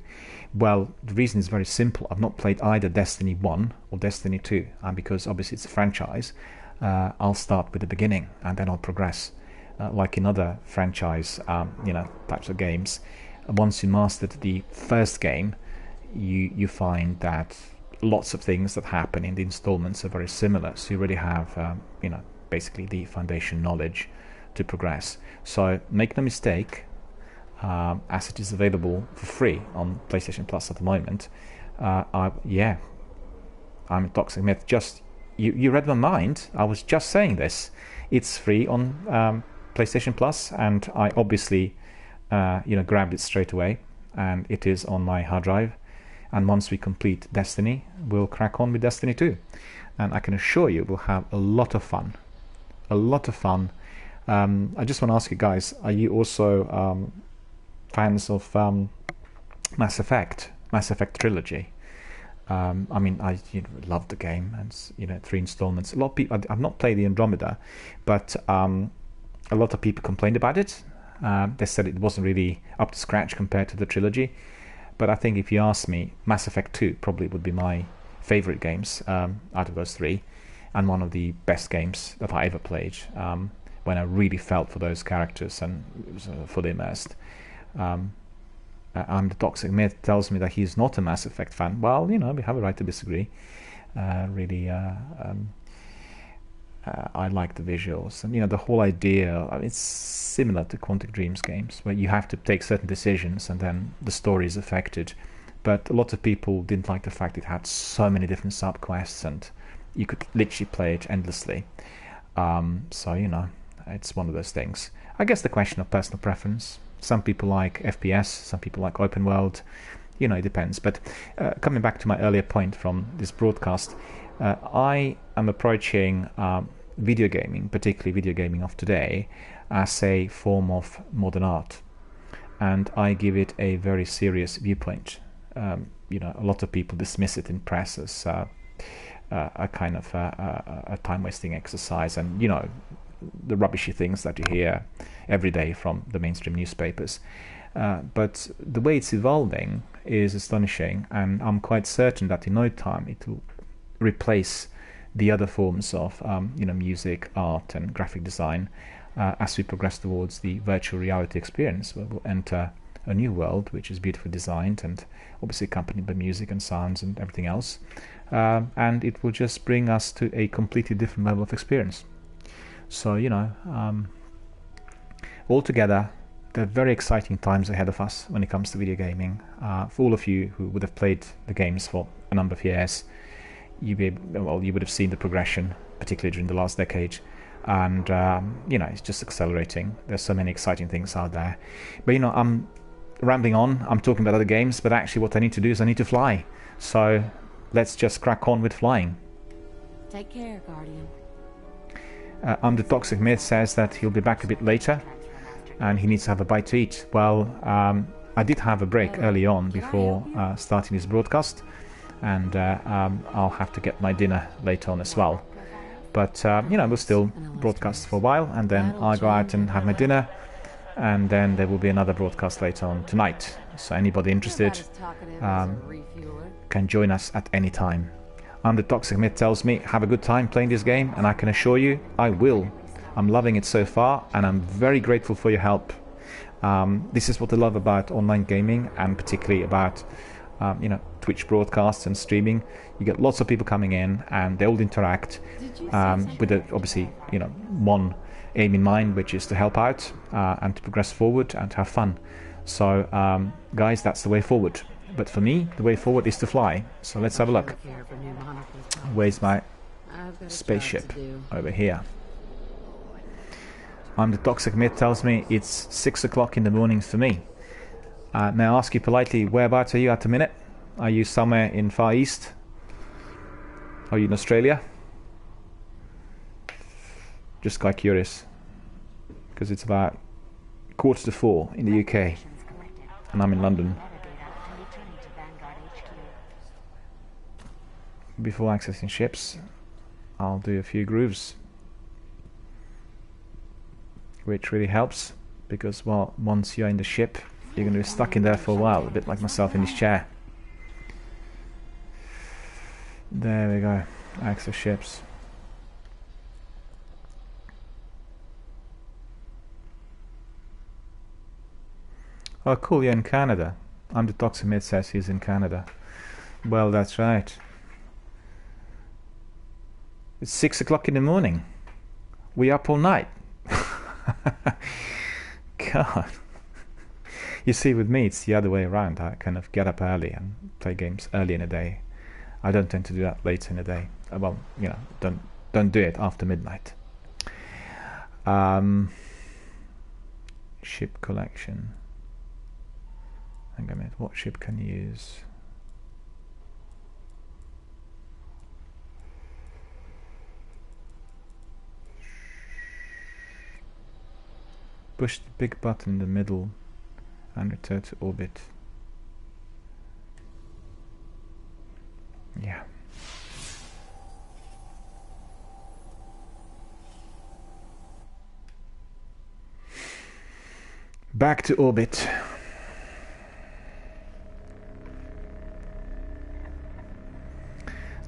Speaker 1: Well, the reason is very simple. I've not played either Destiny 1 or Destiny 2, and because obviously it's a franchise, I'll start with the beginning and then I'll progress. Like in other franchise, types of games, once you mastered the first game, you find that lots of things that happen in the installments are very similar. So you already have, basically the foundation knowledge to progress. So make no mistake, as it is available for free on PlayStation Plus at the moment. I'm a Toxic Myth. Just you read my mind. I was just saying this. It's free on PlayStation Plus, and I obviously grabbed it straight away, and it is on my hard drive. And once we complete Destiny, we'll crack on with Destiny 2, and I can assure you we'll have a lot of fun. I just want to ask you guys, are you also fans of Mass Effect trilogy? I love the game, and 3 installments. A lot of people, I've not played the Andromeda, but a lot of people complained about it. They said it wasn't really up to scratch compared to the trilogy. But I think if you ask me, Mass Effect 2 probably would be my favorite games out of those 3, and one of the best games that I ever played, when I really felt for those characters and was fully immersed. I'm the Toxic Myth tells me that he's not a Mass Effect fan. Well, we have a right to disagree. I like the visuals, and the whole idea. It's similar to Quantic Dreams games, where you have to take certain decisions, and then the story is affected. But a lot of people didn't like the fact it had so many different subquests, and you could literally play it endlessly. So it's one of those things. I guess the question of personal preference. Some people like FPS, some people like open world. It depends. But coming back to my earlier point from this broadcast, I am approaching video gaming, particularly video gaming of today, as a form of modern art, and I give it a very serious viewpoint. A lot of people dismiss it in press as a kind of a time-wasting exercise, and the rubbishy things that you hear every day from the mainstream newspapers. But the way it's evolving is astonishing, and I'm quite certain that in no time it will replace the other forms of music, art, and graphic design as we progress towards the virtual reality experience, where we'll enter a new world which is beautifully designed and obviously accompanied by music and sounds and everything else, and it will just bring us to a completely different level of experience. So altogether, there are very exciting times ahead of us when it comes to video gaming. For all of you who would have played the games for a number of years, you would have seen the progression, particularly during the last decade. And it's just accelerating. There's so many exciting things out there. But I'm rambling on. I'm talking about other games, but actually what I need to do is I need to fly. So let's just crack on with flying.
Speaker 6: Take care, Guardian.
Speaker 1: The Toxic Myth says that he'll be back a bit later and he needs to have a bite to eat. Well, I did have a break early on before starting this broadcast, and I'll have to get my dinner later on as well. But we'll still broadcast for a while, and then I'll go out and have my dinner, and then there will be another broadcast later on tonight. So anybody interested can join us at any time. The Toxic Myth tells me, have a good time playing this game, and I can assure you, I will. I'm loving it so far, and I'm very grateful for your help. This is what I love about online gaming, and particularly about Twitch broadcasts and streaming. You get lots of people coming in, and they all interact with obviously one aim in mind, which is to help out and to progress forward and to have fun. So guys, that's the way forward. But for me, the way forward is to fly. So let's have a look. Where's my spaceship? Over here. The Toxic Myth tells me it's 6 o'clock in the morning for me. May I ask you politely, whereabouts are you at the minute? Are you somewhere in Far East? Are you in Australia? Just quite curious, because it's about 3:45 in the UK, and I'm in London. Before accessing ships, I'll do a few grooves, which really helps, because once you're in the ship, you're going to be stuck in there for a while, a bit like myself in this chair. There we go, access ships. Oh cool, you're in Canada. The Toxic Myth says he's in Canada. Well, that's right. It's 6 o'clock in the morning. We up all night. God. You see, with me, it's the other way around. I kind of get up early and play games early in the day. I don't tend to do that later in the day. Well, don't do it after midnight. Ship collection. Hang on a minute. What ship can you use? Push the big button in the middle and return to orbit. Yeah. Back to orbit.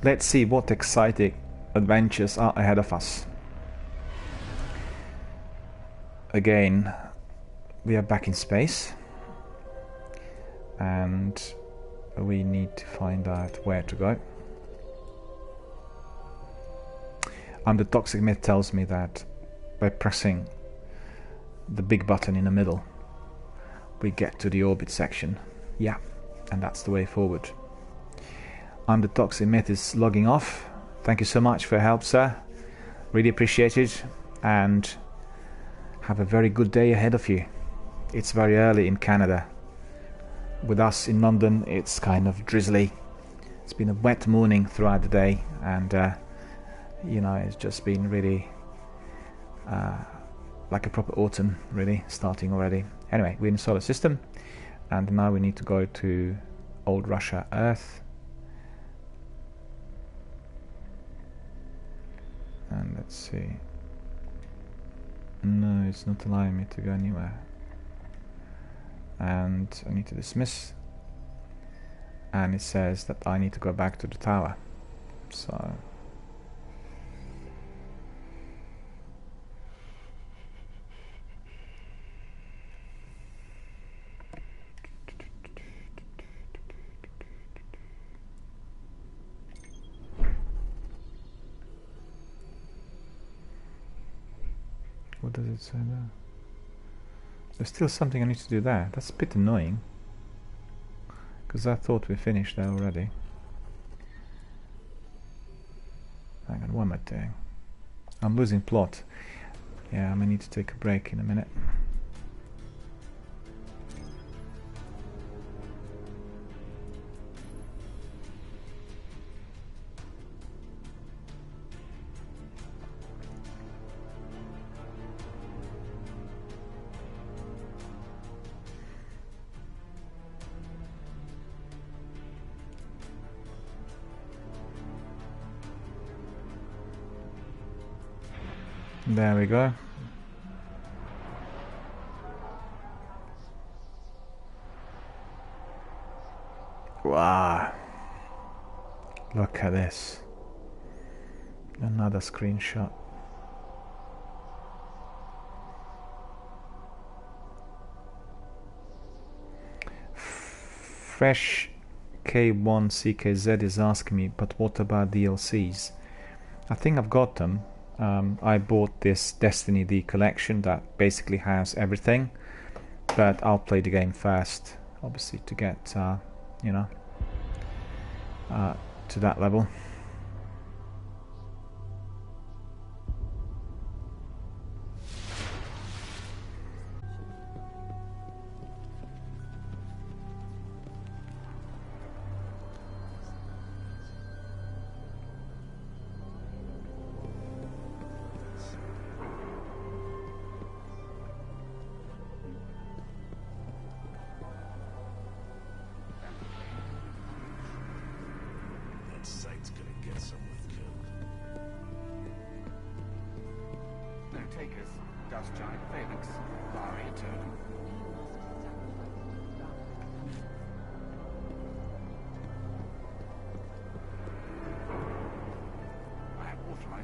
Speaker 1: Let's see what exciting adventures are ahead of us. Again, we are back in space, and we need to find out where to go. The Toxic Myth tells me that by pressing the big button in the middle, we get to the orbit section. Yeah, and that's the way forward. The Toxic Myth is logging off. Thank you so much for your help, sir. Really appreciate it, and have a very good day ahead of you. It's very early in Canada. With us in London, it's kind of drizzly. It's been a wet morning throughout the day, and it's just been really like a proper autumn, really, starting already. Anyway, we're in the solar system, and now we need to go to old Russia, Earth. And let's see. No, it's not allowing me to go anywhere. And I need to dismiss. And it says that I need to go back to the tower. So what does it say there? There's still something I need to do there. That's a bit annoying. Because I thought we finished there already. Hang on, what am I doing? I'm losing plot. Yeah, I may need to take a break in a minute. There we go. Wow. Look at this. Another screenshot. Fresh K1CKZ is asking me, but what about DLCs? I think I've got them. I bought this Destiny D collection that basically has everything, but I'll play the game first, obviously, to get you know, to that level.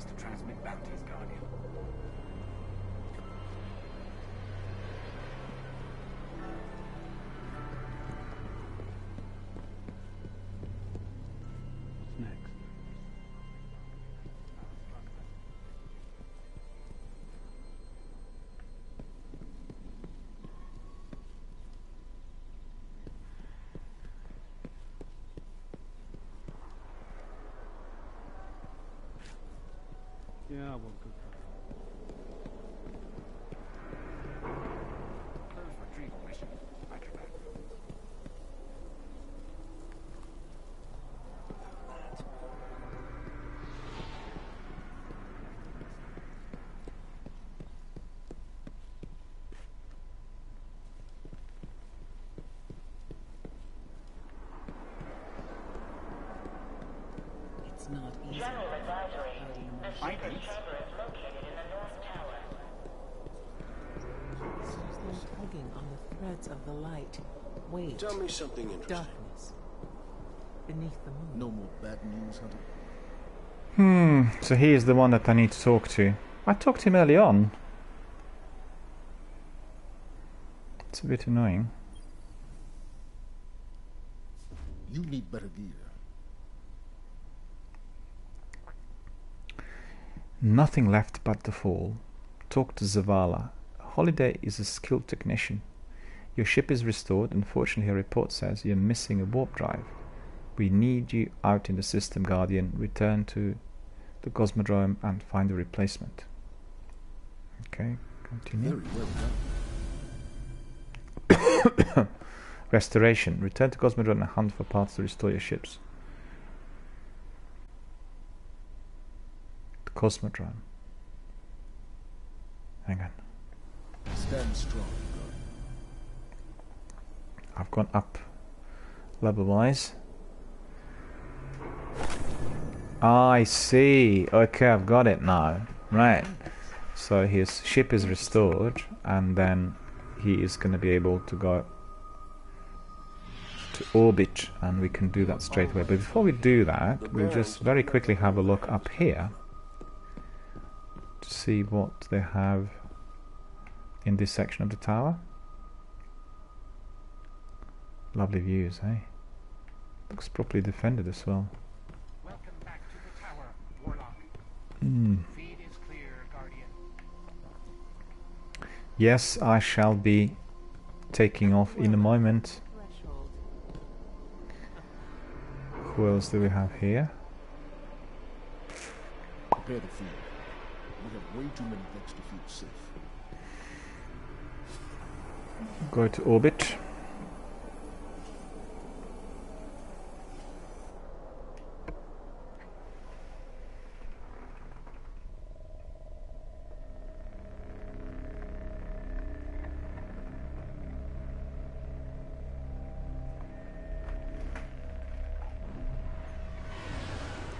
Speaker 10: To transmit bounties, Guardian.
Speaker 5: Next. Yeah, well, good.
Speaker 10: Close retrieval mission. Acrobat.
Speaker 6: It's not easy.
Speaker 14: General advisory. The shipper chamber is located in the North Tower.
Speaker 6: Seems they're tugging on the threads of the light. Wait.
Speaker 12: Tell me something interesting.
Speaker 6: Darkness. Beneath the moon.
Speaker 9: No more bad news, Hunter?
Speaker 1: So he is the one that I need to talk to. I talked to him early on. It's a bit annoying.
Speaker 9: You need better gear.
Speaker 1: Nothing left but the fall. Talk to Zavala. Holiday is a skilled technician. Your ship is restored. Unfortunately, her report says you're missing a warp drive. We need you out in the system, Guardian. Return to the Cosmodrome and find a replacement. Okay, continue.
Speaker 9: Very well done.
Speaker 1: Restoration. Return to Cosmodrome and hunt for parts to restore your ships. The Cosmodrome. Hang on.
Speaker 9: Stand strong.
Speaker 1: I've gone up level-wise. I see. Okay, I've got it now. Right. So his ship is restored, and then he is going to be able to go to orbit, and we can do that straight away. But before we do that, we'll just very quickly have a look up here to see what they have in this section of the tower. Lovely views, eh? Looks properly defended as well.
Speaker 10: Welcome back to the tower, Warlock. Feed is clear, Guardian.
Speaker 1: Yes, I shall be taking off in a moment. Who else do we have here?
Speaker 12: Prepare the field. We have way too many things to feel safe.
Speaker 1: Go to orbit.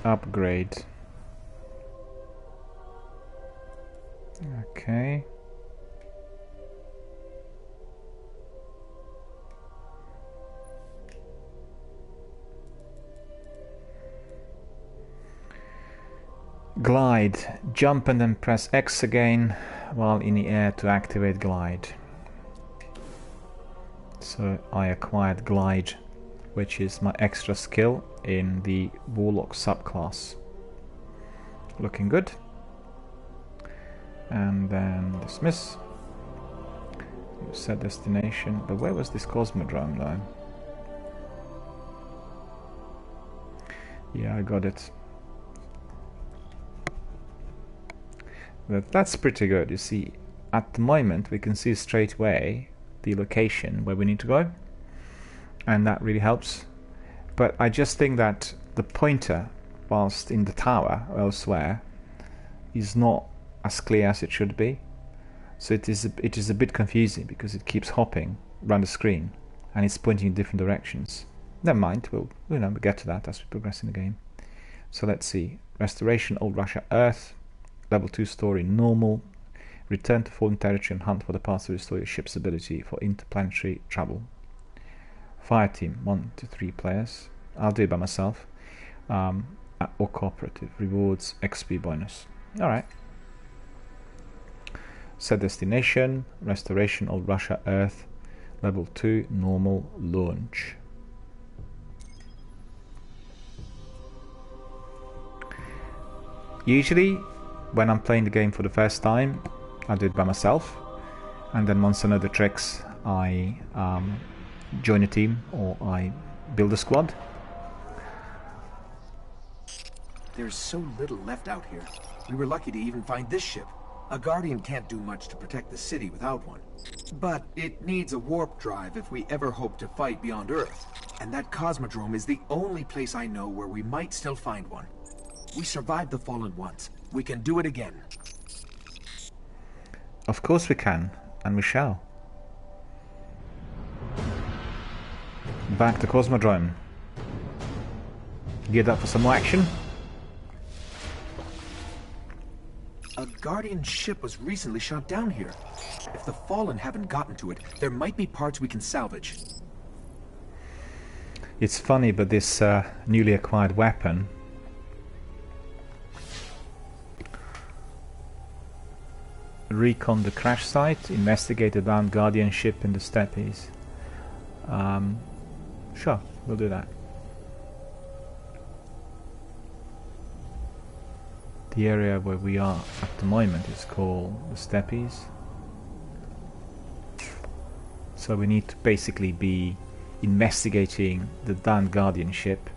Speaker 1: Upgrade. Okay. Glide. Jump and then press X again while in the air to activate glide. So I acquired glide, which is my extra skill in the Warlock subclass. Looking good. And then dismiss. Set destination. But where was this Cosmodrome though? Yeah, I got it. But that's pretty good. You see, at the moment we can see straight away the location where we need to go, and that really helps. But I just think that the pointer, whilst in the tower or elsewhere, is not as clear as it should be. So it is a bit confusing because it keeps hopping around the screen and it's pointing in different directions. Never mind, we'll get to that as we progress in the game. So let's see. Restoration, Old Russia, Earth, level 2 story, normal. Return to fallen territory and hunt for the parts to restore your ship's ability for interplanetary travel. Fire team, 1 to 3 players. I'll do it by myself. Or cooperative. Rewards, XP bonus. Alright. Set destination. Restoration, Old Russia, Earth. Level 2, normal, launch. Usually, when I'm playing the game for the first time, I do it by myself, and then once I know the tricks, I join a team or I build a squad.
Speaker 3: There's so little left out here. We were lucky to even find this ship. A Guardian can't do much to protect the city without one. But it needs a warp drive if we ever hope to fight beyond Earth. And that Cosmodrome is the only place I know where we might still find one. We survived the Fallen once. We can do it again.
Speaker 1: Of course we can, and we shall. Back to Cosmodrome. Geared up for some more action.
Speaker 3: A Guardian ship was recently shot down here. If the Fallen haven't gotten to it, there might be parts we can salvage.
Speaker 1: It's funny, but this newly acquired weapon recon the crash site, investigate the downed Guardian ship in the steppes. Sure, we'll do that. The area where we are at the moment is called the steppes. So we need to basically be investigating the downed Guardian ship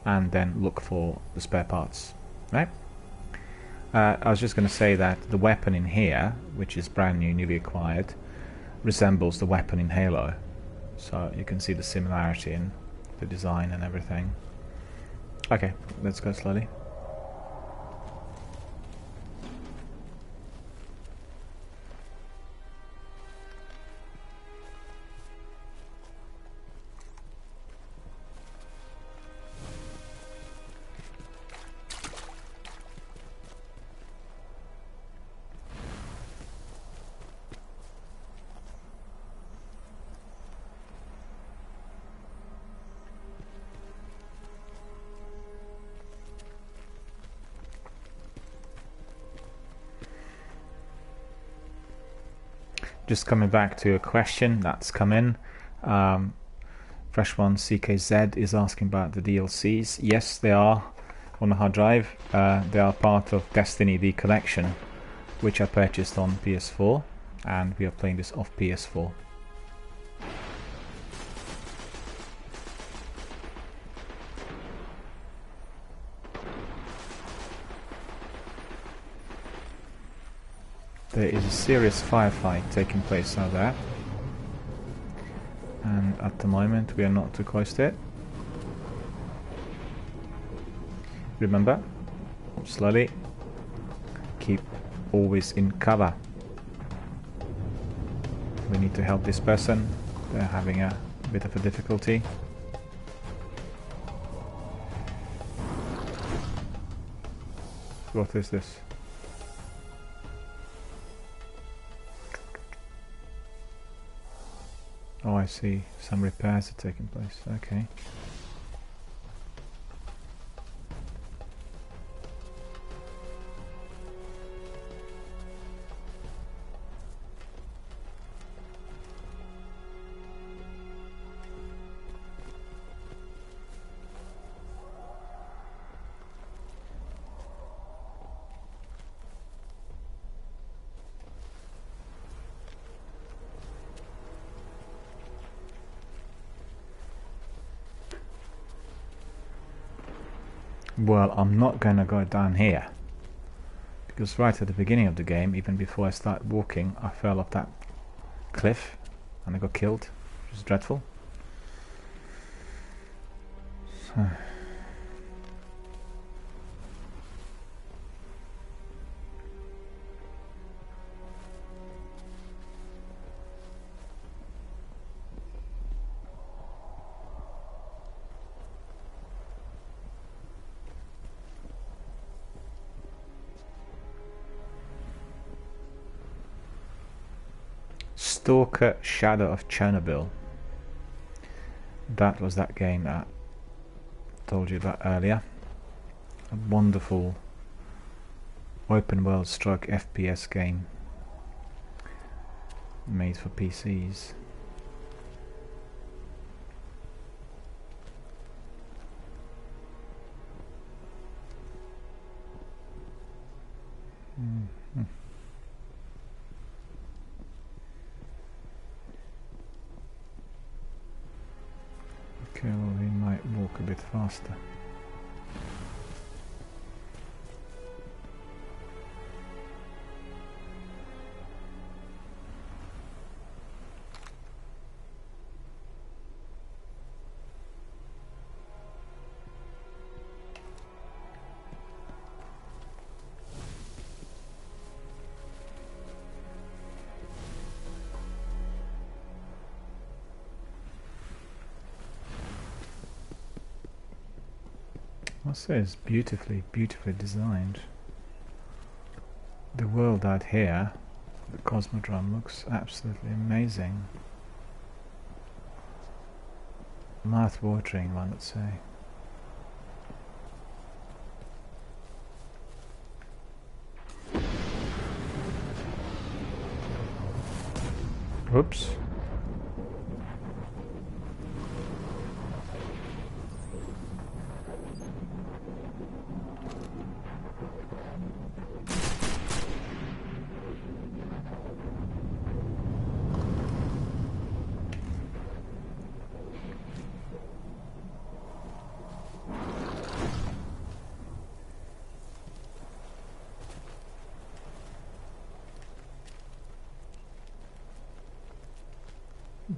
Speaker 1: and then look for the spare parts, right? I was just going to say that the weapon in here, which is brand new, newly acquired, resembles the weapon in Halo. So you can see the similarity in the design and everything. Okay, let's go slowly. Just coming back to a question that's come in. Fresh One CKZ is asking about the DLCs. Yes, they are on the hard drive. They are part of Destiny the Collection, which I purchased on PS4, and we are playing this off PS4. There is a serious firefight taking place out there, and at the moment we are not too close to it. Remember, slowly, keep always in cover. We need to help this person. They're having a bit of a difficulty. What is this? Oh, I see. Some repairs are taking place. Okay. Well, I'm not gonna go down here, because right at the beginning of the game, even before I started walking, I fell off that cliff and I got killed, which is dreadful. So. Stalker Shadow of Chernobyl. That was that game that I told you about earlier. A wonderful open world stroke FPS game made for PCs. Mm-hmm. Okay, well, we might walk a bit faster. I say it's beautifully designed. The world out here, the Cosmodrome, looks absolutely amazing. Mouth-watering, one would say. Whoops.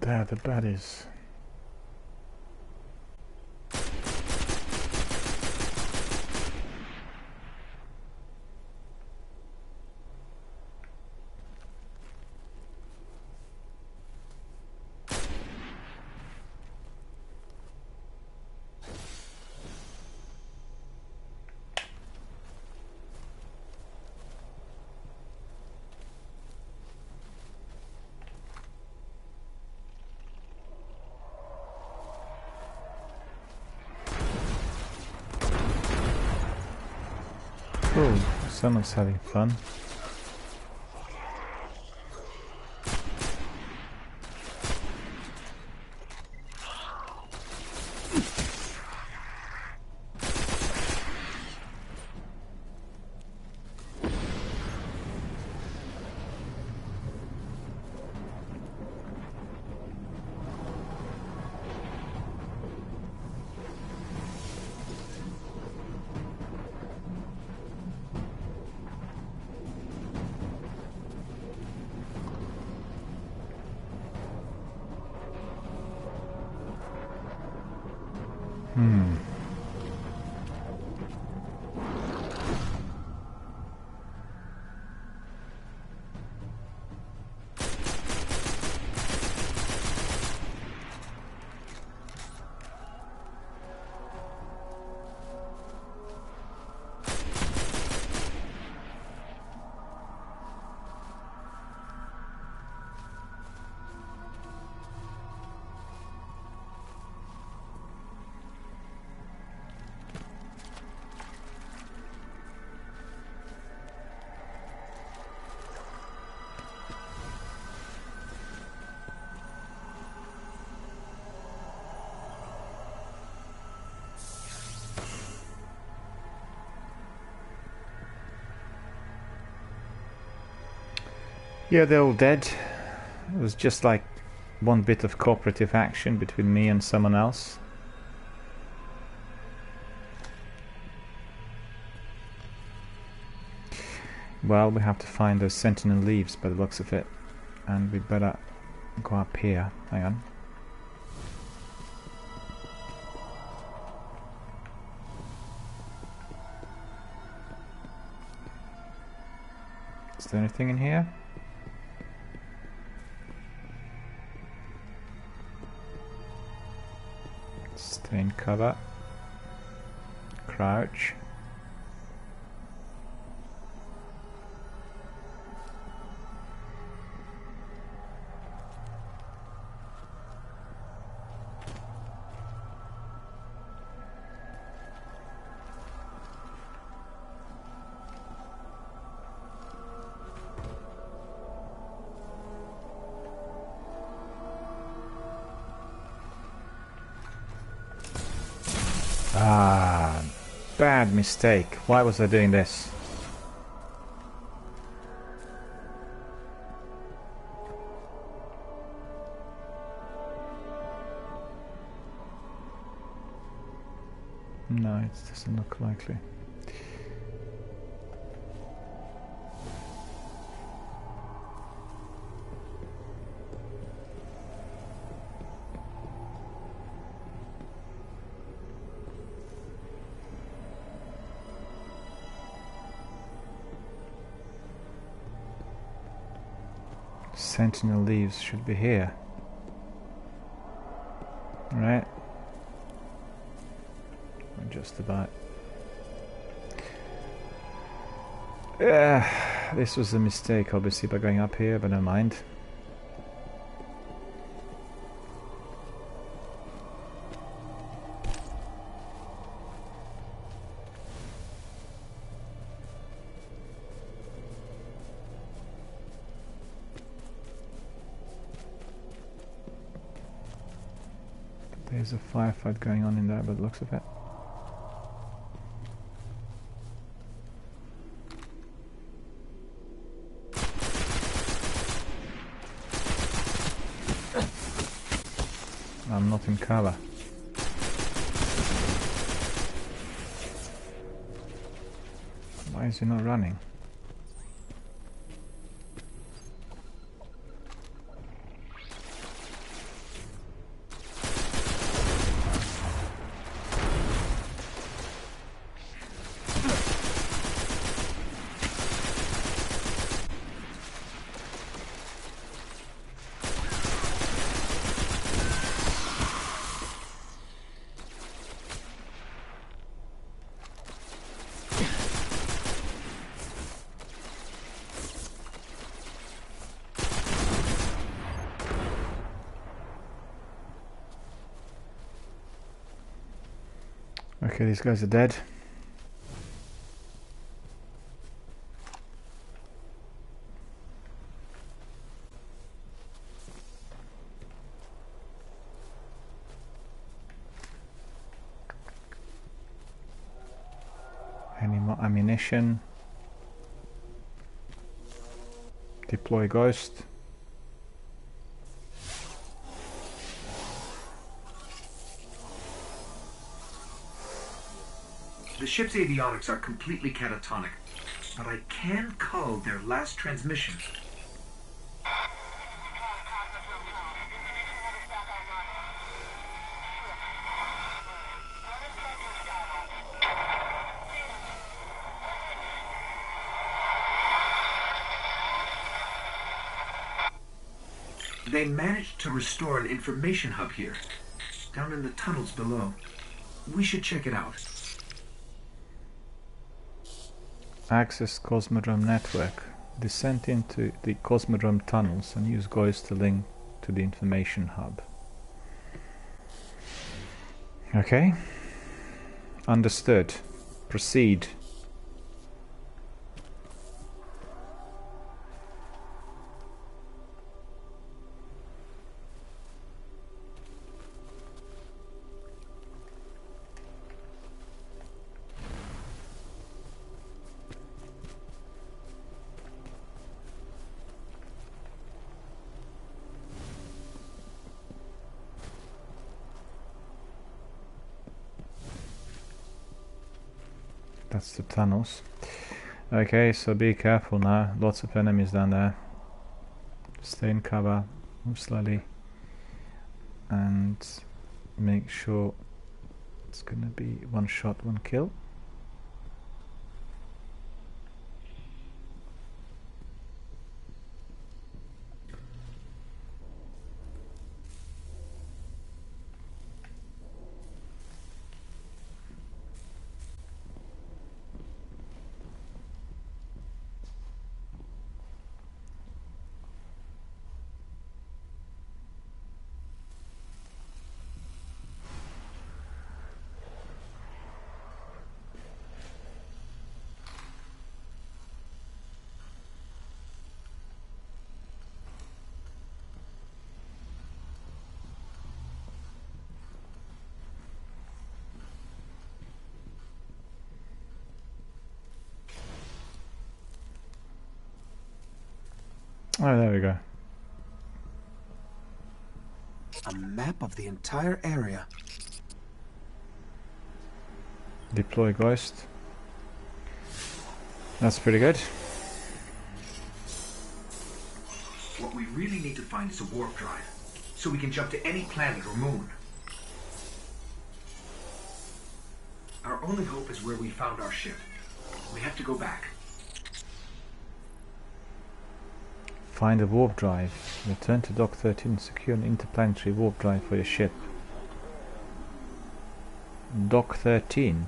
Speaker 1: They're the baddies. Cool, someone's having fun. Hmm. Yeah, they're all dead. It was just like one bit of cooperative action between me and someone else. Well, we have to find those sentinel leaves by the looks of it. And we better go up here. Hang on. Is there anything in here? Stay in cover. Crouch. Ah, bad mistake. Why was I doing this? No, it doesn't look likely. Sentinel leaves should be here. Right. Just about. This was a mistake, obviously, by going up here, but never mind. There's a firefight going on in there by the looks of it. I'm not in cover. Why is he not running? Okay, these guys are dead. Any more ammunition? Deploy ghost.
Speaker 3: The ship's avionics are completely catatonic, but I can cull their last transmission. They managed to restore an information hub here, down in the tunnels below. We should check it out.
Speaker 1: Access Cosmodrome network. Descend into the Cosmodrome tunnels and use GOES to link to the information hub. Okay. Understood. Proceed. That's the tunnels. Okay, so be careful now. Lots of enemies down there. Stay in cover, move slowly, and make sure it's gonna be one shot, one kill. Oh, there we go.
Speaker 3: A map of the entire area.
Speaker 1: Deploy Ghost. That's pretty good.
Speaker 3: What we really need to find is a warp drive, so we can jump to any planet or moon. Our only hope is where we found our ship. We have to go back.
Speaker 1: Find a warp drive. Return to Dock 13 and secure an interplanetary warp drive for your ship. Dock 13.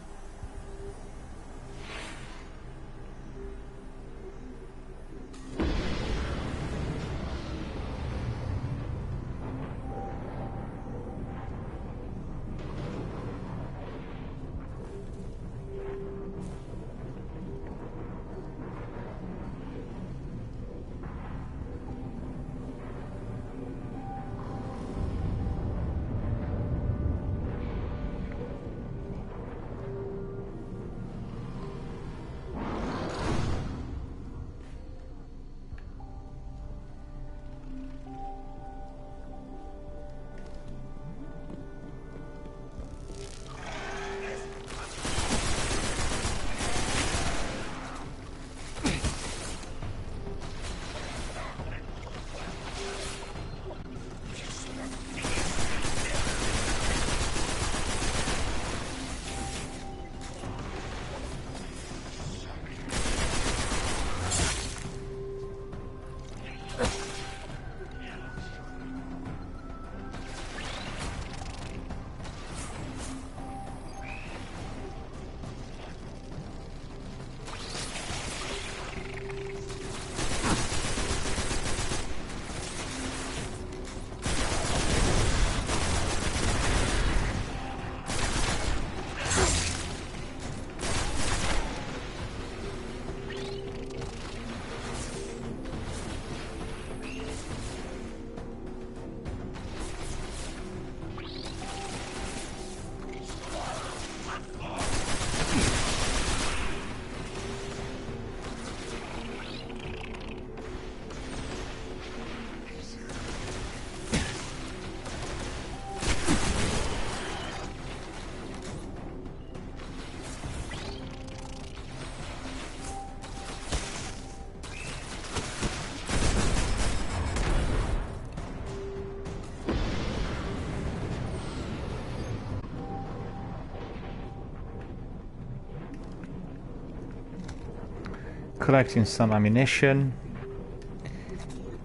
Speaker 1: Collecting some ammunition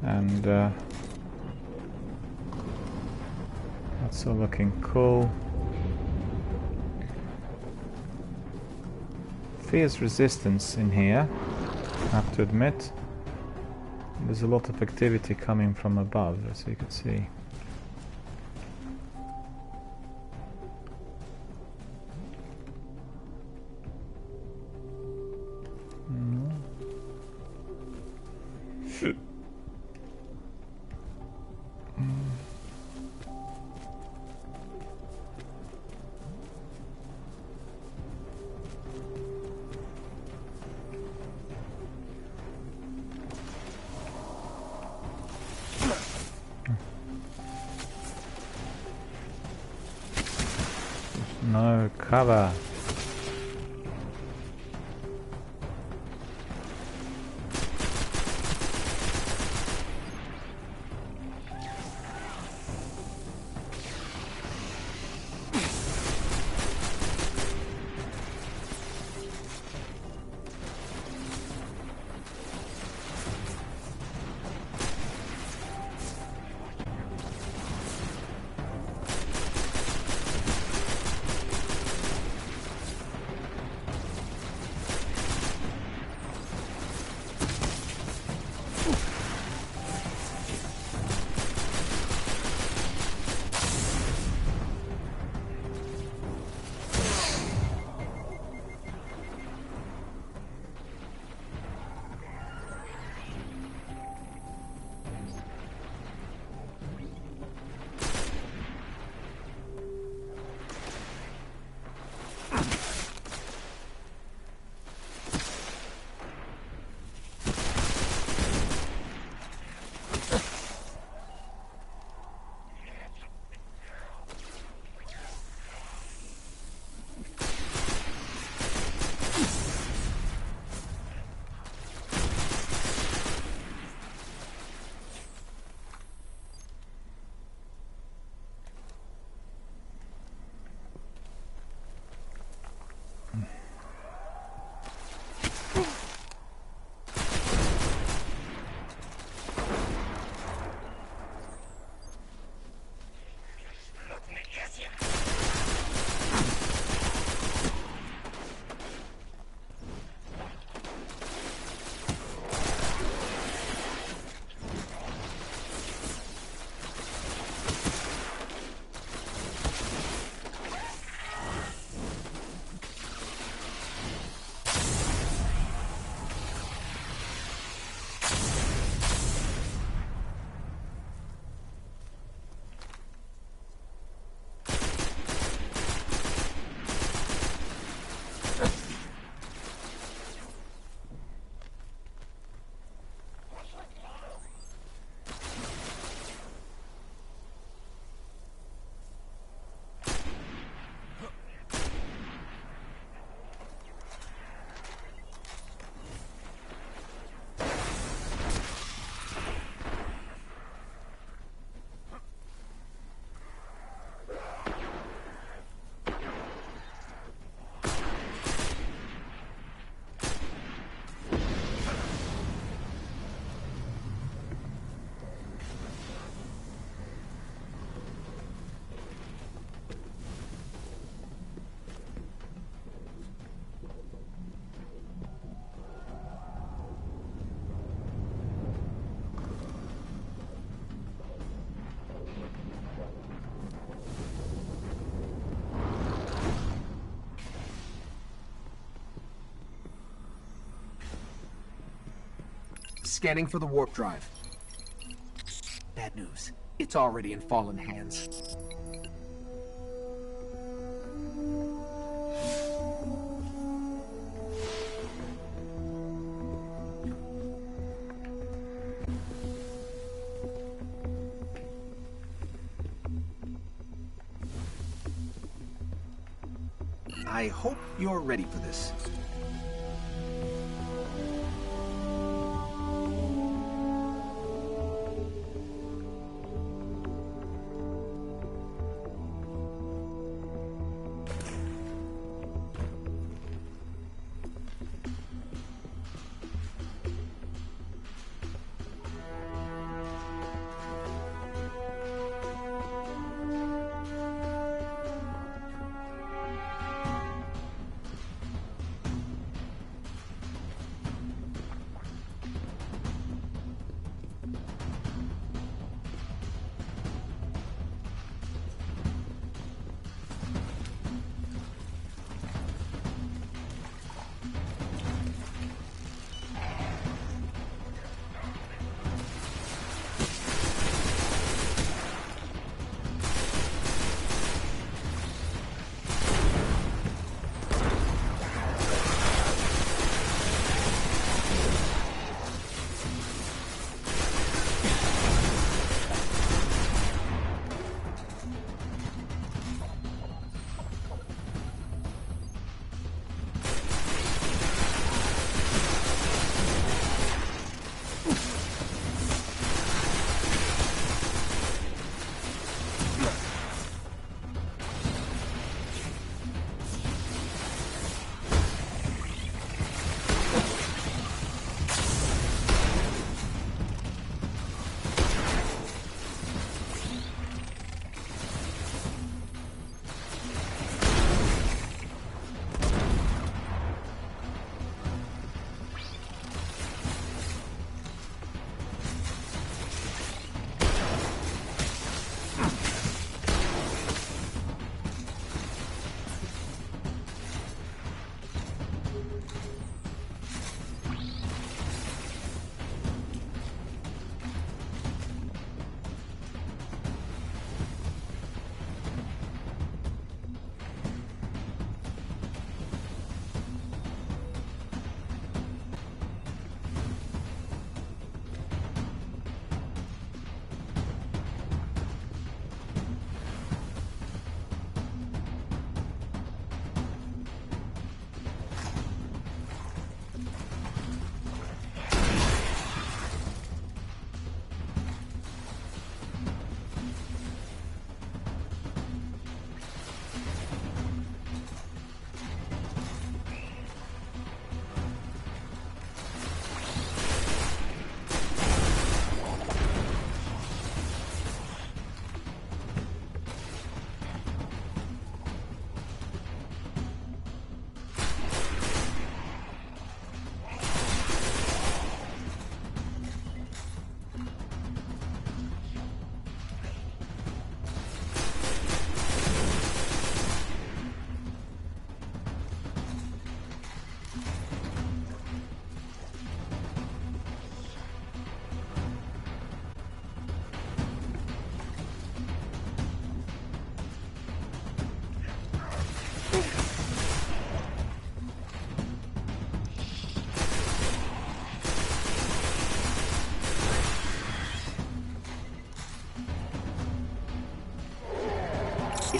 Speaker 1: and It's all looking cool. Fierce resistance in here, I have to admit. There's a lot of activity coming from above, as you can see. No cover.
Speaker 15: Scanning for the warp drive. Bad news. It's already in fallen hands. I hope you're ready for this.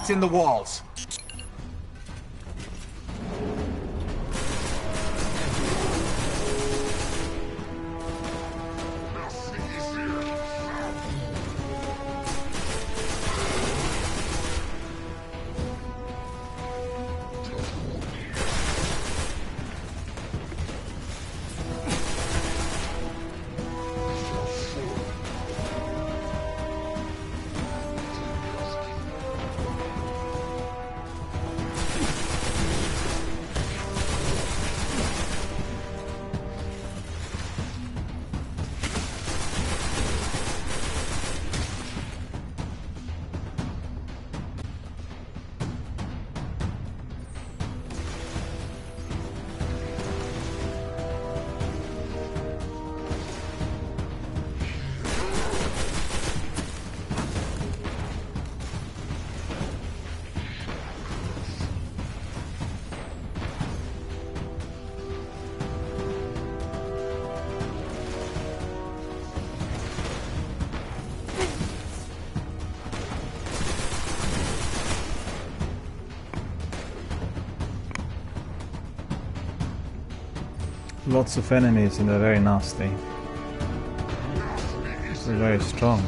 Speaker 15: What's in the walls?
Speaker 1: Lots of enemies and they're very nasty. They're very strong.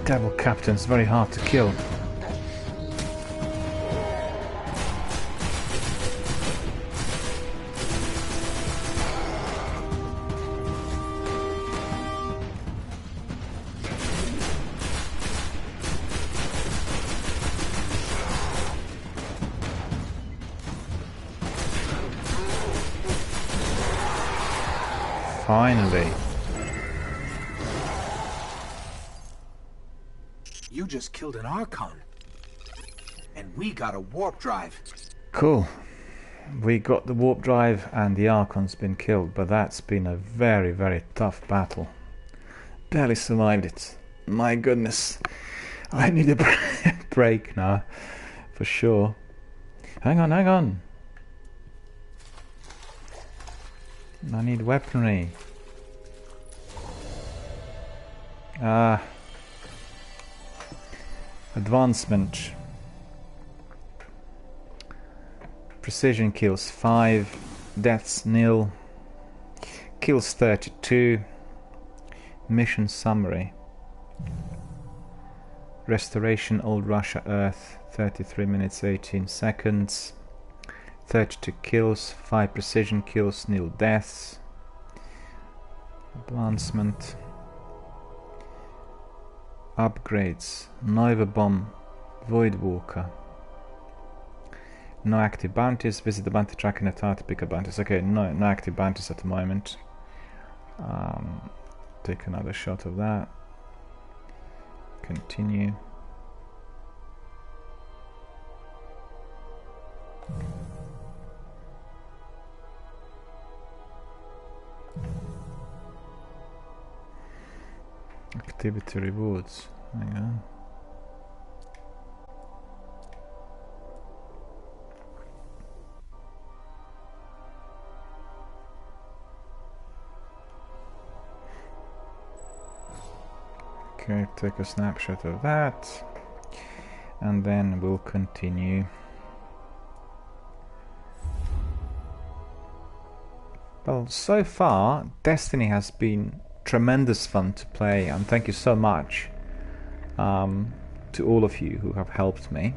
Speaker 1: Devil Captain's very hard to kill. Finally.
Speaker 15: You just killed an Archon. And we got a warp drive.
Speaker 1: Cool. We got the warp drive and the Archon's been killed, but that's been a very, very tough battle. Barely survived it. My goodness. I need a break now. For sure. Hang on, hang on. I need weaponry. Advancement. Precision kills 5. Deaths nil. Kills 32. Mission summary. Restoration Old Russia Earth 33 minutes 18 seconds. 32 kills, 5 precision kills, nil deaths. Advancement. Upgrades. Nova Bomb, Void Walker. No active bounties. Visit the bounty tracker in tower to pick up bounties. Okay, no active bounties at the moment. Take another shot of that. Continue. Activity rewards. Hang on. Okay, take a snapshot of that, and then we'll continue. Well, so far, Destiny has been tremendous fun to play, and thank you so much to all of you who have helped me.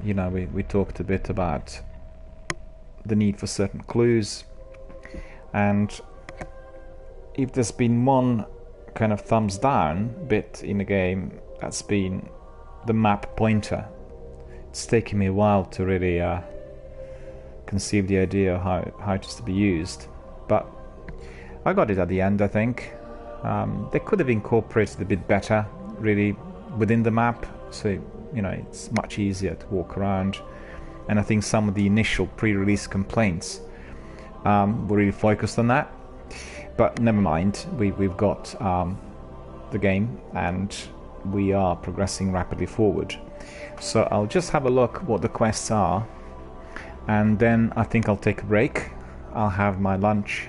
Speaker 1: You know, we talked a bit about the need for certain clues, and if there's been one kind of thumbs down bit in the game, that's been the map pointer. It's taken me a while to really conceive the idea of how it is to be used, but I got it at the end, I think. They could have incorporated a bit better, really, within the map, so you know it's much easier to walk around. And I think some of the initial pre-release complaints were really focused on that. But never mind, we've got the game, and we are progressing rapidly forward. So I'll just have a look what the quests are, and then I think I'll take a break. I'll have my lunch,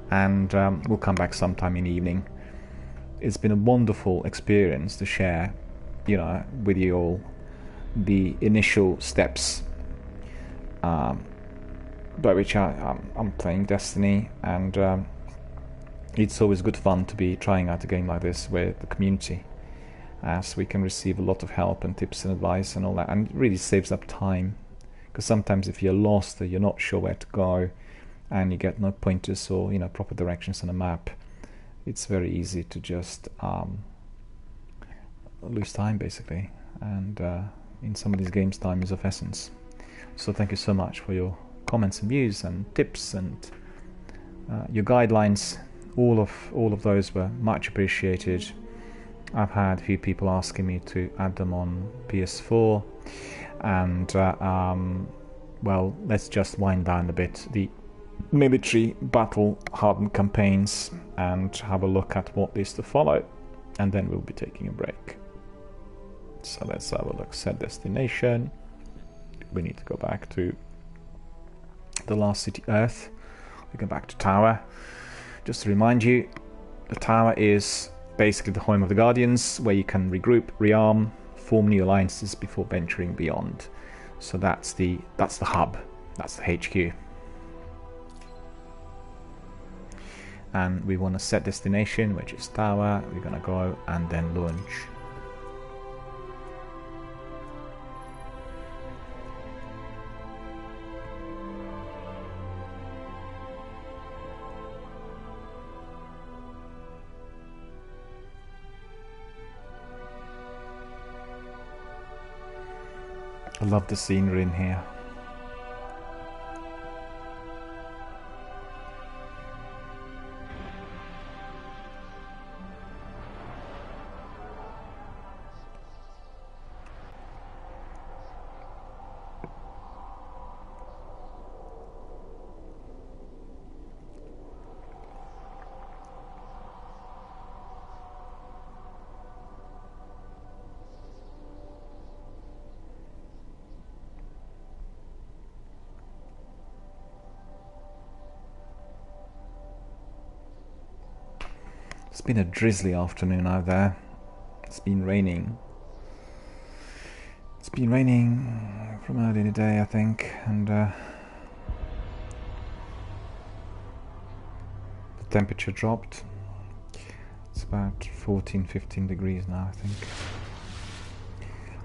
Speaker 1: and we'll come back sometime in the evening. It's been a wonderful experience to share, you know, with you all the initial steps by which I'm playing Destiny, and it's always good fun to be trying out a game like this with the community, as we can receive a lot of help and tips and advice and all that, and it really saves up time, because sometimes if you're lost or you're not sure where to go and you get no pointers or, you know, proper directions on a map, it's very easy to just lose time, basically. And in some of these games, time is of essence. So thank you so much for your comments and views and tips and your guidelines. All of those were much appreciated. I've had a few people asking me to add them on PS4, and well, let's just wind down a bit the military battle hardened campaigns and have a look at what is to follow, and then we'll be taking a break. So let's have a look. Set destination. We need to go back to the last city, Earth. We go back to Tower. Just to remind you, the Tower is basically the home of the Guardians, where you can regroup, rearm, form new alliances before venturing beyond. So that's the hub, that's the HQ. and we want to set destination, which is tower. We're gonna go and then launch. I love the scenery in here. It's been a drizzly afternoon out there. It's been raining. It's been raining from early in the day, I think, and the temperature dropped. It's about 14-15 degrees now, I think.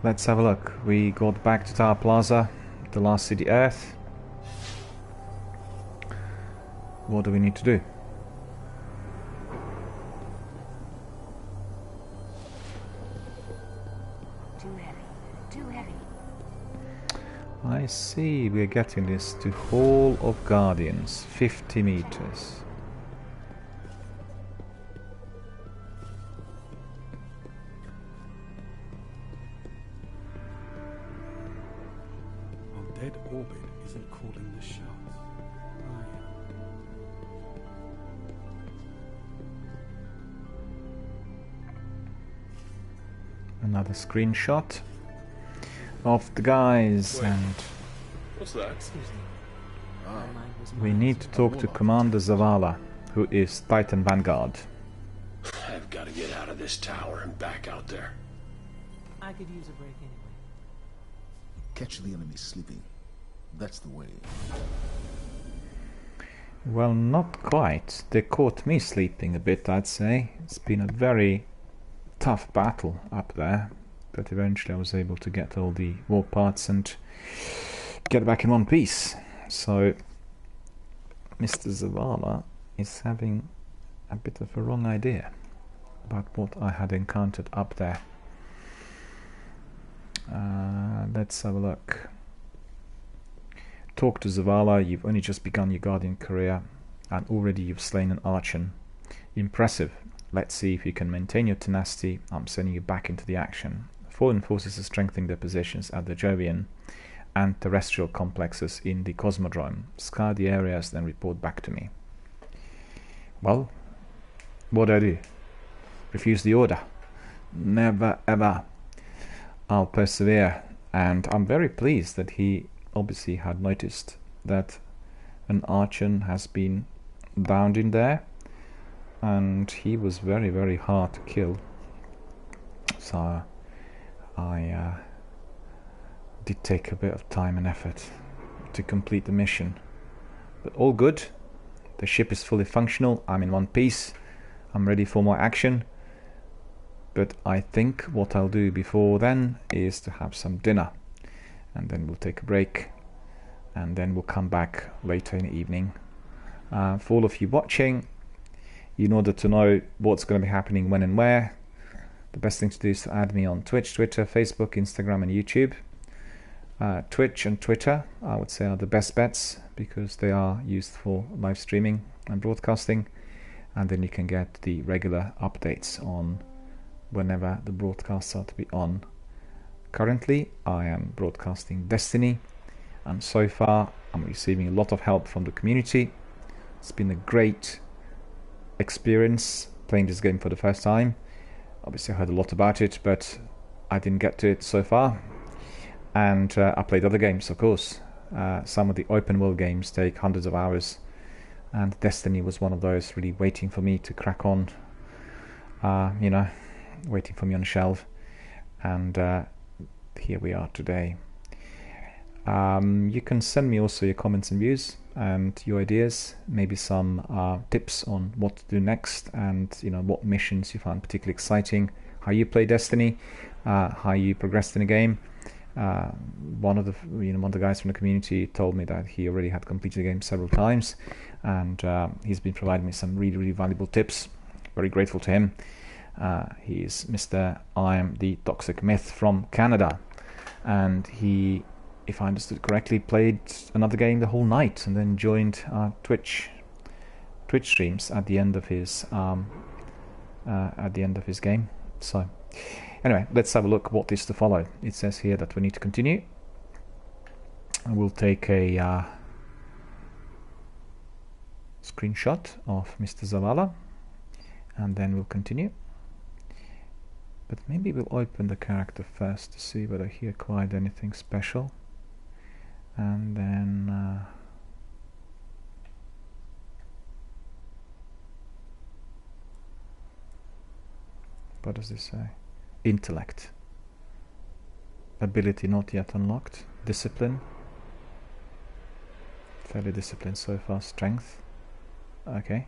Speaker 1: Let's have a look. We got back to Tower Plaza, the last city Earth. What do we need to do? I see, we're getting this to Hall of Guardians, 50 meters.
Speaker 5: Well, dead orbit isn't calling the shots.
Speaker 1: Another screenshot of the guys.
Speaker 9: Wait.
Speaker 1: And
Speaker 9: What's that?
Speaker 1: we need to talk to Commander Zavala, who is Titan Vanguard.
Speaker 16: I've got to get out of this tower and back out there.
Speaker 6: I could use a break anyway.
Speaker 12: Catch the enemy sleeping. That's the way.
Speaker 1: Well, not quite. They caught me sleeping a bit, I'd say. It's been a very tough battle up there, but eventually I was able to get all the war parts and get back in one piece. So Mr. Zavala is having a bit of a wrong idea about what I had encountered up there. Let's have a look. Talk to Zavala. You've only just begun your Guardian career and already you've slain an Archon. Impressive. Let's see if you can maintain your tenacity. I'm sending you back into the action. Fallen forces are strengthening their positions at the Jovian and terrestrial complexes in the Cosmodrome. Scour the areas, then report back to me. Well, what do I do? Refuse the order? Never ever. I'll persevere, and I'm very pleased that he obviously had noticed that an Archon has been downed in there, and he was very, very hard to kill. So I did take a bit of time and effort to complete the mission, but all good. The ship is fully functional. I'm in one piece. I'm ready for more action. But I think what I'll do before then is to have some dinner, and then we'll take a break, and then we'll come back later in the evening. For all of you watching, in order to know what's going to be happening when and where, the best thing to do is to add me on Twitch, Twitter, Facebook, Instagram and YouTube. Twitch and Twitter, I would say, are the best bets because they are used for live streaming and broadcasting, and then you can get the regular updates on whenever the broadcasts are to be on. Currently I am broadcasting Destiny, and so far I'm receiving a lot of help from the community. It's been a great experience playing this game for the first time. Obviously I heard a lot about it, but I didn't get to it so far, and I played other games, of course. Some of the open world games take hundreds of hours, and Destiny was one of those, really waiting for me to crack on, you know, waiting for me on the shelf, and here we are today. You can send me also your comments and views and your ideas, maybe some tips on what to do next, and what missions you find particularly exciting, how you play Destiny, how you progressed in the game. One of the guys from the community told me that he already had completed the game several times, and he's been providing me some really, really valuable tips. Very grateful to him. He's Mr. I Am the Toxic Myth from Canada, and he, if I understood correctly, played another game the whole night and then joined Twitch streams at the end of his game. So anyway, let's have a look what is to follow. It says here that we need to continue, and we'll take a screenshot of Mr. Zavala, and then we'll continue. But maybe we'll open the character first to see whether he acquired anything special. And then what does this say? Intellect. Ability not yet unlocked. Discipline. Fairly disciplined so far. Strength. Okay.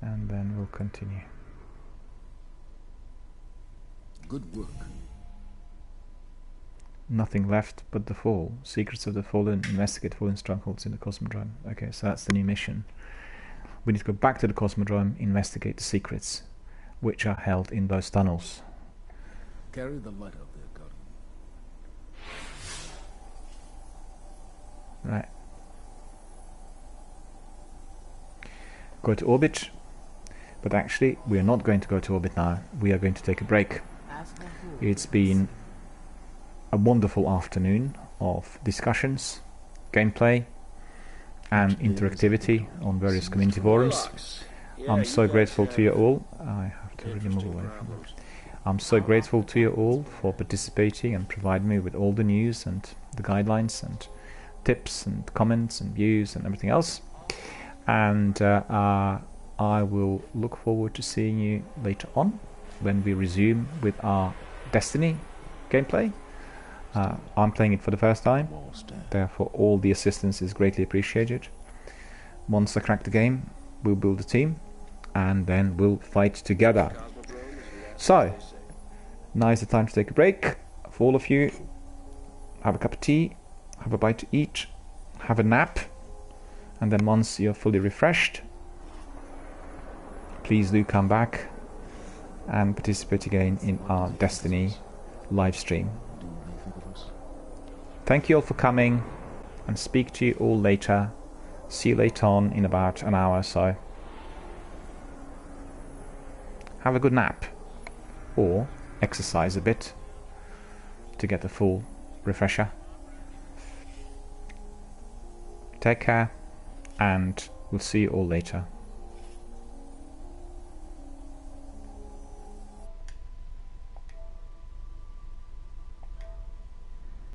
Speaker 1: And then we'll continue.
Speaker 8: Good work.
Speaker 1: Nothing left but the fall. Secrets of the Fallen. Investigate fallen strongholds in the Cosmodrome. Okay, so that's the new mission. We need to go back to the Cosmodrome, investigate the secrets which are held in those tunnels.
Speaker 8: Carry the light out there, Gordon.
Speaker 1: Right. Go to orbit. But actually, we are not going to go to orbit now. We are going to take a break. It's been a wonderful afternoon of discussions, gameplay, and interactivity on various community forums. I'm so grateful to you all. I have to really move away from it. I'm so grateful to you all for participating and providing me with all the news and the guidelines and tips and comments and views and everything else. And I will look forward to seeing you later on when we resume with our Destiny gameplay. I'm playing it for the first time, therefore all the assistance is greatly appreciated. Once I crack the game, we'll build a team and then we'll fight together. So, now is the time to take a break. For all of you, have a cup of tea, have a bite to eat, have a nap, and then once you're fully refreshed, please do come back and participate again in our Destiny live stream. Thank you all for coming, and speak to you all later. See you later on in about an hour or so. Have a good nap, or exercise a bit to get a full refresher. Take care, and we'll see you all later.